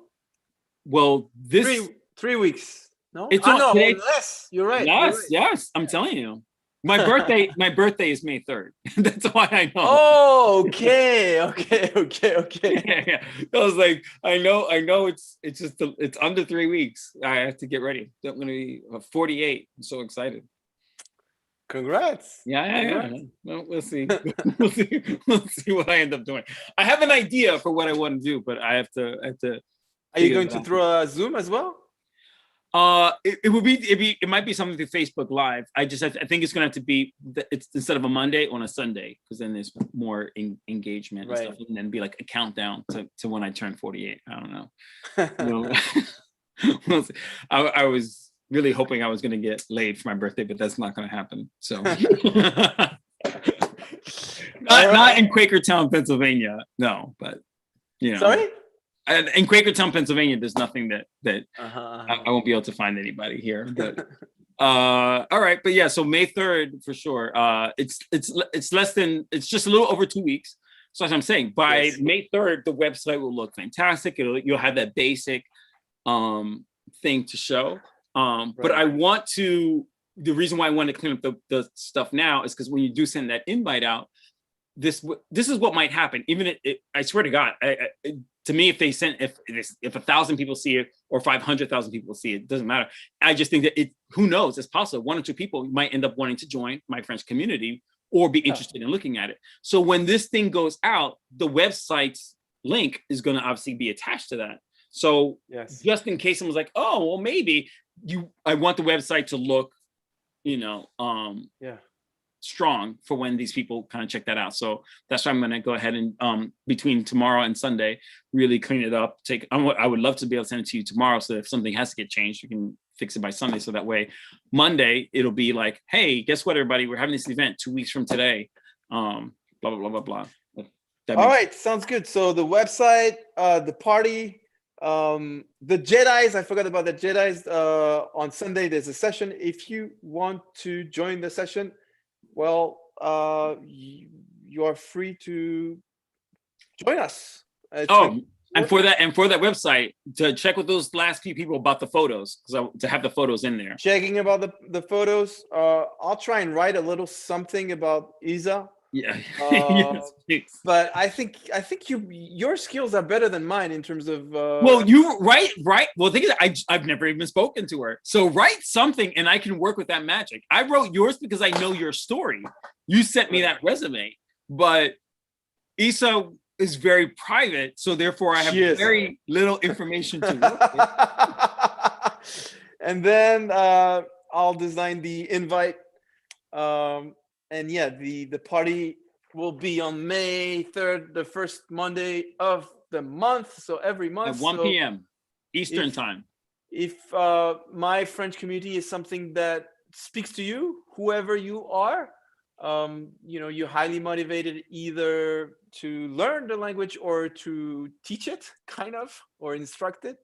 Well, this 3 weeks. No, it's no, less. You're right. Yes. I'm telling you, my birthday is May 3rd. That's why I know. Oh, okay. Yeah. I was like, I know. It's under 3 weeks. I have to get ready. I'm gonna be 48. I'm so excited. Congrats. Yeah. Well, we'll see. we'll see what I end up doing. I have an idea for what I want to do, but I have to. Are you going to throw a Zoom as well? It might be something through Facebook Live. I think it's gonna have to be, it's instead of a Monday, on a Sunday, because then there's more engagement and stuff, and then be like a countdown to when I turn 48. I don't know. I was really hoping I was gonna get laid for my birthday, but that's not gonna happen. So not in Quakertown, Pennsylvania. No, but you know. Sorry? In Quakertown, Pennsylvania, there's nothing that I won't be able to find anybody here. But all right, but yeah, so May 3rd for sure. It's less than, it's just a little over 2 weeks. So as I'm saying, by May 3rd, the website will look fantastic. You'll have that basic thing to show. But I want to, the reason why I want to clean up the stuff now is because when you do send that invite out, this is what might happen. Even I swear to God, to me, if 1,000 people see it or 500,000 people see it, doesn't matter. I just think that who knows, it's possible 1 or 2 people might end up wanting to join my French community or be interested in looking at it. So when this thing goes out, the website's link is going to obviously be attached to that. So just in case someone's like, oh, well, maybe I want the website to look, strong for when these people kind of check that out. So that's why I'm going to go ahead and between tomorrow and Sunday, really clean it up. I would love to be able to send it to you tomorrow, so if something has to get changed, you can fix it by Sunday. So that way, Monday, it'll be like, hey, guess what, everybody? We're having this event 2 weeks from today. Blah, blah, blah, blah, blah. All right, sounds good. So the website, the party, the Jedis, I forgot about the Jedis. On Sunday, there's a session. If you want to join the session, well, you are free to join us. And for that website, to check with those last few people about the photos, to have the photos in there. Checking about the photos. I'll try and write a little something about Isa. Yeah. Yes, but I think your skills are better than mine in terms of. Well, you right. Well, the thing is, I've never even spoken to her. So write something, and I can work with that magic. I wrote yours because I know your story. You sent me that resume, but Isa is very private, so therefore I have very little information to work with. And then I'll design the invite. And yeah, the party will be on May 3rd, the first Monday of the month. So every month at 1 p.m. Eastern time. If my French community is something that speaks to you, whoever you are, you're highly motivated either to learn the language or to teach it, kind of, or instruct it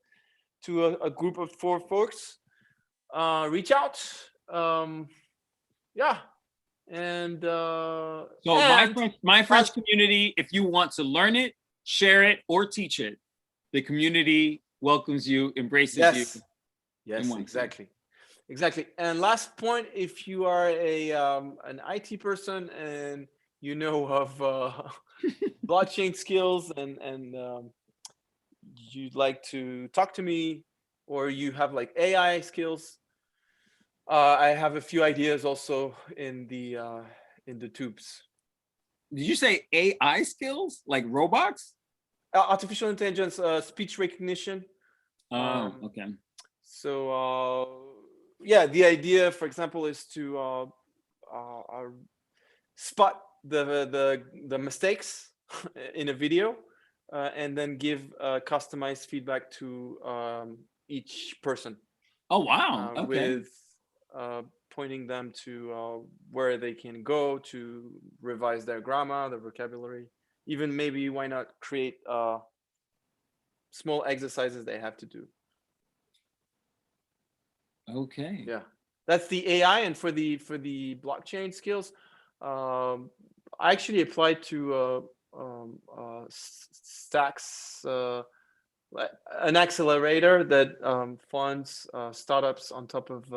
to a group of 4 folks, reach out. Yeah. And my French community, if you want to learn it, share it, or teach it, the community welcomes you, embraces you. Yes, exactly. And last point, if you are an IT person and you know of blockchain skills and you'd like to talk to me, or you have like AI skills, I have a few ideas also in the tubes. Did you say AI skills, like robots? Artificial intelligence, speech recognition. Okay. So yeah, the idea, for example, is to spot the mistakes in a video, and then give customized feedback to each person. Oh wow! Okay. With pointing them to where they can go to revise their grammar, their vocabulary. Even maybe why not create small exercises they have to do. Okay. Yeah, that's the AI. And for the blockchain skills, I actually applied to Stacks, an accelerator that funds startups on top of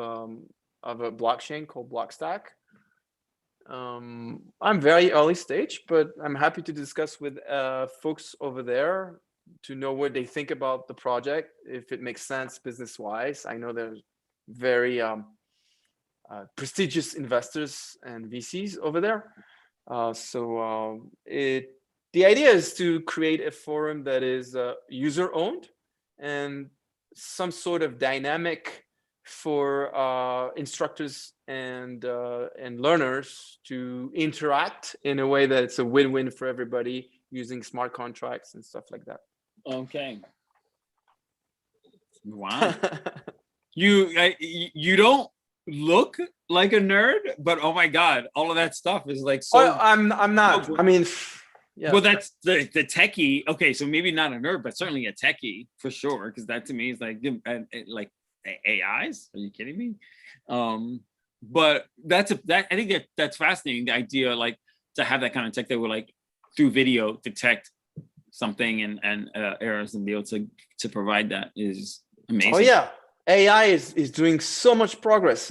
a blockchain called Blockstack. I'm very early stage, but I'm happy to discuss with folks over there to know what they think about the project, if it makes sense business wise. I know there's very prestigious investors and VCs over there. The idea is to create a forum that is user owned and some sort of dynamic for instructors and learners to interact in a way that it's a win-win for everybody, using smart contracts and stuff like that. Okay. Wow. You don't look like a nerd, but oh my god, all of that stuff is like so. I'm not. I mean, yeah. Well, that's the techie. Okay, so maybe not a nerd, but certainly a techie for sure. Because that to me is like AIs. Are you kidding me? But I think that's fascinating. The idea, like, to have that kind of tech that will, like, through video detect something and errors and be able to provide that is amazing. Oh yeah, AI is doing so much progress.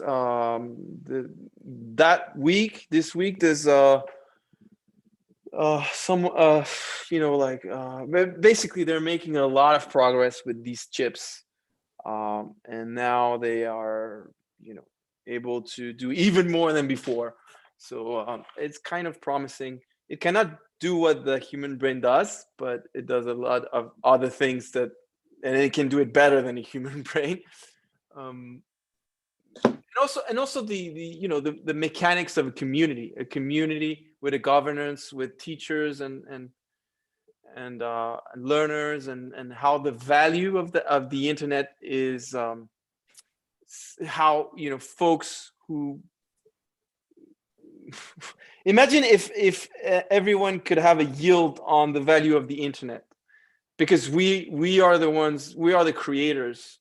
This week there's basically they're making a lot of progress with these chips, and now they are able to do even more than before. So it's kind of promising. It cannot do what the human brain does, but it does a lot of other things and it can do it better than a human brain. And also the mechanics of a community with a governance, with teachers and learners, and how the value of the internet is, how folks who imagine if everyone could have a yield on the value of the internet, because we are the creators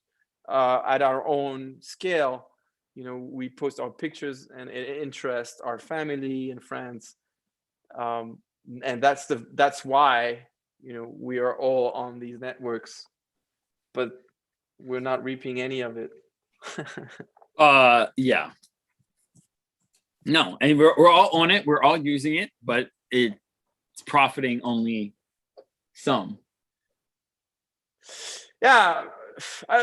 at our own scale. We post our pictures and it interests our family and friends, and that's why we are all on these networks, but we're not reaping any of it. Yeah. No, and we're all on it. We're all using it, but it's profiting only some. Yeah.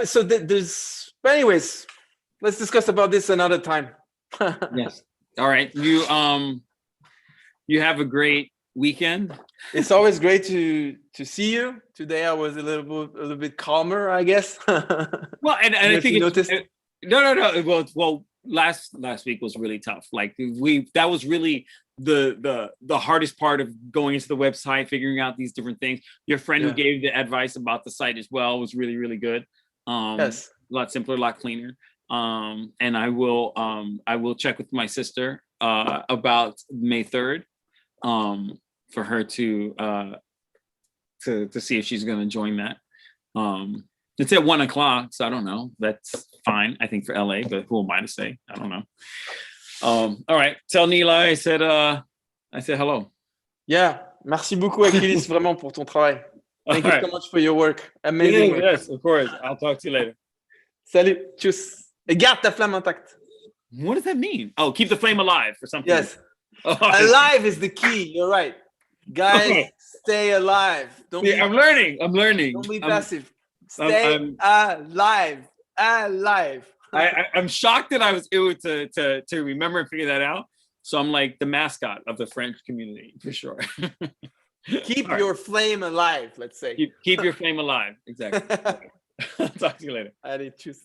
So there's. But anyways, let's discuss about this another time. Yes. All right. You have a great weekend. It's always great to see you. Today I was a little bit calmer, I guess. Well, and I think noticed. No. Well, last week was really tough. Like that was really the hardest part of going into the website, figuring out these different things. Your friend who gave the advice about the site as well was really, really good. Yes. A lot simpler, a lot cleaner. And I will check with my sister about May 3rd for her to see if she's going to join that. It's at 1:00, so I don't know. That's fine, I think, for LA, but who am I to say? I don't know. All right, tell Nila I said hello. Yeah, merci beaucoup, Achilles, vraiment pour ton travail. Thank you so much for your work. Amazing work. Yes, of course. I'll talk to you later. Salut, tchuss. Et garde ta flamme intacte. What does that mean? Oh, keep the flame alive or something. Yes. Alive is the key. You're right. Guys, stay alive. I'm learning. Don't be passive. Stay alive. Alive. I'm shocked that I was able to remember and figure that out. So I'm like the mascot of the French community for sure. Keep your flame alive, let's say. Keep your flame alive. Exactly. I'll talk to you later. Allez, tchuss.